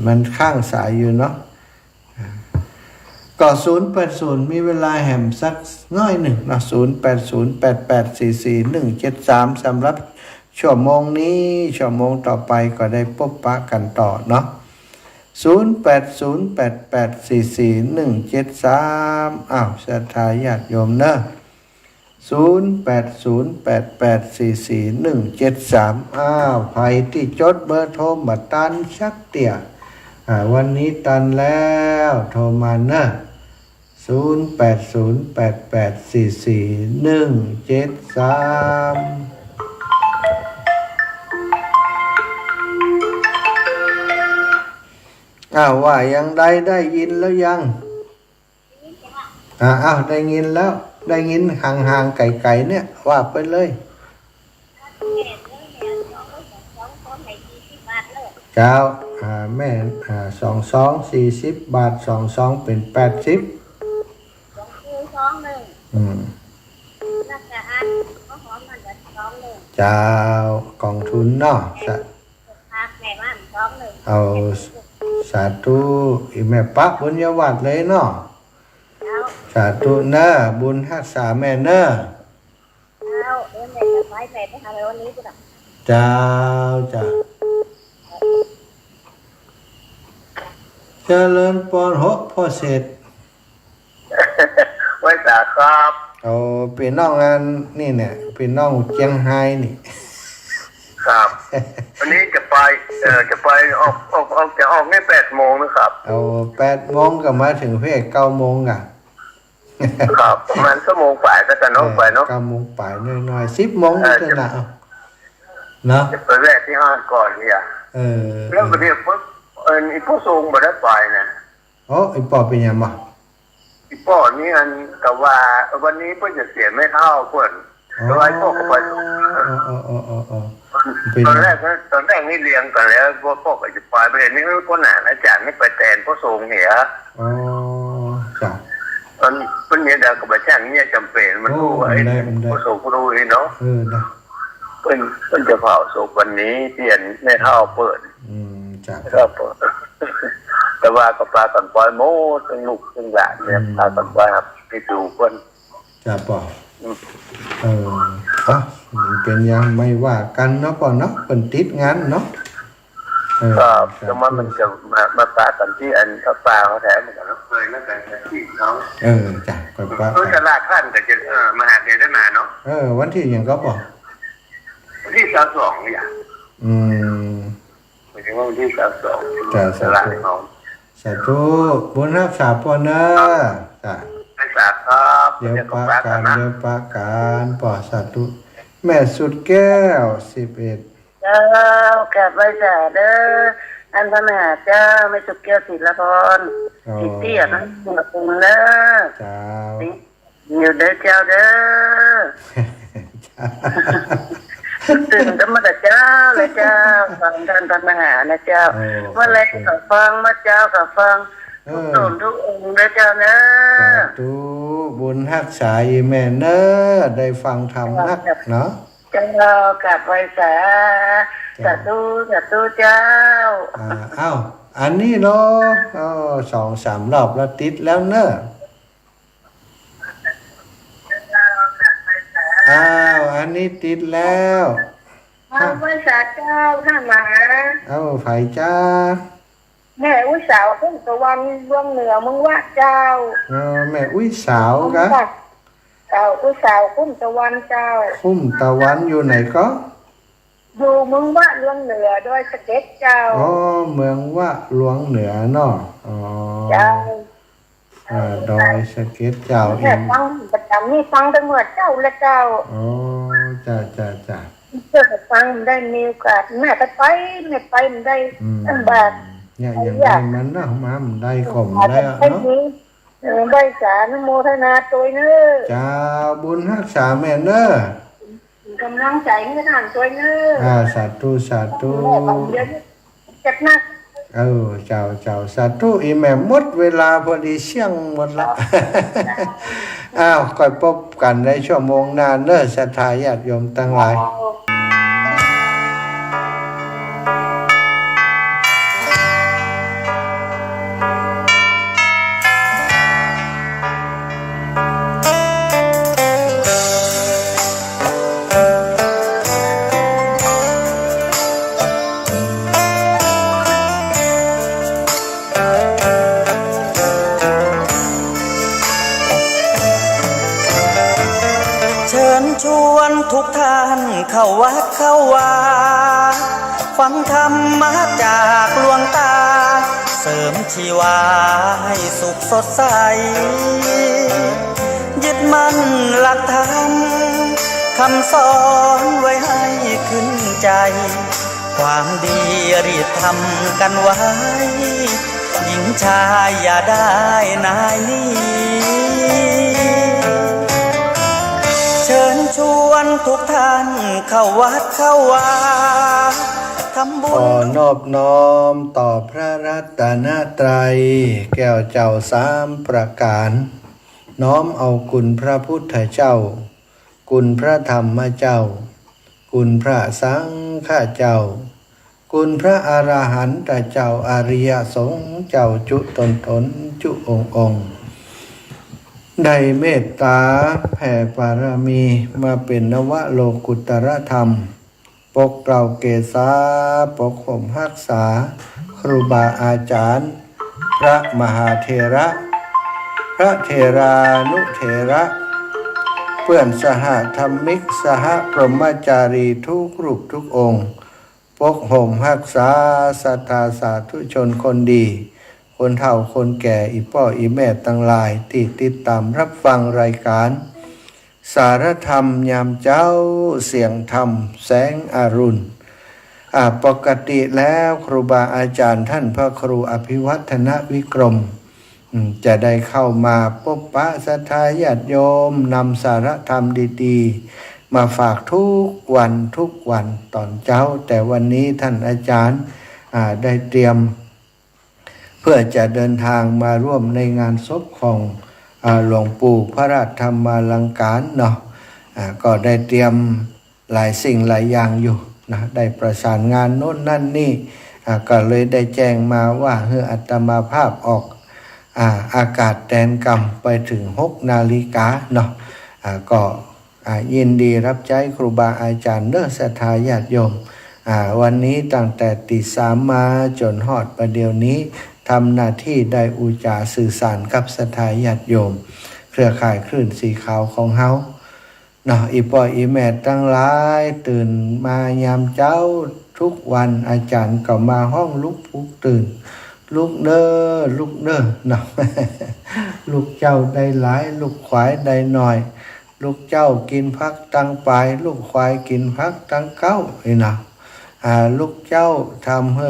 Speaker 1: มันข้างสายอยู่เนาะก็080มีเวลาแหมสักน้อยหนึ่งนะ0808844173สำหรับชั่วโมงนี้ชั่วโมงต่อไปก็ได้พบปะกันต่อเนาะ0808844173ศรัทธาญาติโยมเนอะ0808844173ใครที่จดเบอร์โทรมาตันชักเตี่ยวันนี้ตันแล้วโทรมาเนอะ0808844173ว่ายังได้ยินแล้วยังได้ยินแล้วได้ยินห่างๆไกลๆเนี่ยว่าไปเลยเจ้าแม่22 40 บาท22เป็น80เจ้ากองทุนเนาะเอาสาธุอีแม่ปักบุญยวัดเลยเนาะสาธุเนอะบุญรักษาแม่เนอะเจ้าจ้ะเจริญปอนหกพ่อเสร็จ
Speaker 5: ไว้สาครับ
Speaker 1: เอาเป็นน้องงานนี่เนี่ยเป็นน้องเจียงไฮ้นี่
Speaker 5: ครับวันนี้จะไปจะออกใน8 โมงนะครับ
Speaker 1: เอา8 โมงก็มาถึงเพศ9 โมงอ่ะ
Speaker 5: ครับประมาณ1 โมงฝ่ายก็จะน้องไปเนาะ
Speaker 1: 9 โมงป่ายน้อยๆ10 โมงนี่จะหนาวเนาะ
Speaker 5: จะไปแวะที่ห้างก่อนเนี่ยแล้วประเดี๋ยวปุ๊บอีพ่อทรงมาได้ไปนะ
Speaker 1: ไอ้ปอเป็นยังบ่
Speaker 5: อีพ่อนี่อันกับว่าวันนี้เพื่อจะเสียไม่เท่าเพื่อนแล้วไอ้พ่อก็ไปตอนแรกนี่เลี้ยงกันแล้วพ่อก็จะไปประเด็นนี้พ่อหนาอาจารย์ไม่ไปแทนพ่อทรงเหี่ย
Speaker 1: จ้ะ
Speaker 5: ตอนวันนี้เดี๋ยวกับอาจารย์เนี่ยจำเป็นมันรู้ไอ้พ่อทรงก็รู้เนาะ
Speaker 1: ได้
Speaker 5: เพิ่นจะเผาศพวันนี้เปลี่ยนในเท่าเปิด
Speaker 1: จ้ะ
Speaker 5: ก็เปิดแต่ว่ากับปลาตันปล่อยโม่ทั้งลูกทั้งหลานเนี่ยปลาตันปล่อยครับไปดูเพิ่น
Speaker 1: จ้ะป่อเป็นยังไม่ว่ากันเนาะป่อเนาะเพิ่นติดงานเนาะ
Speaker 5: ครับแต่ว่ามันจะมาปลากันที่อันปลาเขาแถมเหมือนกันเนาะเคยนั่นกันที่เนาะ
Speaker 1: จ้ะก็ปลา
Speaker 5: จะลากท่านก็จะมาหาเดือนได้มาเนาะ
Speaker 1: วันที่ยังก็ป่อ
Speaker 5: วันที่22เนี่ยหมายถึงว่าวันที่22
Speaker 1: จ้ะสาธุบุญรักษาป่อเนอะจ้ะ
Speaker 5: รักษาครับ
Speaker 1: เดี๋ยวปาการป่อสาธุแม่สุดแก้ว11
Speaker 6: เจ้ากลับไปจ่าเด้ออันพระมหาเจ้าไม่สุกเกี่ยวศิลปรติเตี้ยนะหัวปุงเด้อ
Speaker 1: เจ้า
Speaker 6: อยู่เด้อเจ้าเด้อตื่นก็มาแต่เจ้าเลยเจ้าฟังท่านพระมหานะเจ้าเมื่อไรก็ฟังมาเจ้าก็ฟังทุกตนทุกองค์เด้อเจ้าเด้อ
Speaker 1: สาธุบุญรักษาอีแม่เนอะได้ฟังธรรมนักเนาะ
Speaker 6: เจ้ากับไว้สาธุเจ้า
Speaker 1: อ้าวอันนี้เนาะ2-3 รอบแล้วติดแล้วเนอะอ้าวอันนี้ติดแล้ว
Speaker 6: เอาไว้สาเจ้าข้าหมา
Speaker 1: เอาไผ่จ้า
Speaker 6: แม่อุ้ยสาวพุ่งตะวันเบื้องเหนือมึงว่าเจ้า
Speaker 1: แม่อุ้ยสาวกะ
Speaker 6: เจ้าอุ้ยสาวพุ่งตะวันเจ้า
Speaker 1: คุ้มตะวันอยู่ไหนก็
Speaker 6: อยู่มึงว่าเบื้องเหนือด้วยสเก็ตเจ้า
Speaker 1: เมืองว่าหลวงเหนือเนาะ
Speaker 6: เจ้า
Speaker 1: ดอยสะเก็ดเจ้าเอ
Speaker 6: แม่
Speaker 1: ง
Speaker 6: ฟังประจำนี่ฟังตั้งเมื่อเจ้าและเจ้า
Speaker 1: จ้า
Speaker 6: เพื่อฟังได้มีโอกาสแม่ไปมันได้ลำบาก
Speaker 1: เนี่ยอย่างไรมันเนาะมามันได้ข่มได้เนาะ
Speaker 6: ได้สาธุโมทนาตัวเนอ
Speaker 1: จ้าบุญรักษาแม่เนอะ
Speaker 6: กำลังใจให้ทานตัวเนอ
Speaker 1: สาธุ
Speaker 6: แม่บางเดือนเจ็บนัก
Speaker 1: เจ้าสาธุอีแม่หมดเวลาพอดีเชี่ยงหมดละ ค่อยพบกันในชั่วโมงหน้าเนอะศรัทธาญาติโยมทั้งหลาย
Speaker 7: ชวนทุกท่านเข้าวัดเข้าวาฟังธรรมะจากหลวงตาเสริมชีวาให้สุขสดใสยึดมั่นหลักธรรมคำสอนไว้ให้ขึ้นใจความดีรีบทำกันไว้หญิงชายอย่าได้นายนี้เชิญชวนทุกท่านเข้าวัดเข้าวาทำบุญ
Speaker 1: นอบน้อมต่อพระรัตนตรัยแก้วเจ้า3 ประการ น้อมเอาคุณพระพุทธเจ้าคุณพระธรรมเจ้าคุณพระสังฆเจ้าคุณพระอรหันตเจ้าอริยสงฆ์เจ้าจุตนจุองค์ได้เมตตาแผ่ปารมีมาเป็นนวโลกุตรธรรมปกเกล้าเกษาปกข่มรักษาครูบาอาจารย์พระมหาเถระพระเถรานุเถระเพื่อนสหธรรมิกสหพรหมจารีทุกรูปทุกองค์ปกห่มรักษาศรัทธาสาธุชนคนดีคนเฒ่าคนแก่อีพ่ออีแม่ทั้งหลายที่ติดตามรับฟังรายการสารธรรมยามเจ้าเสียงธรรมแสงอรุณปกติแล้วครูบาอาจารย์ท่านพระครูอภิวัฒนวิกรมจะได้เข้ามาพบปะศรัทธาญาติโยมนำสารธรรมดีๆมาฝากทุกวันตอนเช้าแต่วันนี้ท่านอาจารย์ได้เตรียมเพื่อจะเดินทางมาร่วมในงานศพของหลวงปู่พระราชธรรมาลังการเนาะก็ได้เตรียมหลายสิ่งหลายอย่างอยู่นะได้ประสานงานโน้นนั่นนี่ก็เลยได้แจ้งมาว่าให้อัตมาภาพออกอากาศแดนกรรมไปถึง6 นาฬิกาเนาะก็ยินดีรับใช้ครูบาอาจารย์เนื้อศรัทธาญาติโยมวันนี้ตั้งแต่ตี 3มาจนฮอดประเดี๋ยวนี้ทำหน้าที่ได้อุจาสื่อสารกับศรัทธาญาติโยมเครือข่ายคลื่นสีขาวของเฮาเนาะอีพ่ออีแม่ทั้งหลายตื่นมายามเช้าทุกวันอาจารย์ก็มาห้องลุกปลุกตื่นลูกเด้อเนาะ ลูกเจ้าได้หลายลูกควายได้น้อยลูกเจ้ากินพักตั้งปลายลูกควายกินพักตั้งเก้านะลูกเจ้าทำให้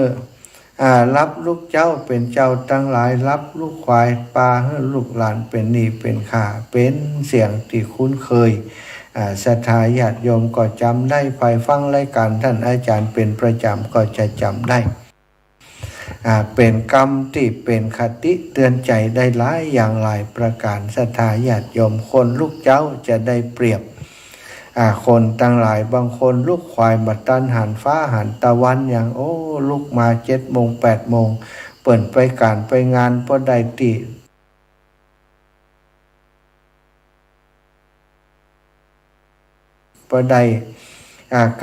Speaker 1: รับลูกเจ้าเป็นเจ้าตั้งหลายรับลูกควายปลาให้ลูกหลานเป็นหนี้เป็นข่าเป็นเสียงที่คุ้นเคยศรัทธาญาติโยมก็จำได้ไปฟังรายการท่านอาจารย์เป็นประจำก็จะจำได้เป็นกรรมที่เป็นคติเตือนใจได้หลายอย่างหลายประการศรัทธาญาติโยมคนลูกเจ้าจะได้เปรียบ คนตั้งหลายบางคนลูกควายมาตันหันฟ้าหันตะวันอย่างโอ้ลูกมา7 โมง 8 โมงเปิ่นไปการไปงานบ่ได้ติบ่ได้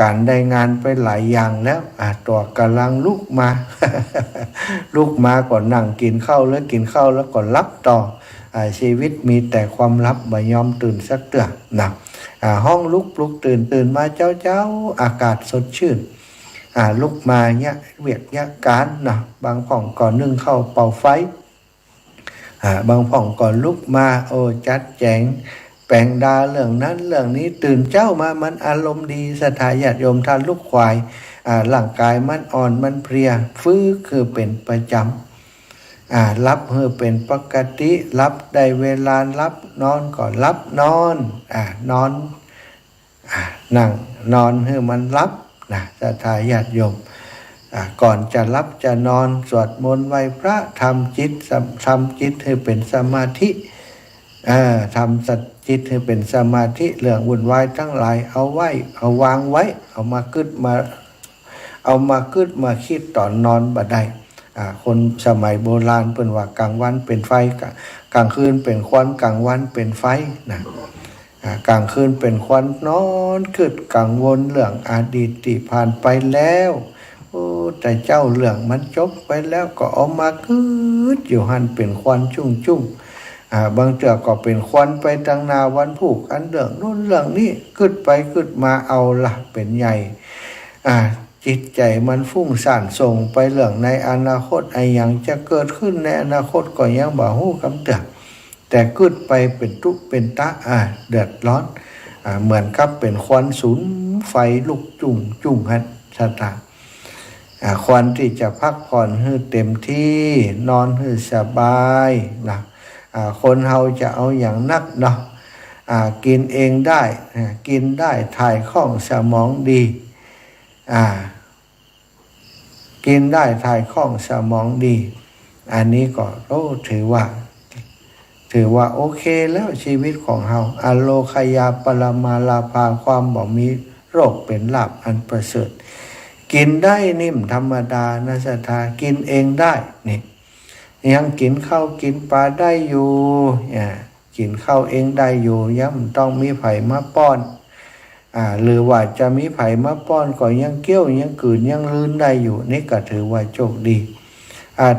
Speaker 1: การได้งานไปหลายอย่างแล้วตัวกำลังลุกมา ลุกมาก่อนนั่งกินข้าวแล้วกินข้าวแล้วก็รับต่อชีวิตมีแต่ความลับบ่ยอมตื่นสักเตื้อนะห้องลุกปลุกตื่นมาเจ้าอากาศสดชื่นลุกมาเนี่ยเวียกเนี่ยการนะบางผ่องก่อนนึ่งข้าวเป่าไฟบางผ่องก่อนลุกมาโอ้จัดแจงแปลงดาเรื่องนั้นเรื่องนี้ตื่นเจ้ามามันอารมณ์ดีสถาญาติโยมท่านลูกควายร่างกายมันอ่อนมันเพลียฟื้นคือเป็นประจำรับเป็นปกติรับได้เวลารับนอนก่อนรับนอนนอนนั่งนอนมันรับนะสถาญาติโยมก่อนจะรับจะนอนสวดมนต์ไหว้พระทำจิตให้เป็นสมาธิทำจิตให้เป็นสมาธิเรื่องวุ่นวายทั้งหลายเอาวางไว้เอามาคิดมาคิดตอนนอนบ่ได้คนสมัยโบราณเพิ่นว่ากลางวันเป็นไฟกลางคืนเป็นควันกลางวันเป็นไฟนะกลางคืนเป็นควันนอนคิดกังวลเรื่องอดีตที่ผ่านไปแล้วโอ้แต่เจ้าเรื่องมันจบไปแล้วก็เอามาคิดอยู่หันเป็นควันจุ่มบางเทื่อก็เป็นควันไปตั้งนาวันผูกอันเรื่องนู้นเรื่องนี้คิดไปคิดมาเอาละเป็นใหญ่จิตใจมันฟุ้งซ่านส่งไปเรื่องในอนาคตไอ้อย่างจะเกิดขึ้นในอนาคตก็ยังบ่ฮู้คำเตือนแต่คิดไปเป็นทุกข์เป็นตะเดือดร้อนเหมือนกับเป็นควันสุนไฟลุกจุ่มหันชะตาควันที่จะพักผ่อนให้เต็มที่นอนให้สบายนะคนเฮาจะเอาอย่างนักเนาะกินเองได้กินได้ถ่ายคล่องสมองดีกินได้ถ่ายคล่องสมองดีอันนี้ก็ถือว่าโอเคแล้วชีวิตของเฮาอโลคยาปรมาลาภาความบ่มีโรคเป็นลาภอันประเสริฐกินได้นิ่มธรรมดานะศรัทธากินเองได้นี่ยังกินข้าวกินปลาได้อยู่กินข้าวเองได้อยู่ยังต้องมีไผมาป้อนหรือว่าจะมีไผมาป้อนก็ยังเกี้ยวยังกืนยังลื่นได้อยู่นี่ก็ถือว่าโชคดี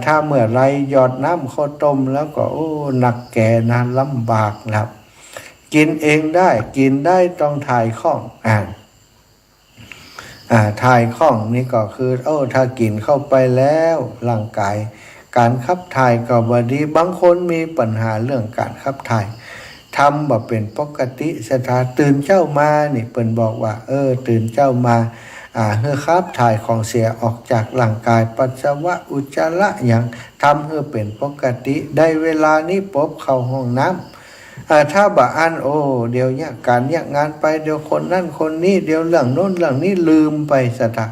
Speaker 1: ถ้าเมื่อไรหยอดน้ำข้าวต้มแล้วก็หนักแก่นานลำบากครับกินเองได้กินได้ต้องถ่ายคล่องถ่ายคล่องนี่ก็คือถ้ากินเข้าไปแล้วร่างกายการขับถ่ายก็บ่ดีบางคนมีปัญหาเรื่องการขับถ่ายทำบ่เป็นปกติสถาตื่นเจ้ามานี่เปิ้นบอกว่าตื่นเจ้ามาเฮือขับถ่ายของเสียออกจากร่างกายปัสสาวะอุจจาระอย่างทำเฮือเป็นปกติได้เวลานี้ปบเข้าห้องน้ำถ้าบ่อันเดี๋ยวเนี่ยการเนี่ยงานไปเดี๋ยวคนนั่นคนนี้เดี๋ยวเรื่องโน้นเรื่องนี้ลืมไปสถา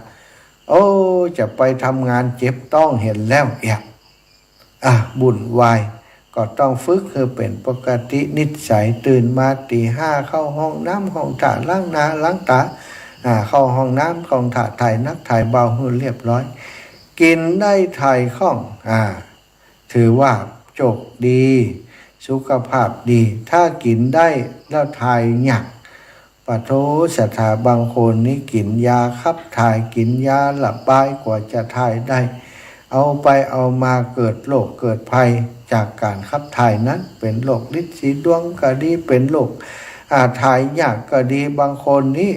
Speaker 1: จะไปทำงานเจ็บต้องเห็นแล้วบุญวายก็ต้องฝึกคือเป็นปกตินิสัยตื่นมาตี 5เข้าห้องน้ำของถ่าล้างหน้าล้างตาเข้าห้องน้ำของถ่ายนักถ่ายเบาให้เรียบร้อยกินได้ถ่ายคล่องถือว่าโชคดีสุขภาพดีถ้ากินได้แล้วถ่ายหยักปะโถสถาบางคนนี่กินยาขับถ่ายกินยาระบายกว่าจะถ่ายได้เอาไปเอามาเกิดโรคเกิดภัยจากการขับถ่ายนั้นเป็นโรคฤทธิ์สีดวงก็ดีเป็นโรคถ่ายยากก็ดีบางคนนี่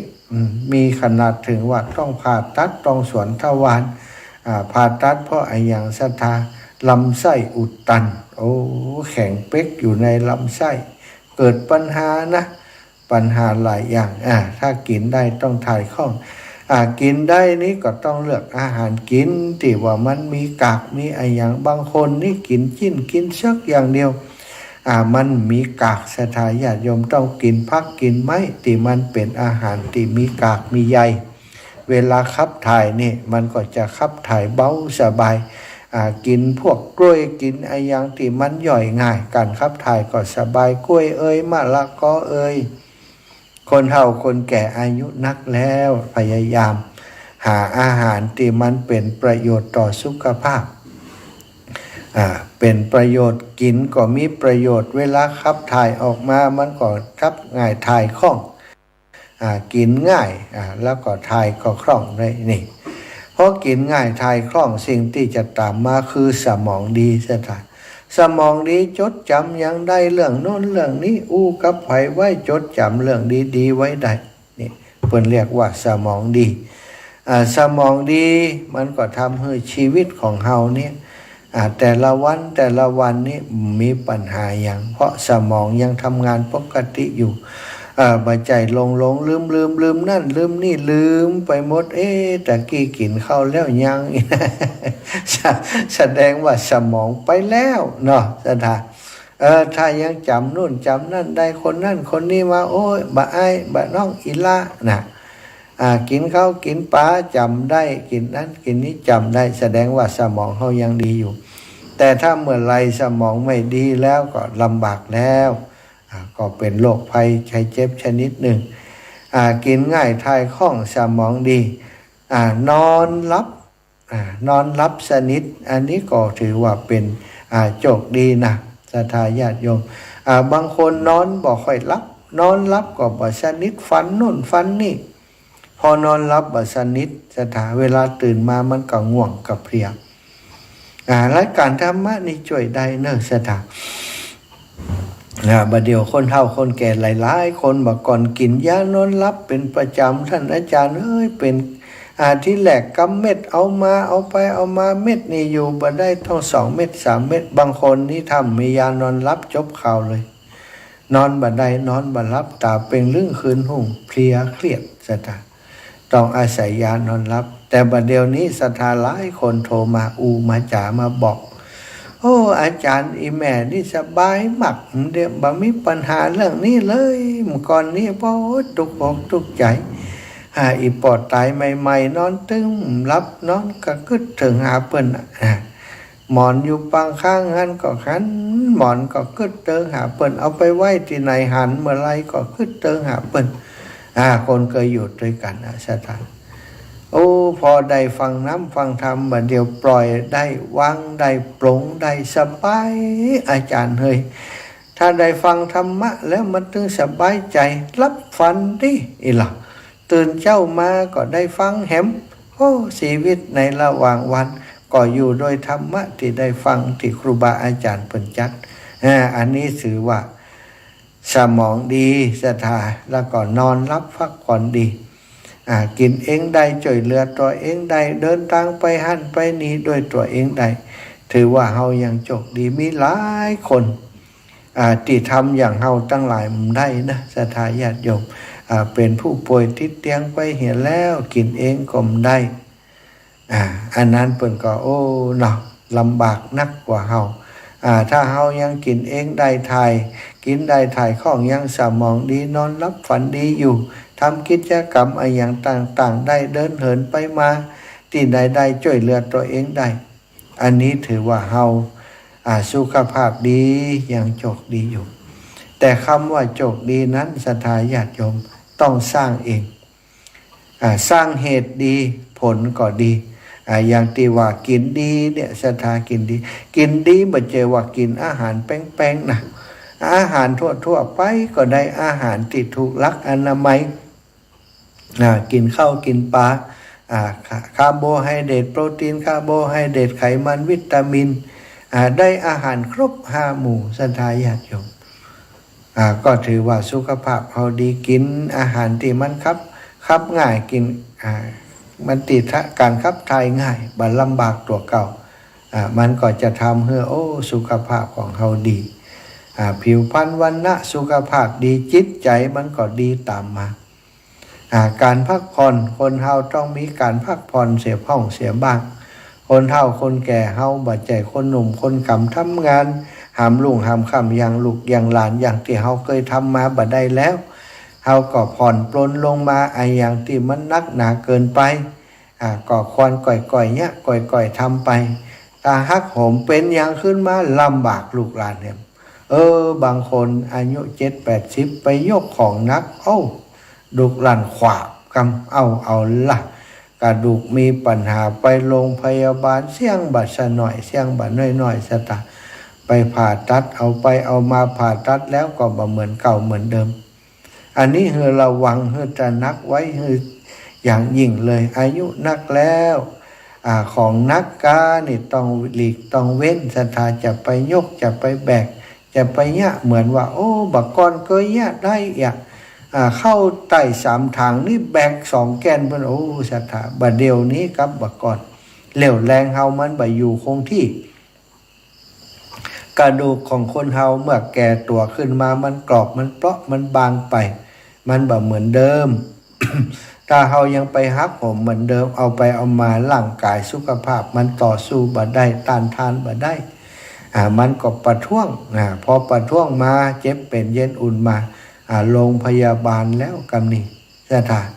Speaker 1: มีขนาดถึงว่าต้องผ่าตัดต้องสวนทวารผ่าตัดเพราะอย่างศรัทธาลำไส้อุดตันแข็งเป๊กอยู่ในลำไส้เกิดปัญหานะปัญหาหลายอย่างถ้ากินได้ต้องถ่ายคล่องกินได้นี่ก็ต้องเลือกอาหารกินที่ว่ามันมีกากมีอย่างบางคนนี่กินจิ้นกินชักอย่างเดียวมันมีกากสถาญาติโยมต้องกินพักกินไม้ที่มันเป็นอาหารที่มีกากมีใยเวลาขับถ่ายนี่มันก็จะขับถ่ายเบาสบายกินพวกกล้วยกินอย่างที่มันย่อยง่ายการขับถ่ายก็สบายกล้วยมะละกอ คนเฒ่าคนแก่อายุนักแล้วพยายามหาอาหารที่มันเป็นประโยชน์ต่อสุขภาพเป็นประโยชน์กินก็มีประโยชน์เวลาขับถ่ายออกมามันก็ขับง่ายถ่ายคล่องกินง่ายแล้วก็ถ่ายก็คล่องได้นี่เพราะกินง่ายถ่ายคล่องสิ่งที่จะตามมาคือสมองดีซะท่านสมองดีจดจำยังได้เรื่องโน้นเรื่องนี้กับไผไว้จดจำเรื่องดีๆไว้ได้นี่เพิ่นเรียกว่าสมองดีสมองดีมันก็ทำให้ชีวิตของเฮาเนี่ยแต่ละวันนี้มีปัญหาอย่างเพราะสมองยังทำงานปกติอยู่บาใจลงลืมนั่นลืมนี่ลืมไปหมดแต่กี้กินข้าวแล้วยัง แสดงว่าสมองไปแล้วเนาะสถาถ้ายังจำนู่นจำนั่นได้คนนั่นคนนี้มาโอ้ยบะไอ้บะน้องอีละนะกินข้าวกินปลาจำได้กินนั้นกินนี้จำได้แสดงว่าสมองเขายังดีอยู่แต่ถ้าเมื่อไรสมองไม่ดีแล้วก็ลำบากแล้วก็เป็นโรคภัยไข้เจ็บชนิดหนึ่งกินง่ายทายคล่องสมองดีนอนรับสนิทอันนี้ก็ถือว่าเป็นโชคดีนะศรัทธาญาติโยมบางคนนอนบ่ค่อยรับนอนรับก็บ่สนิทฝันนู่นฝันนี่พอนอนรับบ่สนิทศรัทธาเวลาตื่นมามันก็ง่วงกับเพลียรายการธรรมะนี่ช่วยได้เนอะศรัทธาบัดเดียวคนเฒ่าคนแก่หลายๆคนบอกก่อนกินยานอนหลับเป็นประจำท่านอาจารย์เป็นที่แหลกกำเม็ดเอามาเม็ดนี่อยู่บ่ได้ต้อง2 เม็ด3 เม็ดบางคนนี่ทำมียานอนหลับจบข่าวเลยนอนบ่ได้นอนบ่หลับตาเป็นเรื่องคืนหุ่งเพลียเครียดสถาต้องอาศัยยานอนหลับแต่บัดเดียวนี้ศรัทธาหลายคนโทรมามาจ๋ามาบอกอาจารย์อีแม่นี่สบายมากเดี๋ยวบ่มีปัญหาเรื่องนี้เลยเมื่อก่อนนี้พอตุกอกตุกใจอีปอดตายใหม่ๆนอนตึงรับนอนก็กึดถึงหาเปิ้นหมอนอยู่ปางข้างหันก็หันหมอนก็กึดเติงหาเปิ้นเอาไปไว้ที่ไหนหันเมื่อไรก็กึดเติงหาเปิ้นคนเคยอยู่ด้วยกันสถานพอได้ฟังน้ำฟังธรรมบัดเดียวปล่อยได้วางได้ปลงได้สบายอาจารย์เฮ้ยถ้าได้ฟังธรรมะแล้วมันถึงสบายใจรับฝันดิอีหล่ะตื่นเช้ามาก็ได้ฟังแหมชีวิตในระหว่างวันก็อยู่โดยธรรมะที่ได้ฟังที่ครูบาอาจารย์เพิ่นจัดอันนี้ถือว่าสมองดีศรัทธาแล้วก็นอนรับพักผ่อนดีกินเองได้ช่วยเหลือตัวเองได้เดินทางไปหันไปนี้ด้วยตัวเองได้ถือว่าเฮายังโชคดีมีหลายคนที่ทำอย่างเฮาตั้งหลายได้นะศรัทธาญาติโยมเป็นผู้ป่วยติดเตียงไปเหี่ยแล้วกินเองก็ได้อันนั้นเพิ่นก็เนาะลำบากนักกว่าเฮาถ้าเฮายังกินเองได้ถ่ายกินได้ถ่ายของยังสมองดีนอนรับฝันดีอยู่ทำกิจกรรมอย่างต่างๆได้เดินเหินไปมาที่ใดๆช่วยเหลือตัวเองได้อันนี้ถือว่าเฮาสุขภาพดียังโชคดีอยู่แต่คำว่าโชคดีนั้นศรัทธาญาติโยมต้องสร้างเองสร้างเหตุดีผลก็ดีอย่างที่ว่ากินดีเนี่ยศรัทธากินดีบ่เจอว่ากินอาหารแป้งๆนะอาหารทั่วๆไปก็ได้อาหารที่ถูกหลักอนามัยกินข้าวกินปลาคาร์โบไฮเดรตโปรตีนคาร์โบไฮเดรตไขมันวิตามินได้อาหารครบ5 หมู่ศรัทธาญาติโยมก็ถือว่าสุขภาพเขาดีกินอาหารที่มันขับง่ายกินมันติดการขับถ่ายง่ายบ่ลำบากตัวเก่ามันก็จะทำให้สุขภาพของเขาดีผิวพรรณวรรณะสุขภาพดีจิตใจมันก็ดีตามมาการพักผ่อนคนเฮาต้องมีการพักผ่อนเสียบ้างเสียบ้างคนเฒ่าคนแก่เฮาบ่ใจคนหนุ่มคนกำทำงานหามลุงหามค่ำอย่างลูกอย่างหลานอย่างที่เฮาเคยทำมาบ่ได้แล้วเฮาก็ผ่อนปลนลงมาอย่างที่มันนักหนาเกินไปก็ควรก่อยๆเนี่ยก่อยๆทำไปถ้าฮักโหมเป็นอย่างขึ้นมาลำบากลูกหลานเนี่ยบางคนอายุ70-80ไปยกของนัก ดุกลั่นขวาบกำเอาละกระดูกมีปัญหาไปโรงพยาบาลเสี่ยงบัดซะหน่อยเสี่ยงบัดน้อยๆสตาไปผ่าตัดเอาไปเอามาผ่าตัดแล้วก็บ่เหมือนเก่าเหมือนเดิมอันนี้เฮือระวังเฮือตระหนักไว้เฮืออย่างยิ่งเลยอายุนักแล้วของนักกานี่ต้องหลีกต้องเว้นสถาจะไปยกจะไปแบกจะไปยะเหมือนว่าโอ้บักกอนเคยยะได้เข้าไต่3ทางนี่แบก2แกนเพิ่นโอ้สถาบัดเดียวนี้ครับบักกอนเหลวแรงเฮามันบ่อยู่คงที่กระดูกของคนเฮาเมื่อแก่ตัวขึ้นมามันกรอบมันเปราะมันบางไปมันบ่เหมือนเดิม ถ้าเฮายังไปฮักผมเหมือนเดิมเอาไปเอามาร่างกายสุขภาพมันต่อสู้บ่ได้ต้านทานบ่ได้มันก็ประท้วงพอประท้วงมาเจ็บเป็นเย็นอุ่นมาโรงพยาบาลแล้วกำนี้สถาน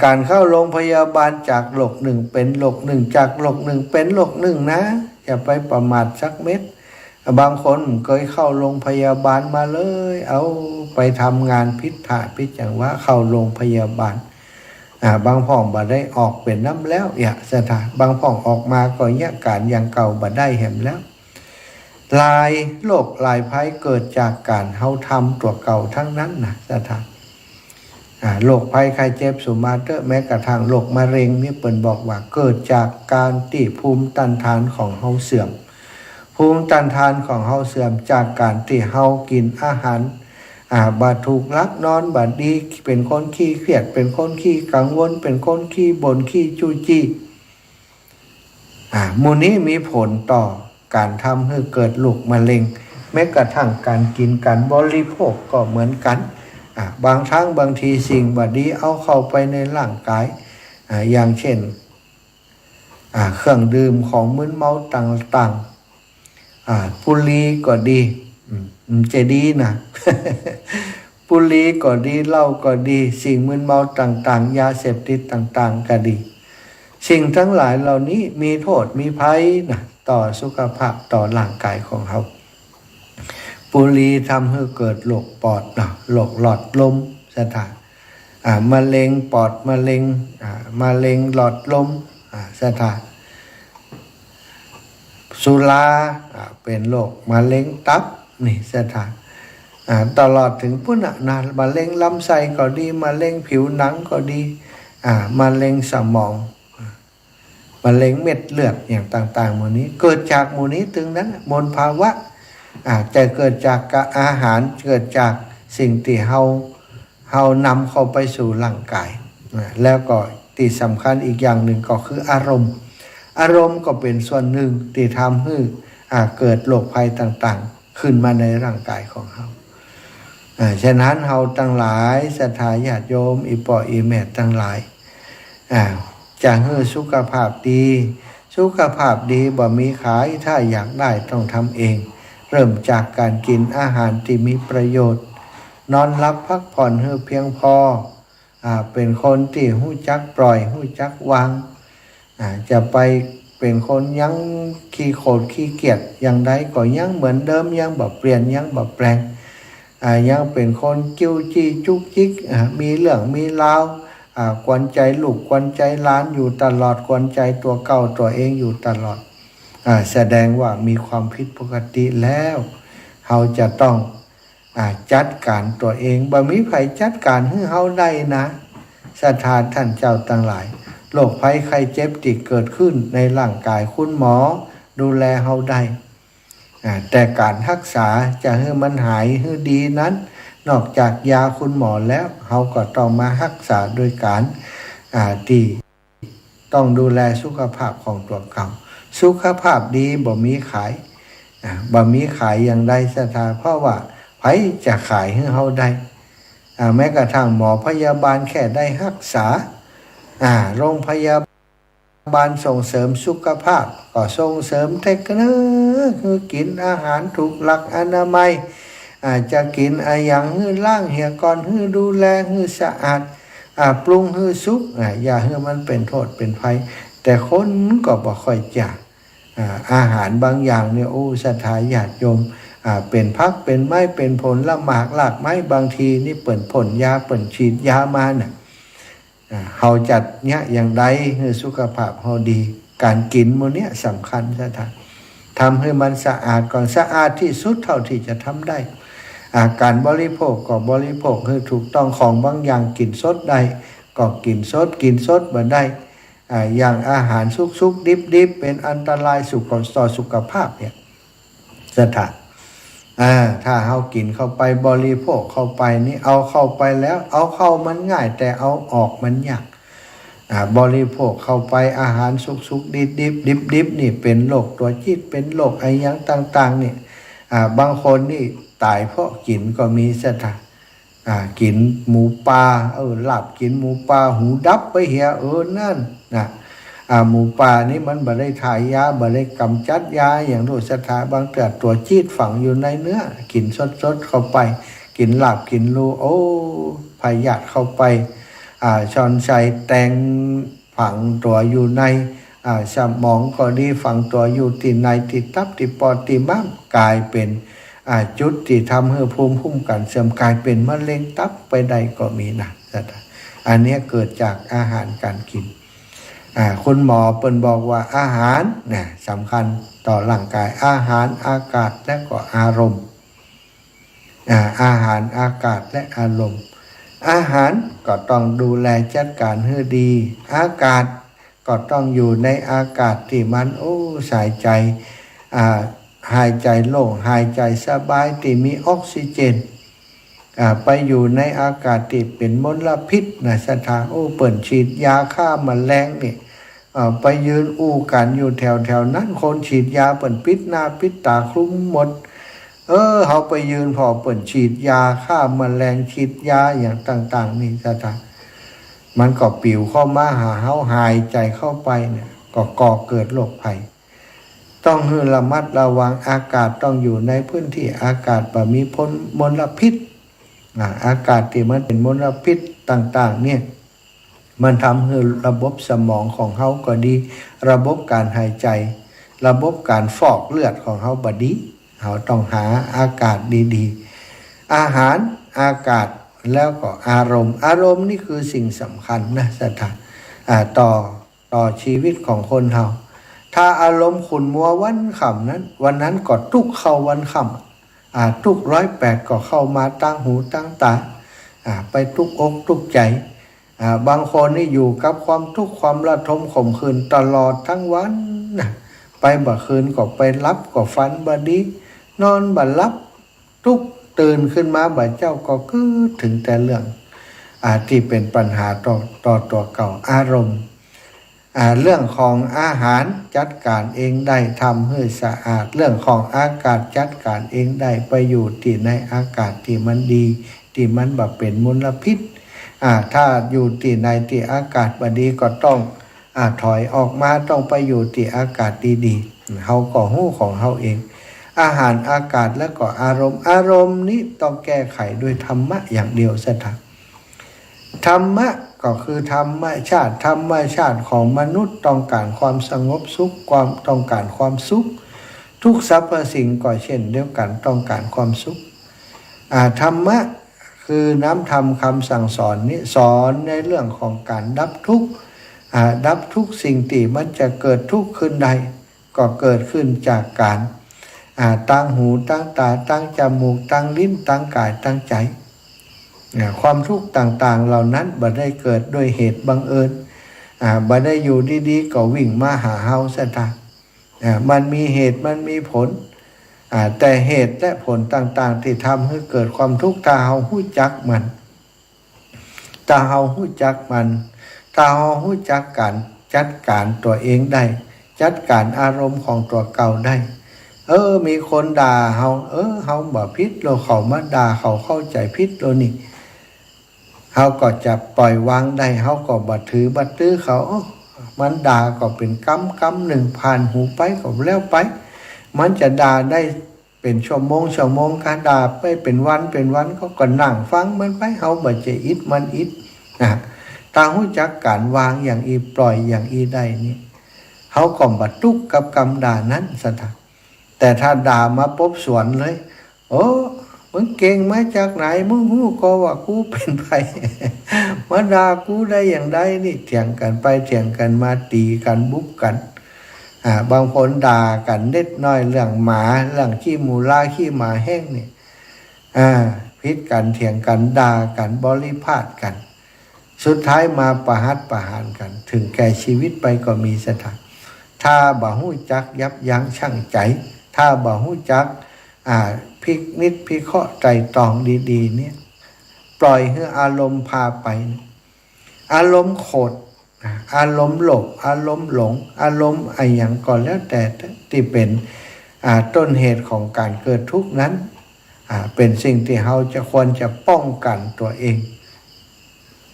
Speaker 1: การเข้าโรงพยาบาลจากโรคหนึ่งเป็นโรคหนึ่งจากโรคหนึ่งเป็นโรคหนึ่งนะอย่าไปประมาทสักเม็ดบางคนเคยเข้าโรงพยาบาลมาเลยเอาไปทำงานพิจังว่าเข้าโรงพยาบาลบางพ่องบ่ได้ออกเป็นน้ำแล้วสถานบางพ่องออกมาก็ยะการอย่างเก่าบ่ได้แหมแล้วหลายโรคหลายภัยเกิดจากการเฮาทำตัวเก่าทั้งนั้นนะสถานโรคภัยไข้เจ็บสุมาเตอร์แม้กระทั่งโรคมะเร็งนี่เปิ้นบอกว่าเกิดจากการที่ภูมิต้านทานของเฮาเสื่อมภูมิต้านทานของเฮาเสื่อมจากการที่เฮากินอาหารบ่ถูกลักนอนบ่ดีเป็นคนขี้เครียดเป็นคนขี้กังวลเป็นคนขี้บ่นขี้จู้จี้หมู่นี้มีผลต่อการทำให้เกิดโรคมะเร็งแม้กระทั่งการกินการบริโภคก็เหมือนกันบางครั้งบางทีสิ่งบ่ดีเอาเข้าไปในร่างกายอย่างเช่นเครื่องดื่มของมึนเมาต่างๆบุหรี่ก็ดีจะดีนะ บุหรี่ก็ดีเหล้าก็ดีสิ่งมึนเมาต่างๆยาเสพติดต่างๆก็ดีสิ่งทั้งหลายเหล่านี้มีโทษมีภัยนะต่อสุขภาพต่อร่างกายของเราบุหรี่ทำให้เกิดโรคปอดโรคหลอดลมสถานมะเร็งปอดมะเร็งมะเร็งหลอดลมสถานสุราเป็นโรคมะเร็งตับนี่สถานตลอดถึงพุ่นมะเร็งลำไส้ก็ดีมะเร็งผิวหนังก็ดีมะเร็งสมองมะเร็งเม็ดเลือดอย่างต่างๆหมู่นี้เกิดจากหมู่นี้ถึงนั้นมลภาวะจะเกิดจากอาหารเกิดจากสิ่งที่เฮานำเข้าไปสู่ร่างกายแล้วก็ที่สำคัญอีกอย่างหนึ่งก็คืออารมณ์ก็เป็นส่วนหนึ่งที่ทำให้เกิดโรคภัยต่างๆขึ้นมาในร่างกายของเฮาฉะนั้นเฮาทั้งหลายศรัทธาญาติโยมอีป่ออีแม่ทั้งหลายจะให้สุขภาพดีบ่มีขายถ้าอยากได้ต้องทำเองเริ่มจากการกินอาหารที่มีประโยชน์นอนหลับพักผ่อนให้เพียงพอเป็นคนที่รู้จักปล่อยรู้จักวางจะไปเป็นคนยังขี้โกรธขี้เกียจอย่างใดก็ยังเหมือนเดิมยังบ่เปลี่ยนยังบ่แปลงยังเป็นคนกิ้วจี้จุกจิกมีเรื่องมีราวกวนใจลูกกวนใจหลานอยู่ตลอดกวนใจตัวเก่าตัวเองอยู่ตลอดแสดงว่ามีความผิดปกติแล้วเราจะต้องจัดการตัวเองบ่มีไผจัดการให้เฮาได้นะศรัทธาท่านเจ้าทั้งหลายโรคภัยไข้เจ็บที่เกิดขึ้นในร่างกายคุณหมอดูแลเฮาได้แต่การรักษาจะให้มันหายให้ดีนั้นนอกจากยาคุณหมอแล้วเฮาก็ต้องมารักษาโดยการที่ต้องดูแลสุขภาพของตัวเก่าสุขภาพดีบ่มีขายอย่างใดศรัทธาเพราะว่าไผจะขายให้เฮาได้แม้กระทั่งหมอพยาบาลแค่ได้รักษาโรงพยาบาลส่งเสริมสุขภาพก็ส่งเสริมเทคโนโลยีคือกินอาหารถูกหลักอนามัยจะกินอย่างให้ล้างเหี่ยก่อนให้ดูแลให้สะอาดปรุงให้สุกอย่าให้มันเป็นโทษเป็นภัยแต่คนก็บ่ค่อยจะอาหารบางอย่างเนี่ยโอ้ศรัทธาญาติโยม เป็นพักเป็นไม้เป็นผลละหมากหลากไม้บางทีนี่เปิ่นผลยาเปิ่นฉีดยามาเนี่ยเฮาจัดเนี่ยอย่างใดให้สุขภาพเฮาดีการกินมื้อเนี้ยสำคัญซะท่านทำให้มันสะอาดก่อนสะอาดที่สุดเท่าที่จะทำได้การบริโภคก็บริโภคให้ถูกต้องของบางอย่างกินสดได้ก็กินสดบ่ได้อย่างอาหารสุกๆดิบๆเป็นอันตรายต่อสุขภาพเนี่ยสถานถ้าเฮากินเข้าไปบริโภคเข้าไปนี่เอาเข้าไปแล้วเอาเข้ามันง่ายแต่เอาออกมันยากบริโภคเข้าไปอาหารสุกๆดิบนี่เป็นโรคตัวจิตเป็นโรคไอยังต่างๆนี่บางคนนี่ตายเพราะกินก็มีสถานกินหมูปลาหลับกินหมูปลาหูดับไปเหียนั่นนะหมูป่านี่มันบ่ได้ถ่ายยาบ่ได้กำจัดยาอย่างโดยสถาบางแต่ตัวจีดฝังอยู่ในเนื้อกินสดเข้าไปกินหลับกินรูพยาธิเข้าไปช้อนชัยแตงฝังตัวอยู่ในสมองก็ดีฝังตัวอยู่ที่ในที่ตับที่ปอดที่ม้ามกลายเป็นจุดที่ทำให้ภูมิคุ้มกันเสื่อมกลายเป็นมะเร็งตับไปได้ก็มีนะอันนี้เกิดจากอาหารการกินคุณหมอเปิ้นบอกว่าอาหารเนี่ยสำคัญต่อร่างกายอาหารอากาศและก็อารมณ์อาหารอากาศและอารมณ์อาหารก็ต้องดูแลจัดการให้ดีอากาศก็ต้องอยู่ในอากาศที่มันสายใจหายใจโล่งหายใจสบายที่มีออกซิเจนไปอยู่ในอากาศที่เป็นมลพิษนะสถานเปิ่นฉีดยาฆ่าแมลงนี่ไปยืนกันอยู่แถวนั้นคนฉีดยาเปิ่นปิดหน้าปิดตาคลุมหมดเขาไปยืนพอเปิ่นฉีดยาฆ่าแมลงฉีดยาอย่างต่างๆนี่สถานมันก็ปิวเข้ามาหาเฮาหายใจเข้าไปเนี่ยก็ก่อเกิดโรคภัยต้องระมัดระวังอากาศต้องอยู่ในพื้นที่อากาศบ่มีมลพิษอากาศที่มันเป็นมลพิษต่างๆเนี่ยมันทำให้ระบบสมองของเขาก็ดีระบบการหายใจระบบการฟอกเลือดของเขาบ่ดีเขาต้องหาอากาศดีๆอาหารอากาศแล้วก็อารมณ์นี่คือสิ่งสำคัญนะสถานต่อชีวิตของคนเราถ้าอารมณ์ขุ่นมัววันค่ำนั้นวันนั้นก็ทุกเข้าวันค่ำทุก108ก็เข้ามาตั้งหูตั้งตาไปทุกอกทุกใจบางคนนี่อยู่กับความทุกข์ความระทมข่มขืนตลอดทั้งวันไปบ่คืนก็ไปรับก็ฝันบ่ดีนอนบ่หลับทุกตื่นขึ้นมาบ่เจ้าก็คือถึงแต่เรื่องที่เป็นปัญหาต่อตัวเก่าอารมณ์เรื่องของอาหารจัดการเองได้ทำให้สะอาดเรื่องของอากาศจัดการเองได้ไปอยู่ที่ในอากาศที่มันดีที่มันแบบเป็นมลพิษถ้าอยู่ที่ในที่อากาศบ่ดีก็ต้องถอยออกมาต้องไปอยู่ที่อากาศดีๆเฮาก็ฮู้ของเฮาเองอาหารอากาศแล้วก็อารมณ์นี้ต้องแก้ไขด้วยธรรมะอย่างเดียวซะเถอะธรรมะก็คือธรรมชาติของมนุษย์ต้องการความสงบสุขต้องการความสุขทุกสรรพสิ่งก็เช่นเดียวกันต้องการความสุขธรรมะคือน้ำธรรมคำสั่งสอนนี้สอนในเรื่องของการดับทุกข์สิ่งที่มันจะเกิดทุกข์ขึ้นใดก็เกิดขึ้นจากการตั้งหูตั้งตาตั้งจมูกตั้งลิ้นตั้งกายตั้งใจความทุกข์ต่างๆเหล่านั้นบ่ได้เกิดด้วยเหตุบังเอิญบ่ได้อยู่ดีๆก็วิ่งมาหาเฮาซะท่ามันมีเหตุมันมีผลแต่เหตุและผลต่างๆที่ทำให้เกิดความทุกข์ถ้าเฮารู้จักมันถ้าเฮารู้จักการจัดการตัวเองได้จัดการอารมณ์ของตัวเก่าได้มีคนด่าเฮาเฮาบ่ผิดเราเขามาด่าเขาเข้าใจผิดเรานี่เฮาก็จะปล่อยวางได้เฮาก็บ่ถือบ่ตื้อเขามันด่าก็เป็นกรรมหนึ่งผ่านหูไปก็แล้วไปมันจะด่าได้เป็นชั่วโมงการด่าไปเป็นวันเขาก็นั่งฟังมันไปเฮาบ่จะอิดมันอิดตาฮู้จักการวางอย่างอีปล่อยอย่างอีได้นี่เฮาก็บ่ทุกข์กับกรรมด่านั้นซะท่าแต่ถ้าด่ามาปุ๊บสวนเลย โอ้มึงเก่งมาจากไหนมึงฮู้ก็ว่ากูเป็นไผ มาด่ากูได้อย่างใดนี่เถียงกันไปเถียงกันมาตีกันบุกกันบางคนด่ากันเล็กน้อยเรื่องหมาเรื่องขี้หมูล่าขี้หมาแห้งนี่พิษกันเถียงกันด่ากันบริพาทกันสุดท้ายมาประหัตประหารกันถึงแก่ชีวิตไปก็มีสถานถ้าบ่ฮู้จักยับยั้งชั่งใจถ้าบ่ฮู้จักพินิจพิเคราะห์ไตร่ตรองดีๆเนี่ยปล่อยให้อารมณ์พาไปอารมณ์โกรธอารมณ์โลภอารมณ์หลงอารมณ์อะไรอย่างก่อนแล้วแต่ที่เป็นต้นเหตุของการเกิดทุกข์นั้นเป็นสิ่งที่เราจะควรจะป้องกันตัวเอง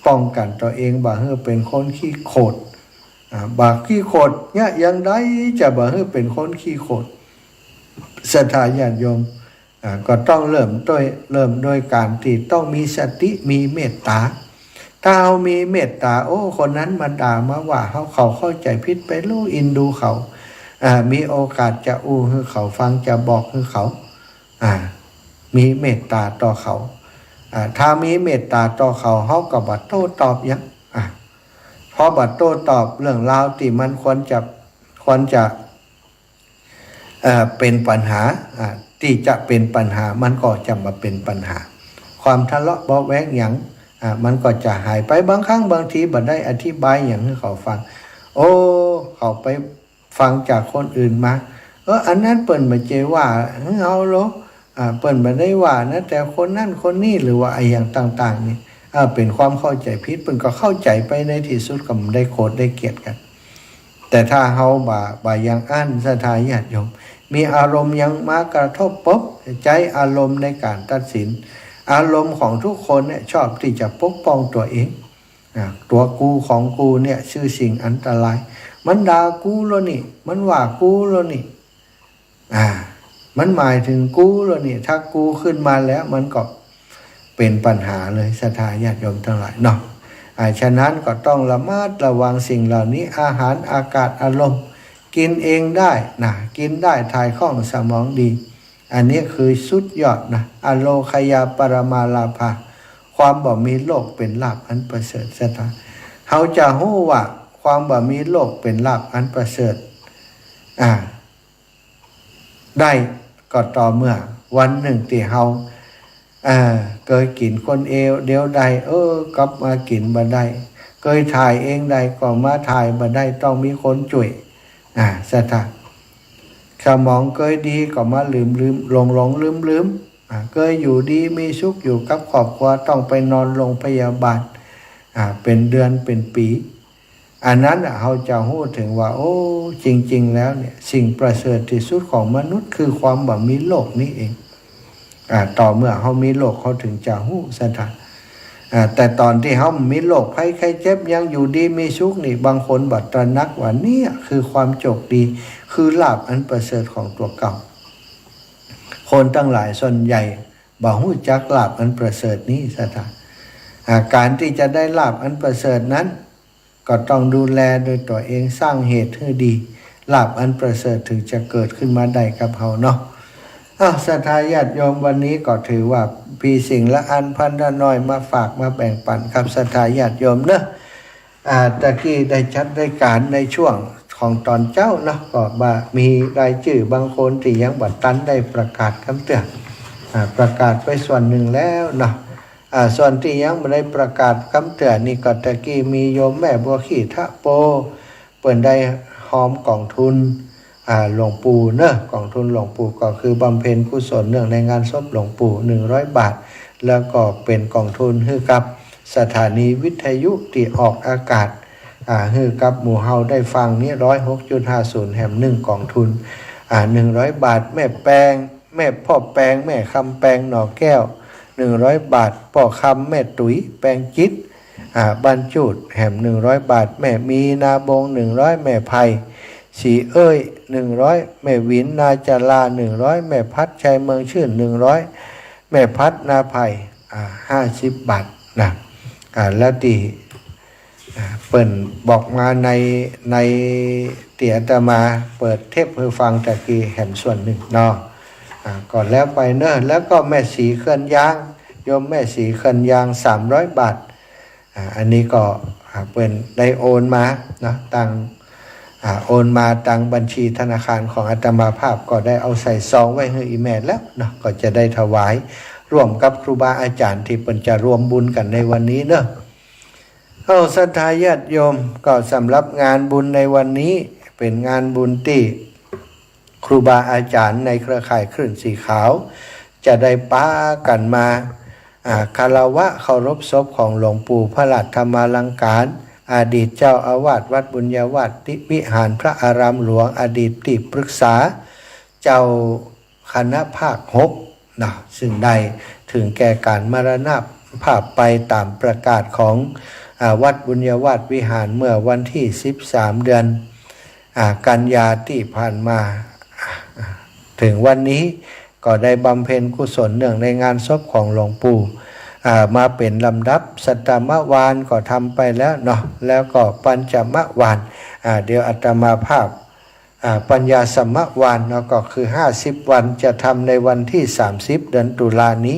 Speaker 1: ป้องกันตัวเองบ่ให้เป็นคนขี้โกรธบ่ขี้โกรธเนี่ยยังได้จะบ่ให้เป็นคนขี้โกรธศรัทธาญาติโยมก็ต้องเริ่มโดยการที่ต้องมีสติมีเมตตาถ้าเรามีเมตตาโอ้คนนั้นมาด่ามาว่าเขาเข้าใจผิดไปรู้อินดูเขามีโอกาสจะอู้ให้เขาฟังจะบอกให้เขามีเมตตาต่อเขาถ้ามีเมตตาต่อเขาก็บ่โต้ตอบยังเพราะบ่โต้ตอบเรื่องราวที่มันควรจะเป็นปัญหาที่จะเป็นปัญหามันก็จะมาเป็นปัญหาความทะเลาะเบาะแว้งอย่างมันก็จะหายไปบางครั้งบางทีบ่ได้อธิบายอย่างให้เขาฟังโอ้เขาไปฟังจากคนอื่นมาอันนั้นเปิ้นบ่เจว่าเอาโลเปิ้นบ่ได้ว่านะแต่คนนั้นคนนี้หรือว่าไอ้อย่างต่างๆนี่เป็นความเข้าใจผิดเปิ้นก็เข้าใจไปในที่สุดก็ได้โกรธได้เกลียดกันแต่ถ้าเฮาบ่ยังอั้นศรัทธาญาติโยมมีอารมณ์ยังมากระทบปุ๊บใจอารมณ์ในการตัดสินอารมณ์ของทุกคนเนี่ยชอบที่จะปกป้องตัวเองตัวกูของกูเนี่ยชื่อสิ่งอันตรายมันด่ากูแล้วนี่มันว่ากูแล้วนี่มันหมายถึงกูแล้วนี่ถ้ากูขึ้นมาแล้วมันก็เป็นปัญหาเลยศรัทธาญาติโยมทั้งหลายเนาะฉะนั้นก็ต้องระมัดระวังสิ่งเหล่านี้อาหารอากาศอารมณ์กินเองได้กินได้ถ่ายคล่องสมองดีอันนี้คือสุดยอดอโลคยาปรมาลาภะความบ่มีโลกเป็นลาภอันประเสริฐศรัทธาเขาจะฮู้ว่าความบ่มีโลกเป็นลาภอันประเสริฐได้ก็ต่อเมื่อวันหนึ่งที่เฮาเคยกินคนเดียวใดกลับมากินบ่ได้เคยถ่ายเองใดก็มาถ่ายบ่ได้ต้องมีคนช่วยศรัทธาสมองเคยดีก็มาลืมลืมเคยอยู่ดีมีสุขอยู่กับครอบครัวต้องไปนอนโรงพยาบาลเป็นเดือนเป็นปีอันนั้นเขาจะรู้ถึงว่าโอ้จริงๆแล้วเนี่ยสิ่งประเสริฐที่สุดของมนุษย์คือความบ่มีโลกนี้เองต่อเมื่อเขามีโลกเขาถึงจะรู้ศรัทธาแต่ตอนที่เขามีโรคภัยไข้เจ็บยังอยู่ดีมีสุขนี่บางคนบัดตระหนักว่านี่คือความโชคดีคือลาภอันประเสริฐของตัวเก่าคนทั้งหลายส่วนใหญ่บ่รู้จักลาภอันประเสริฐนี้ศรัทธาการที่จะได้ลาภอันประเสริฐนั้นก็ต้องดูแลโดยตัวเองสร้างเหตุให้ดีลาภอันประเสริฐถึงจะเกิดขึ้นมาได้กับเราเนาะศรัทธาญาติโยมวันนี้ก็ถือว่าพี่สิ่งละอันพันละน้อยมาฝากมาแบ่งปันครับศรัทธาญาติโยมเนอะตะกี้ได้จัดรายการในช่วงของตอนเจ้าเนาะก็มีรายชื่อบางคนที่ยังบัดตันได้ประกาศคำเตือนประกาศไปส่วนหนึ่งแล้วเนาะส่วนที่ยังไม่ได้ประกาศคำเตือนนี่ก็ตะกี้มีโยมแม่บัวขี้ทะโปเปิดได้หอมกองทุนหลวงปู่เนอะกองทุนหลวงปู่ก็คือบำเพ็ญกุศลเนื่องในงานศพหลวงปู่100 บาทแล้วก็เป็นกองทุนให้กับสถานีวิทยุที่ออกอากาศให้กับหมู่เฮาได้ฟังนี้ 106.50 แห่ง1กองทุน100 บาทแม่แปงแม่พ่อแปงแม่คำแปงหน่อแก้ว100 บาทพ่อคำแม่ตุ๋ยแปงจิตบรรจุดแห่ง100 บาทแม่มีนาบง100แม่ไพสี100แม่วินนาจารา100แม่พัดชัยเมืองชื่น100แม่พัดนาไผ่50 บาทนะแล้วที่เปิ่นบอกมาในเตียตมาเปิดเทปให้ฟังตะกี้แห่งส่วนหนึ่งเนาะ ก่อนแล้วไปเนอะแล้วก็แม่สีเคลื่อนยางโยมแม่สีเคลื่อนยาง300 บาทอันนี้ก็เป็นได้โอนมานะตังโอนมาตังบัญชีธนาคารของอาตมาภาพก็ได้เอาใส่ซองไว้ให้อีแม่แล้วเนาะก็จะได้ถวายร่วมกับครูบาอาจารย์ที่เป็นจะรวมบุญกันในวันนี้เนอะศรัทธาญาติโยมก็สำหรับงานบุญในวันนี้เป็นงานบุญที่ครูบาอาจารย์ในเครือข่ายคลื่นสีขาวจะได้ป้ากันมาคารวะเคารพศพของหลวงปู่พระหลัดธรรมาลังการอดีตเจ้าอาวาสวัดบุญญาวาสวิหารพระอารามหลวงอดีตที่ปรึกษาเจ้าคณะภาค6นะซึ่งได้ถึงแก่การมรณภาพไปตามประกาศของวัดบุญญาวาสวิหารเมื่อวันที่13 เดือนกันยาที่ผ่านมาถึงวันนี้ก็ได้บำเพ็ญกุศลเนื่องในงานศพของหลวงปู่มาเป็นลำดับสัตตมวานก็ทำไปแล้วเนาะแล้วก็ปัญจมวานเดี๋ยวอาตมาภาพปัญญาสมวานเนาะก็คือ50 วันจะทำในวันที่30 เดือนตุลานี้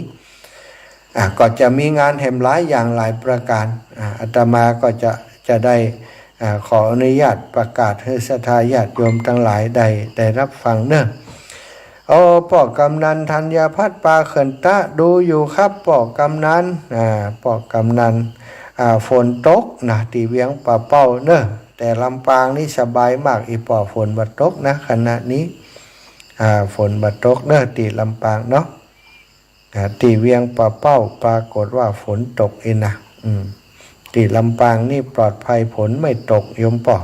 Speaker 1: ก็จะมีงานแห่มหลายอย่างหลายประการอาตมาก็จะได้ขออนุญาตประกาศให้ศรัทธาญาติโยมทั้งหลายได้รับฟังเนอะพ่อกำนันธัญพัฒน์ปาเขินตะดูอยู่ครับพ่อกำนันฝนตกนะที่เวียงป่าเป้าเนอะแต่ลำปางนี่สบายมากอีป่อฝนบัดตกนะขณะนี้ฝนบัดตกเนอะที่ลำปางเนาะที่เวียงป่าเป้าปรากฏว่าฝนตกเองนะที่ลำปางนี่ปลอดภัยฝนไม่ตกโยมป่อ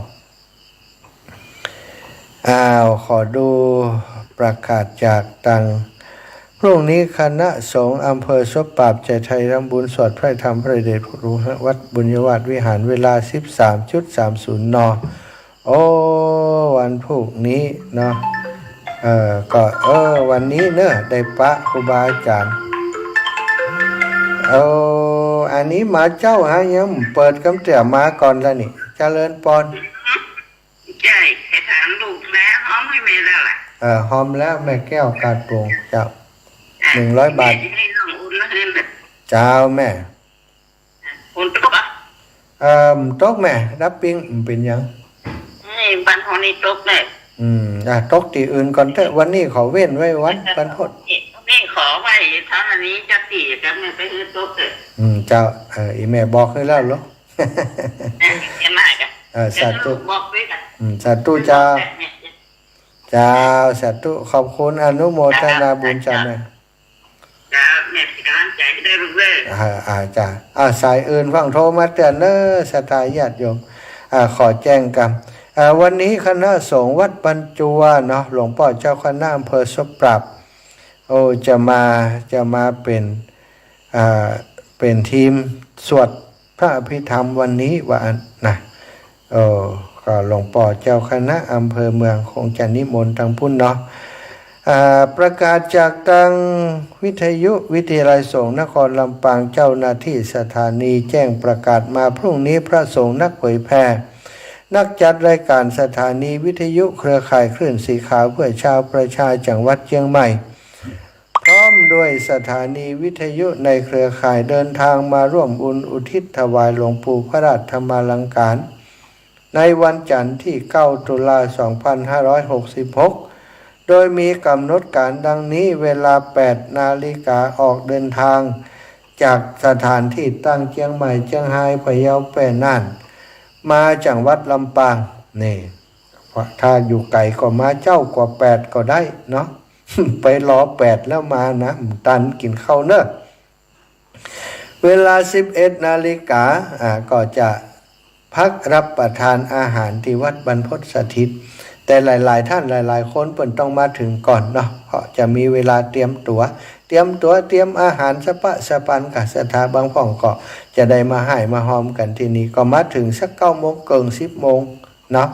Speaker 1: ขอดูประกาศจากตังพรุ่งนี้คณะสงฆ์อำเภอศพปราบใจไทยทำบุญสวดพระธรรมพระเดชพระคุณวัดบุญญาวาสวิหารเวลา 13:30 น.วันพรุ่งนี้เนาะก็วันนี้เนอะได้ปะครูบาอาจารย์อันนี้มาเจ้ายังเปิดกำเตี่ยมาก่อนแล้วนี่เจริญปอน
Speaker 2: ใช่ให้ถามลูกแล้วหอมไม่มีแล้วล่ะ
Speaker 1: หอมแล้วแม่แก้วกาดโปร่งเจ้า100 บาทเจ้าแม่
Speaker 2: อุ่นตก
Speaker 1: ตกแม่รับปิ้งเป็นยัง
Speaker 2: บ้านหอนี่ตกเลย
Speaker 1: ตกที่อื่นก่อนเถอะวันนี้ขอเว้นไว้วันปันพด
Speaker 2: นี่ขอไว้ท่านอันนี้จะตีกันไม่ไปอื่นตกเลย
Speaker 1: เจ้าอีแม่บอกให้แล้วเหรอสาธุสาธุเจ้าสาธุขอบคุณอนุโมทนาบุญจ้าแม่
Speaker 2: แม่กำลังใจได้รู้เลย
Speaker 1: จ้าสายอื่นฟังโทรมาเตือนเนอะศรัทธาญาติโยมขอแจ้งกันวันนี้คณะสงฆ์วัดบรรจวเนาะหลวงพ่อเจ้าคณะอำเภอศพปราบจะมาเป็นทีมสวดพระอภิธรรมวันนี้วันนะก็หลวงพ่อเจ้าคณะอำเภอเมืองคงจะนิมนต์ทางพุ่นเนาะประกาศจากทางวิทยุวิทยาลัยสงฆ์นครลำปางเจ้าหน้าที่สถานีแจ้งประกาศมาพรุ่งนี้พระสงฆ์นักเผยแพร่นักจัดรายการสถานีวิทยุเครือข่ายคลื่นสีขาวเพื่อชาวประชาจังหวัดเชียงใหม่พร้อมด้วยสถานีวิทยุในเครือข่ายเดินทางมาร่วมอุทิศถวายหลวงปู่พระราชธรรมาลังการในวันจันทร์ที่ 9 ตุลาคม 2566 โดยมีกำหนดการดังนี้เวลา 8 นาฬิกาออกเดินทางจากสถานที่ตั้งเชียงใหม่เชียงรายพะเยาแปร่น่านมาจังหวัดลำปางนี่ถ้าอยู่ไกลก็มาเจ้ากว่า8ก็ได้เนาะ ไปรอ8แล้วมานะตันกินข้าวเนอะเวลา 11 นาฬิกาก็จะพักรับประทานอาหารที่วัดบรรพตสถิตแต่หลายๆท่านหลายๆคนเปิ่นต้องมาถึงก่อนเนาะเพราะจะมีเวลาเตรียมตัวเตรียมอาหารสปะสปันกับสถาบางพ่องก็จะได้มาให้มาหอมกันที่นี่ก็มาถึงสัก 9 โมงเกิน 10 โมงเนาะ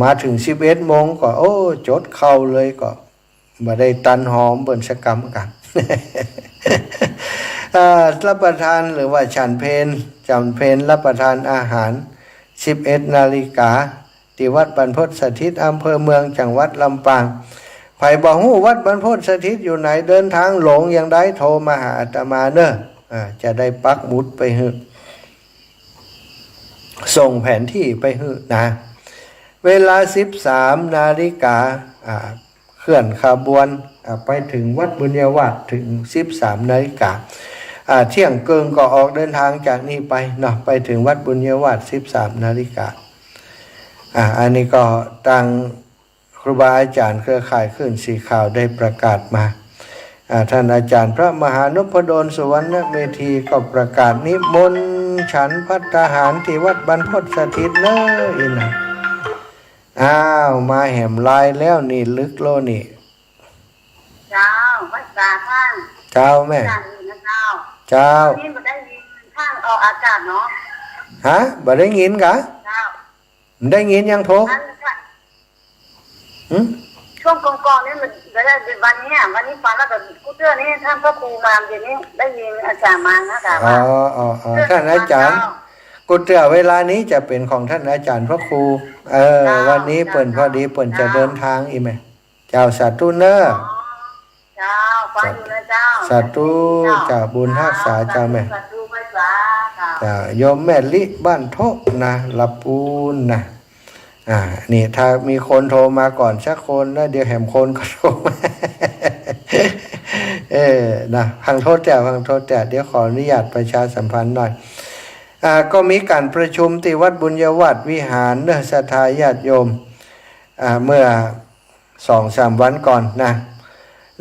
Speaker 1: มาถึง 11 โมงก็จดเข้าเลยก็มาได้ตันหอมเบิ่นสกรรมกัน รับประทานหรือว่าฉันเพลรับประทานอาหาร 11 นาฬิกาที่วัดบรรพตสถิตอำเภอเมืองจังหวัดลำปางภ บ่ฮู้วัดบรรพตสถิตอยู่ไหนเดินทางหลงอย่างใดโทรมาหาอาตมาเนอะจะได้ปักหมุดไปให้ส่งแผนที่ไปให้นะเวลา 13 นาฬิกาเคลื่อนขบวนไปถึงวัดบุญยวาสถึง 13 นาฬิกาเที่ยงเกินก็ออกเดินทางจากนี้ไปเนาะไปถึงวัดบุญยวาส 13 นาฬิกาอันนี้ก็ทางครูบาอาจารย์เครือข่ายขึ้นสีข่าวได้ประกาศมาท่านอาจารย์พระมหานพดลสุวรรณเมธีก็ประกาศนิมนต์ฉันภัตตาหารที่วัดบรรพตสถิตเนอะอินะมาแหมลายแล้วนี่ลึกโลนี่
Speaker 6: เจ้าวัดตาข้าง
Speaker 1: เจ้าแม่
Speaker 6: เจ้านี่มันได้ยินข้างออกอากาศเนาะ
Speaker 1: ฮะบ่ได้ยินกะ
Speaker 6: เจ้า
Speaker 1: ได้ยินยังโท
Speaker 6: ช่วงก่อนๆนี่มันได้วันนี้ฟังแล้วก็กูเจอนี่ท่านพระครูมาเดี๋ยวนี้ได้ยินอาจารย์มานะคะ
Speaker 1: ท่านอาจารย์กูเจอเวลานี้จะเป็นของท่านอาจารย์พระครูวันนี้เปิ่นพอดีเปิ่นจะเดินทางอีแม่เจ้าสาธุเนอะ
Speaker 6: เจ้าฟังอยู่นะเจ้า
Speaker 1: สาธุเจ้าบุญรักษาเจ้าแม่เจ้าโยมแม่ลิบ้านทกนะละปูนนะนี่ถ้ามีคนโทรมาก่อนสักคนนะเดี๋ยวแหมคนก็โทรมานะพังโทษแต่เดี๋ยวขออนุญาตประชาสัมพันธ์หน่อยก็มีการประชุมที่วัดบุญยวาสวิหารเนื้อศรัทธาญาติโยมเมื่อ 2-3 วันก่อนนะ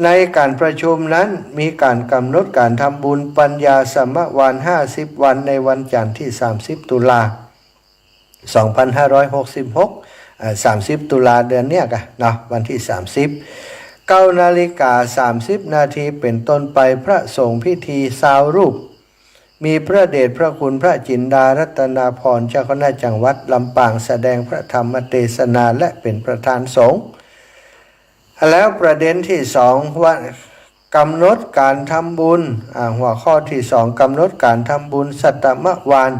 Speaker 1: ในการประชุมนั้นมีการกำหนดการทำบุญปัญญาสมวาน50 วันในวันจันทร์ที่30 ตุลา2566 30 ตุลาเดือนเนี้ยกันเนาะวันที่ 30 9:30 นาทีเป็นต้นไปพระสงฆ์พิธีสาวรูปมีพระเดชพระคุณพระจินดารัตนาพรเจ้าคณะจังหวัดลำปางแสดงพระธรรมเทศนาและเป็นประธานสงฆ์แล้วประเด็นที่2ว่ากำหนดการทำบุญหัวข้อที่2กำหนดการทำบุญสัตตมวาน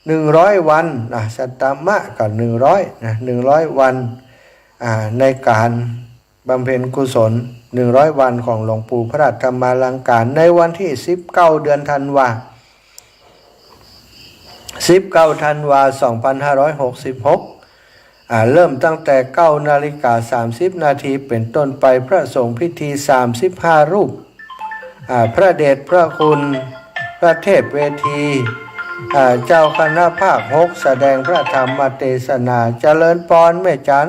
Speaker 1: 100 วันสัตตมะกับ100นะ100 วันในการบำเพ็ญกุศล100 วันของหลวงปู่พระราชธรรมาลังการในวันที่19 เดือนธันวา19 ธันวา2566เริ่มตั้งแต่ 9:30 นาทีเป็นต้นไปพระสงฆ์พิธี35 รูปพระเดชพระคุณพระเทพเวทีเจ้าคณะภาค6แสดงพระธรรมเทศนาเจริญพรแม่จัน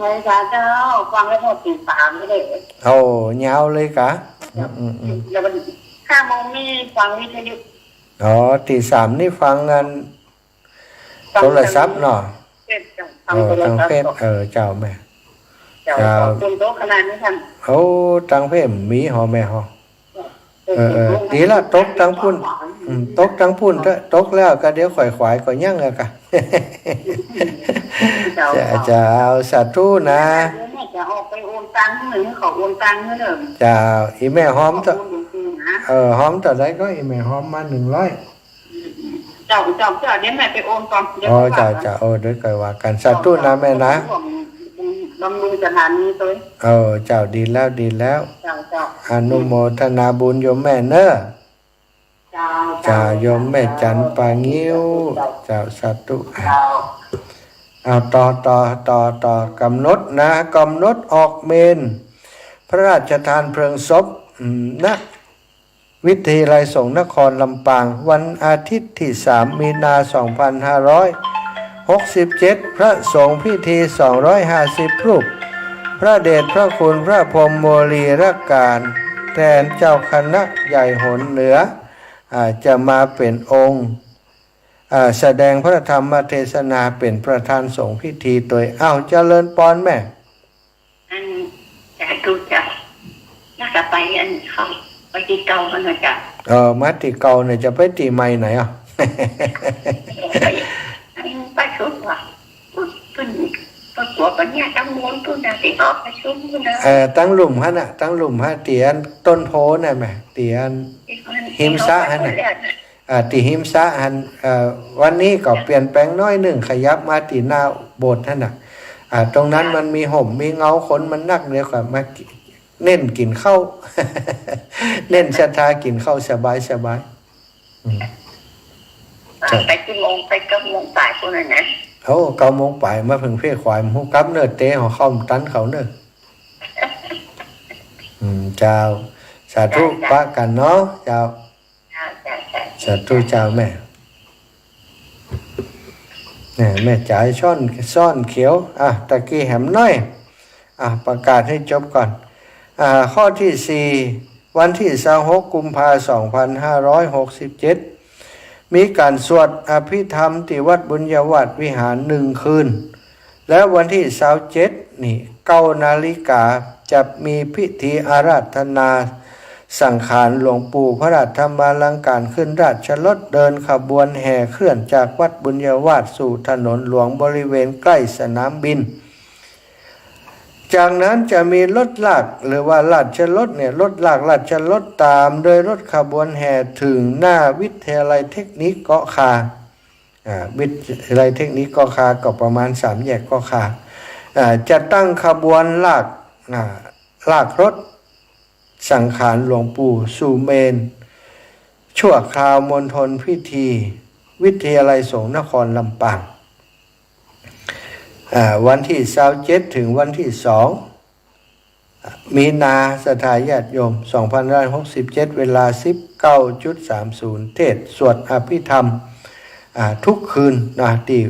Speaker 6: นายเจ้าฟังแล้วหมดตี 3เลย
Speaker 1: โอ้ยาวเลยกะ
Speaker 6: แล้วมัน5 โมงนี่ฟังวิทยุ
Speaker 1: ตี 3นี่ฟังงานโทรศัพท์เนาะทางเพศเจ้าแม่
Speaker 6: เจ้าคุณโตขนาดนี้ท่าน
Speaker 1: ทางเพศมีหอแม่หอดีละตกทั้งพุ่นตกทั้งพุ่นตกแล้วก็เดี๋ยวข่อยขวายก็ยั่งอะกะจะเอาสาธุนะ
Speaker 6: จะออกไปโอนตังค์หรือขอโอนตังค์เด้อ
Speaker 1: จะอีแม่หอมหอมต่อได้ก็อีแม่หอมมา100
Speaker 6: เจ้าเดี๋ยวแม่ไปโอนก่อน
Speaker 1: เจ้าเดี๋ยวก่อยว่ากันสาธุนะแม่นะ
Speaker 6: บำรุงสถานีตัว
Speaker 1: เจ้าดีแล้วเจ้าอนุโมทนาบุญโยมแม่เนอะจ้าโยมแม่จันปางิ้วเจ้าสาธุต่อกำหนดนะกำหนดออกเมนพระราชทานเพลิงศพณวิทยาลัยสงฆ์นครลำปางวันอาทิตย์ที่3 มีนา 2567พระสงฆ์พิธี250 รูปพระเดชพระคุณพระพรหมโมลีรักการแทนเจ้าคณะใหญ่หนเหนือจะมาเป็นองค์แสดงพระธรรมเทศนาเป็นประธานสงฆ์พิธีโดยเจริญพรแม่
Speaker 6: จะดูจ้ะน่าจะไปเขาไปตีเก่ากันนะจ๊ะ
Speaker 1: มาตีเก่าเนี่ยจะไปตีใหม่ไหน
Speaker 6: ไปชุดว่ะขึ้นประกวดปัญญาตั้งม้วนตัวน่ะตีออกไปชุด
Speaker 1: นะตั้งหลุมฮะน่ะตั้งหลุมฮะเตียนต้นโพน่ะแม่เตียนหิมซะฮะน่ะตีหิมซะฮันวันนี้ก็เปลี่ยนแปลงน้อยหนึ่งขยับมาตีหน้าโบสถ์ฮะน่ะ ตรงนั้นมันมีห่มมีเงาคนมันนักเดียวกับมาเน้นกินข้าว เน้นศรัทธากินข้าวสบาย
Speaker 6: ไปกี่โมงไป9 โมงบ่ายคนนั้นนะ
Speaker 1: เขา9 โมงไปมาพึ่งเพ่ควายมูกับเนื้อเตะของเขาตันเขาเนื้อเจ้าสาธุปะกันเนาะเจ้าสาธุเจ้าแม่เนี่ยแม่จ่ายซ่อนเขียวตะกี้แหมน้อยประกาศให้จบก่อนข้อที่4วันที่26 กุมภาพันธ์ 2567มีการสวดอภิธรรมที่วัดบุญญาวาสวิหาร1 คืนและวันที่27นี่9 นาฬิกาจะมีพิธีอาราธนาสังขารหลวงปู่พระราชธรรมาลังการขึ้นราชรถเดินขบวนแห่เคลื่อนจากวัดบุญญาวาสสู่ถนนหลวงบริเวณใกล้สนามบินจากนั้นจะมีรถลากหรือว่าราชรถรถลากราชรถตามโดยรถขบวนแห่ถึงหน้าวิทยาลัยเทคนิคเกาะคาวิทยาลัยเทคนิคเกาะคาก็ประมาณ3 แยกเกาะคาจะตั้งขบวนลากรถสังขารหลวงปู่สู่เมนชั่วคราวมณฑลพิธีวิทยาลัยสงฆ์นครลำปางวันที่27ถึงวันที่2 มีนาศรัทธาญาติโยม2567เวลา 19.30 เทศสวดอภิธรรมทุกคืนที่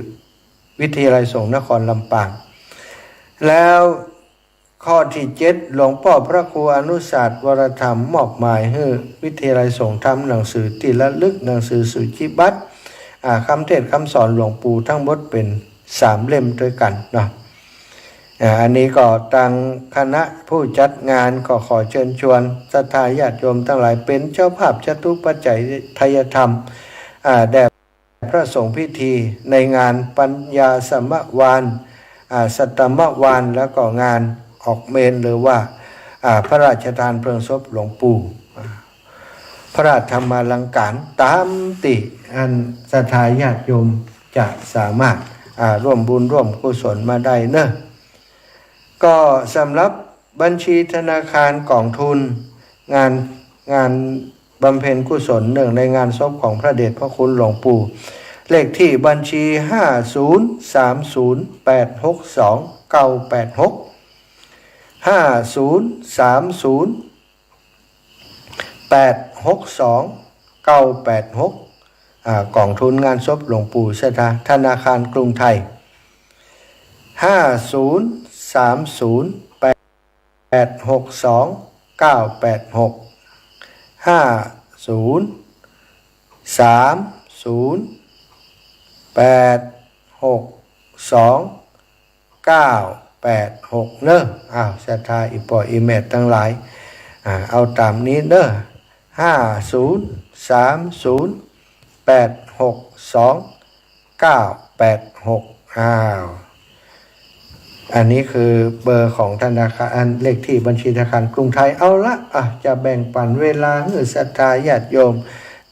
Speaker 1: วิทยาลัยสงฆ์นครลำปางแล้วข้อที่7หลวงพ่อพระครูอนุศาสตร์วรธรรมมอบหมายให้วิทยาลัยสงฆ์ทำหนังสือที่ระลึกหนังสือสุจิบัตรคำเทศน์คำสอนหลวงปู่ทั้งหมดเป็น3 เล่มด้วยกันเนาะอันนี้ก็ทางคณะผู้จัดงานก็ขอเชิญชวนศรัทธาญาติโยมทั้งหลายเป็นเจ้าภาพจตุปัจจัยทายธรรมแด่พระสงฆ์พิธีในงานปัญญาสมวานสัตตมวานแล้วก็งานออกเมนหรือว่าพระราชทานเพลิงศพหลวงปู่พระราชธรรมาลังการตามติอันศรัทธาญาติโยมจะสามารถร่วมบุญร่วมกุศลมาได้เนอะก็สำหรับบัญชีธนาคารกองทุนงานบำเพ็ญกุศลเนื่องในงานศพของพระเดชพระคุณหลวงปู่เลขที่บัญชี 5030862 กองทุนงานศพหลวงปู่ศรัทธาธนาคารกรุงไทย 5030862 เนอะศรัทธาอีปออีเมตทั้งหลายเอาตามนี้เนอะ5030862 อันนี้คือเบอร์ของธนาคารเลขที่บัญชีธนาคารกรุงไทยเอาละจะแบ่งปันเวลาให้ศรัทธาญาติโยม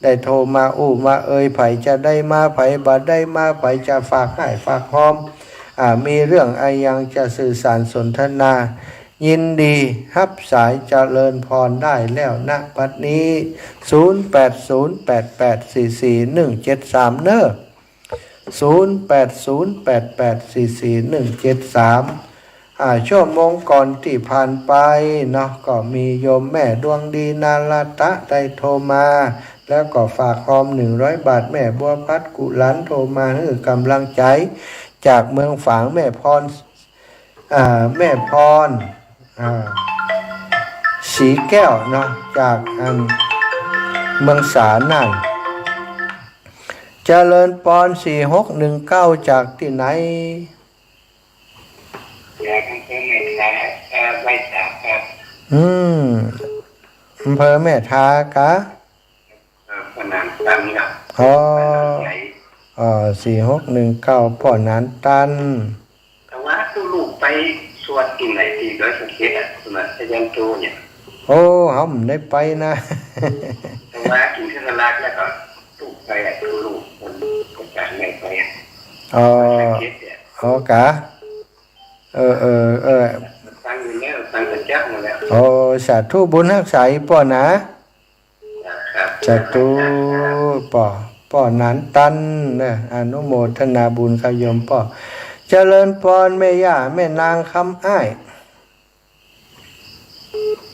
Speaker 1: ได้โทรมามาไผจะได้มาไผบ่ได้มาไผจะฝากให้ฝากพร้อมมีเรื่องอะไรยังจะสื่อสารสนทนายินดีรับสายเจริญพรได้แล้วณบัดนี้ 0808844173 เนอะ 0808844173 ชั่วโมงก่อนที่ผ่านไปเนาะก็มีโยมแม่ดวงดีนาลาตะได้โทรมาแล้วก็ฝากออม100 บาทแม่บัวพัดกุหลันโทรมาให้กำลังใจจากเมืองฝางแม่พรสีแก้วเนาะจากเมืองสานั่นเจริญปอน4619จากที่ไหนอำเภอแม่ทากะ4619พ่อนานตัน
Speaker 5: แต่ว่าตู้ลูกไปสวดกินไหนทีโดยสังเกตสมัยพยัญชนะเนี่ย
Speaker 1: เขาไม่ได้ไปนะ
Speaker 5: แต่ว่ากินที่ตลาดแล้วก็ตู้ไปตู้ลูกคนจากไหนไป
Speaker 1: กะ
Speaker 5: ตั้งอยู่แล้วตั้งแต่เจ้าหมดแล้ว
Speaker 1: โอ้สาธุบุญรักษาอีป่อนะครับ สาธุป่อนั้นตันนะอนุโมทนาบุญขยมป่อเจริญพรแม่ย่าแม่นางคำอ้าย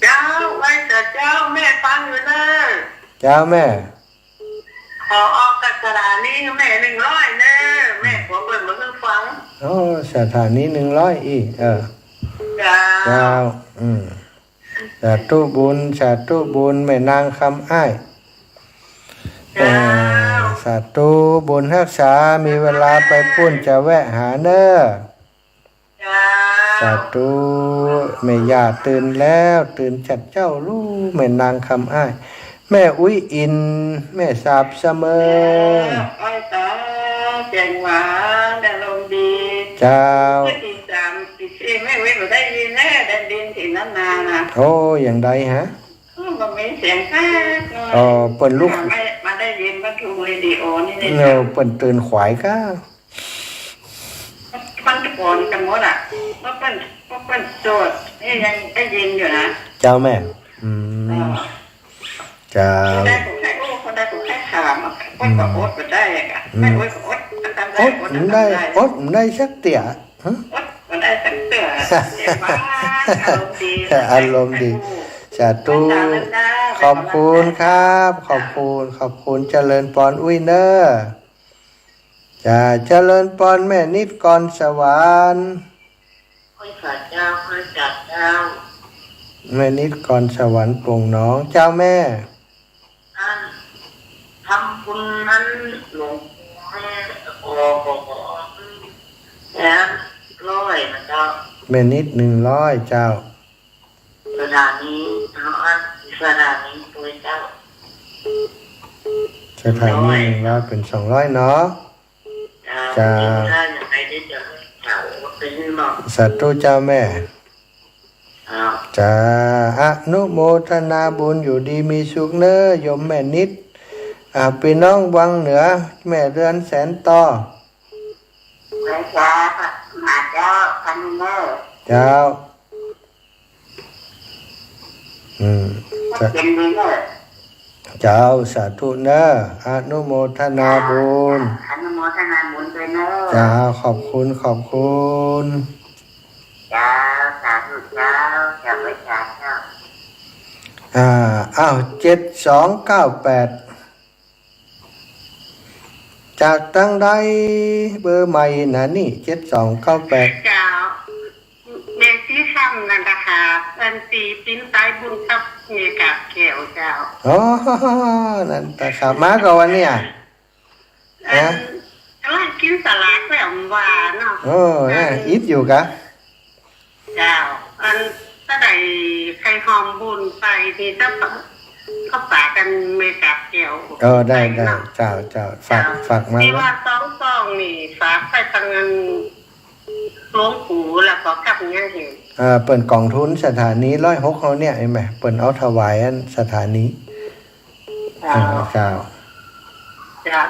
Speaker 6: เจ้าไว้แต่เจ้าแม่ฟังอยู่เลย
Speaker 1: เจ้าแม่
Speaker 6: ขอออกกับสถานีแม่100เนอะแม่ขอเปิดมาเพิ่งฟัง
Speaker 1: โอ้สถานี100อีเจ้าสาธุบุญแม่นางคำอ้ายสาธุบุญรักษามีเวลาไปปุ้นจะแวะหาเนอสาธุแม่ย่าตื่นแล้วตื่นจัดเจ้าลูกแม่นางคำอ้ายแม่อุ้ยอินแม่สาบเสมอ
Speaker 6: ไอ้ตาเก่งหวานแต่ลมดี
Speaker 1: เจ้า
Speaker 6: ปี3 ปี 4ไม่เว้นมาได้ยินแน่แดนดินที่นั้นนานะ
Speaker 1: โอ้อย่างใดฮะ
Speaker 6: มันมีเสียงแค่
Speaker 1: เปิ่นลูก
Speaker 6: มาได้ยินก็ทูเรดิโอนี่เนี่ย
Speaker 1: เปิ่นตื่นขวายก้า
Speaker 6: มันตะโกนกันหมดอ่ะว่าเป็นโจทย์นี่ยังได้ยินอยู่นะ
Speaker 1: เจ้าแม่เจ้า
Speaker 6: ได้ผมแค่คนได้ผมแค่ถามว่าก็อดก็ได้อะไม่อดก็อดทำได้อด
Speaker 1: ได้สักเตี่ย
Speaker 6: อดก็ได้สักเตี่ยอารมณ์ดี
Speaker 1: สาธุขอบคุณครับขอบคุณเจริญพรอุ้ยเนอจะเจริญพรแม่นิดก่อนสวรรค์
Speaker 6: ค่อยขาดเจ้าค่อยจัดเจ้า
Speaker 1: แม่นิดก่อนสวรรค์ปงน้องเจ้าแม่
Speaker 6: ทำบุญนั้นหลวงโอ้แล้ว100นะเจ้า
Speaker 1: แม่นิด100เจ้า
Speaker 6: สถานีตัวเจ้า
Speaker 1: สถานี100เป็น200เนาะจ้าสาธุเจ้าแม่จ้าอนุโมทนาบุญอยู่ดีมีสุขเนอโยมแม่นิดพี่น้องวังเหนือแม่เรือนแสนต่อ
Speaker 6: จ้ามาเจ้าพันเนอร์
Speaker 1: เจ้า
Speaker 6: เป็นเนอร์
Speaker 1: เจ้าสาธุเนออนุโมทนาบุญ
Speaker 6: อนุโมทนาบุญด้วยเนอร์
Speaker 1: เจ้าขอบคุณ
Speaker 6: เจ้าสาธุเจ้าจะไปจ้าเจ้า
Speaker 1: 7298จากตั้งใดเบอร์ใหม่นะนี่7298
Speaker 6: เจ้าเมซี่คำนั่นนะคะเป็นตีปิ้นใต้บุญกับเมกาเขียวเจ้า
Speaker 1: อ๋อนั่นตาขับมาก่อนเนี่ย
Speaker 6: กำลังกินสลัดแบบหวานเนาะ
Speaker 1: โอ้อิดอยู่กะ
Speaker 6: เจ้าถ้าใดใครหอมบุญไปที่ถ้าเขาฝากกันเมกาเขียว
Speaker 1: ได้เจ้าฝากมา
Speaker 6: ที่ว่า2นี่ฝากไปทางเงินหลวงปู่แล้วก็กลับเงี้ยเห็น
Speaker 1: เปิดกล่องทุนสถานี106เขาเนี่ยไอ้แม่เปิดเอาถวายอันสถานีเจ้า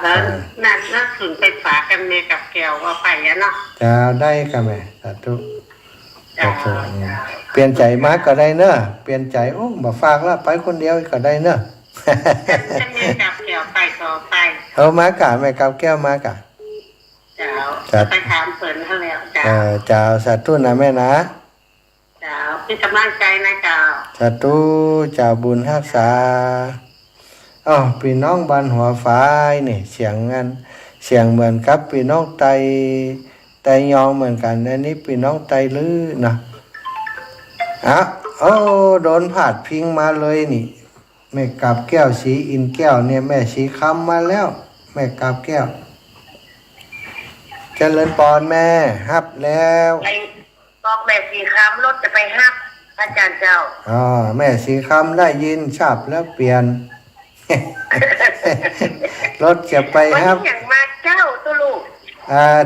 Speaker 6: แล้วนั่นถึงไปฝากกันเมกับแก้วว่าไปอ่ะเนาะ
Speaker 1: เจ้าได้ค่ะแม่สาธุเปลี่ยนใจมาก็ได้เนอะเปลี่ยนใจโอ้มาฝากแล้วไปคนเดียวก็ได้เนอะ
Speaker 6: จะเมกับแก้วไปก็ไป
Speaker 1: มากะแม่กับแก้วมากะ
Speaker 6: เจ้าไปถามเปิดเขาแล้ว
Speaker 1: เจ้าสาธุนะแม่นะ
Speaker 6: เจ้าเป็นกำลังใจนะเจ้า
Speaker 1: สาธุเจ้าบุญรักษาพี่น้องบ้านหัวฝายนี่เสียงเหมือนกับพี่น้องไตยองเหมือนกันอันนี้พี่น้องไตลื้อนะโดนผาดพิงมาเลยนี่แม่กาบแก้วสีอินแก้วเนี่ยแม่สีคำมาแล้วแม่กาบแก้วเจริญปอนแม่ฮับแล้ว
Speaker 6: บอกแม่สีคำรถจะไปฮับอาจารย์เจ้า
Speaker 1: แม่สีคำได้ยินฉับแล้วเปลี่ยนรถจะไปครับ
Speaker 6: วันนี้อย่างมาเจ้าตัวลูก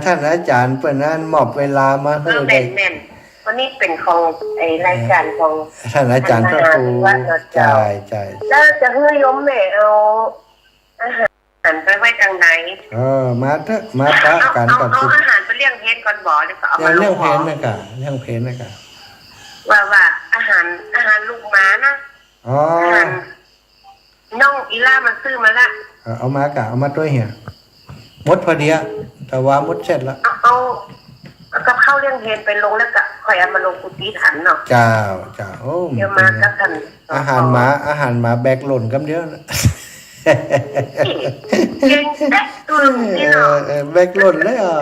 Speaker 1: ท่านอาจารย์เปิดนั้นมอบเวลามาให้
Speaker 6: ได้วันนี้เป็นของรายการของ
Speaker 1: ท่านอาจารย์พระครู
Speaker 6: ใช่แล้วจะให้ยมแม่เอาอาหาร
Speaker 4: หันไปไว้ทางไหน
Speaker 1: มาเถอะมาปะกันก่อน
Speaker 4: เอาอาหารไปเลี้ยงเพนก่อนบ่อแล้วก็เอามา
Speaker 1: เรื่องเพ
Speaker 4: ล
Speaker 1: น
Speaker 4: ง
Speaker 1: นะกะเรื่องเพนนะกะ
Speaker 4: ว่าอาหารลูกหมานะ
Speaker 1: อ๋อ
Speaker 4: อาหารน้องอีล่ามันซื้อมาละ
Speaker 1: เอามากะเอามาตัวเหี่ยมดพอดีอะแต่ว่ามดเสร็จแล้ว
Speaker 4: เอากับข้าวเลี้ยงเพนไปลงแล้วก็ค่อยเอามาลงกุฏิถันเนาะ
Speaker 1: เจ้าโอ้
Speaker 4: เดี๋ยวมากับท่าน
Speaker 1: อาหารหมาแบกหล่นกำเดียวนะ
Speaker 4: เก่งแอ๊ะตุ้มนี่เนาะ
Speaker 1: แบกหล่นเลยอ่ะ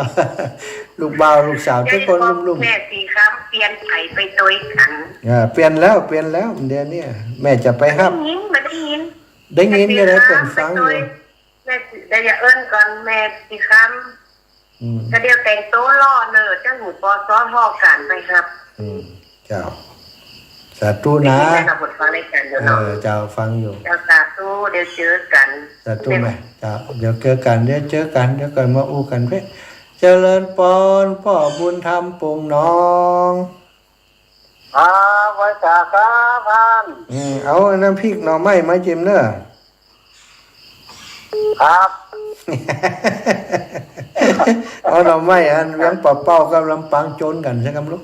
Speaker 1: ลูกบ่าวลูกสาวทุกคนลุ่ม
Speaker 4: แม่สีค้ำเปลี่ยนไผ่ไปตัวขัน
Speaker 1: เปลี่ยนแล้วเดี๋ยวนี้แม่จะไปฮับ
Speaker 4: ได้ยิน
Speaker 1: ได้ยินก็ได้เปิดฟังอยู่
Speaker 4: แม่ได้อย่าเอิ้นก่อนแม่สีค้ำก็เดียวแต่งโต๊ะล่อเนอเจ้าหนูปอซ้อนห่อกันไปครับ
Speaker 1: เจ้าสาธุนะ
Speaker 4: แม่กับบทฟังในกันอยู่เนาะ
Speaker 1: เจ้าฟังอยู่
Speaker 4: เจ้าสาธุเดี๋ยวเจอกัน
Speaker 1: สาธุแม่เจ้าเดี๋ยวเจอกันเดี๋ยวก่อนมาอู้กันเพ่เจริญปอนพ่อบุญธรรมปงน้อง
Speaker 5: ไว้จ่าครับท่าน
Speaker 1: เอาน้ำพริกหน่อไม้มาจิ้มเนอะ
Speaker 5: ครับ
Speaker 1: เอาหน่อไม้อันเลี้ยงปลาเป้ากับลำปางโจนกันใช่ไหมลูก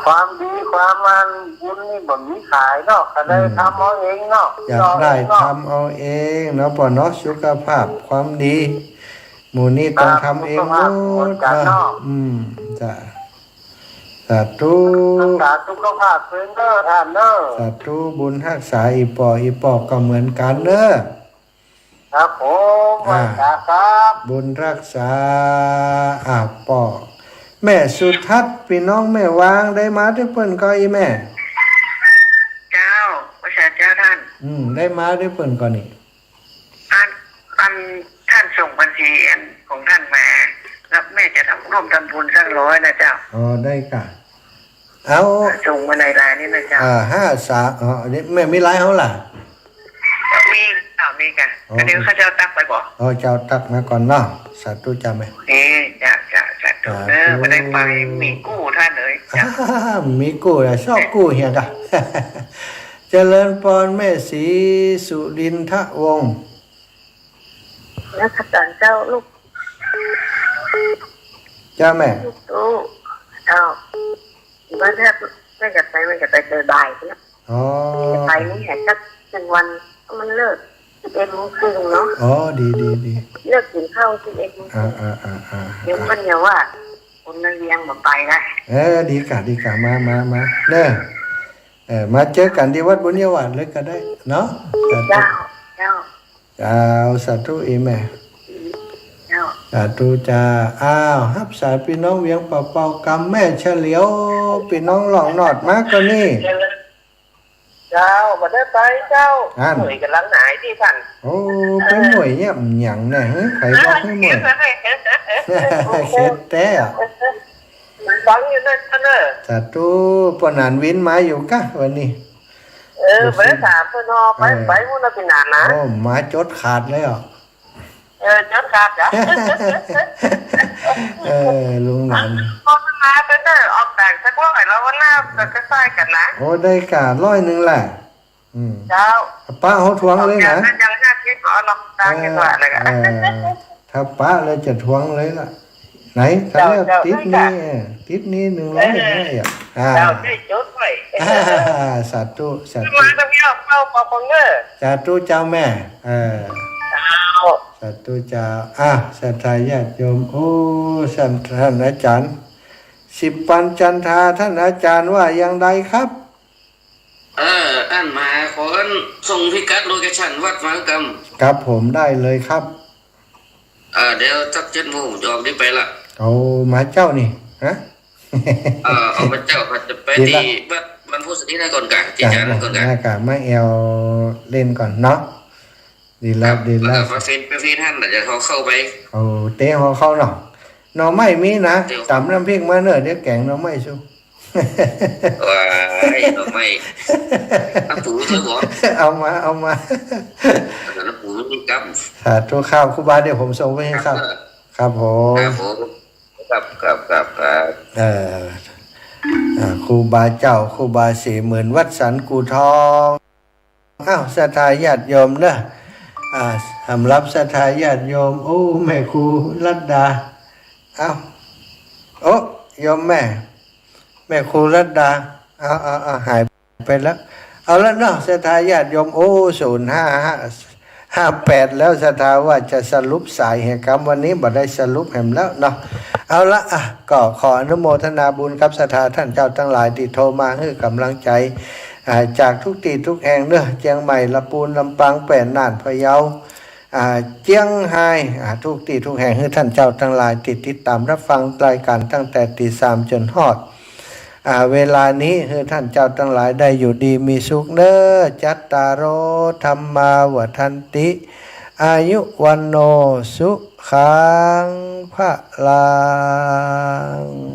Speaker 5: ความดีความมันบุญนี่บ่มีขายเนาะก็ได้ทำเอาเองเนาะ
Speaker 1: อยากได้ทำเอาเองเนาะปอเนาะสุขภาพความดีหมู่นี้ต้องทำเองหมดจ้ะสาธุ
Speaker 5: รักษาสุขภาพเพิ่นเด้อท่านเด้อ
Speaker 1: สาธุบุญรักษาอีปอก็เหมือนกันเนอะ
Speaker 5: ครับผมไว้จ่าครับ
Speaker 1: บุญรักษาปอแม่สุทัศน์พี่น้องแม่วางได้มาด้วยเพิ่นก็อีแม่
Speaker 4: เจ้าประชาเจ้าท่าน
Speaker 1: ได้มาด้วยเพิ่นก็นี่
Speaker 4: อันท่านส่งบัญชีอันของท่านมาแล้วแม่จะร่วมทำบุญสัก100นะเจ้า
Speaker 1: ได้กะเอา
Speaker 4: ส่งมาในไลน์นี่นะเจ้า
Speaker 1: นี่แม่มีไลน์เขาล่ะ
Speaker 4: มีกันเดี๋ยวเขาจะตักไปบอก
Speaker 1: เจ้าตักมาก่อนเนาะสาธุจ้าแม่
Speaker 4: จะถูกเด้อไม่ได้ไปมีกู้ท่านเลยจ้ะ
Speaker 1: มีกู้ชอบกู้เฮียกะ เจริญพรแม่ศรีสุรินทวงศ์
Speaker 4: แล้วขัดสันเจ้าลูก
Speaker 1: จ้าแม่
Speaker 4: ลูกตู้เจ้าว่าถ้าไม่จะไปเจอบ่ายนะ จะไปนี่แหละสัก1 วันมันเลิก11:30เนาะ
Speaker 1: ดี
Speaker 4: เลิกกินข้าว11:30เดี๋ยวมันเนี่ยว่าคนมาเลี้ยงมาไปนะ
Speaker 1: ดีกะมาเด้อมาเจอกันที่วัดบุญยวาดเลยก็ได้เนาะ
Speaker 4: เจ้า
Speaker 1: สาธุอีแม่
Speaker 4: เจ้า
Speaker 1: สาธุจ้าฮับสายพี่น้องเวียงเป่ากำแม่เฉลียวพี่น้องหลองหนอดมากก็นี่
Speaker 5: เจ้าบ่ได้ไปเจ้าหน่วยกำลังหายที่ท่าน
Speaker 1: ไปหน่วยเนี่ยหยังแน่ใครบอกให้หน่วยเฮ็ดแต่
Speaker 5: ฟังอยู่นั่นเนอะ
Speaker 1: สาธุปนานวินมาอยู่กะวันนี้
Speaker 5: บ่ได้ถามเพิ่นฮอไปมุ่นน่ะเป็นนานนะ
Speaker 1: มาจดขาดเลยอ่ะ
Speaker 5: จดครับจ้ะ
Speaker 1: ลุงหลาน
Speaker 5: โฆษณาไปเด้อออกแต่งสักว่าไงแล้วว่าหน้าก็ใส่กันนะ
Speaker 1: ได้กะ100แหละ
Speaker 5: เจ้า
Speaker 1: ป้าเขาทวงเลยนะ
Speaker 5: ยัง50ขอลองตังกันว่าอะไรกัน
Speaker 1: ถ้าป้าเลยจะทวงเลยล่ะไหนถ้าแล้วติดนี้100อ่ะ
Speaker 5: เจ้าได้จดไว้
Speaker 1: สาธุ
Speaker 5: มาตรงนี้เข้าปอปงเด้อ
Speaker 1: สาธุเจ้าแม่สาธุเจ้าสัทธาญาติโยมท่านอาจารย์10 ปันจันทาท่านอาจารย์ว่าอย่างไรครับ
Speaker 8: อันมาขอส่งพิกัดโลเคชั่นวัดมหากรรม
Speaker 1: ครับผมได้เลยครับ
Speaker 8: เดี๋ยวจัก7 โมงจะออกนี้ไปละ
Speaker 1: เอามาเจ้านี่ฮะ
Speaker 8: เอามาเจ้าจะไปที่วัดบรรพุสตินั่นก่อนกันที่จานนั่นก่อนกัน
Speaker 1: กะไม่แอวเล่นก่อนเนาะดีแล้ว
Speaker 8: มาเฟนท่านจะเข้าไป
Speaker 1: เตะเข้าเนาะหน่อไม้มีนะตำน้ำพริกมาเนอะเดี๋ยวแกงหน่อไม้ชู
Speaker 8: หน่อไม้ปูเถอะบอก
Speaker 1: เอามา
Speaker 8: แล้วปูนี่กับ
Speaker 1: สาธุข้าวครูบาเดี๋ยวผมส่งไปให้ครับครับผม
Speaker 8: ครับ
Speaker 1: ครูบาเจ้าครูบา40,000วัดสันกูทองศรัทธาญาติโยมเนอะ สำหรับศรัทธาญาติโยมโอ้แม่ครูรัตดาเอาโอ้โยมแม่ครูรัตดาเอาหายไปแล้วเอาแล้วเนาะศรัทธาญาติโยมโอ้0558แล้วศรัทธาว่าจะสรุปสายแห่งกรรมวันนี้บ่ได้สรุปแห่งแล้วเนาะเอาละก็ขออนุโมทนาบุญกับศรัทธาท่านเจ้าทั้งหลายที่โทรมาให้กำลังใจจากทุกที่ทุกแห่งเด้อเชียงใหม่ลำพูนลำปางแป่นน่านพะเยาเจียงไฮ้ทุกที่ทุกแห่งให้ท่านเจ้าทั้งหลายติดตามรับฟังรายการตั้งแต่ตี 3จนฮอดเวลานี้ให้ท่านเจ้าทั้งหลายได้อยู่ดีมีสุขเด้อจัตตารโอธรรมาวทันติอายุวันโนสุขังพะลัง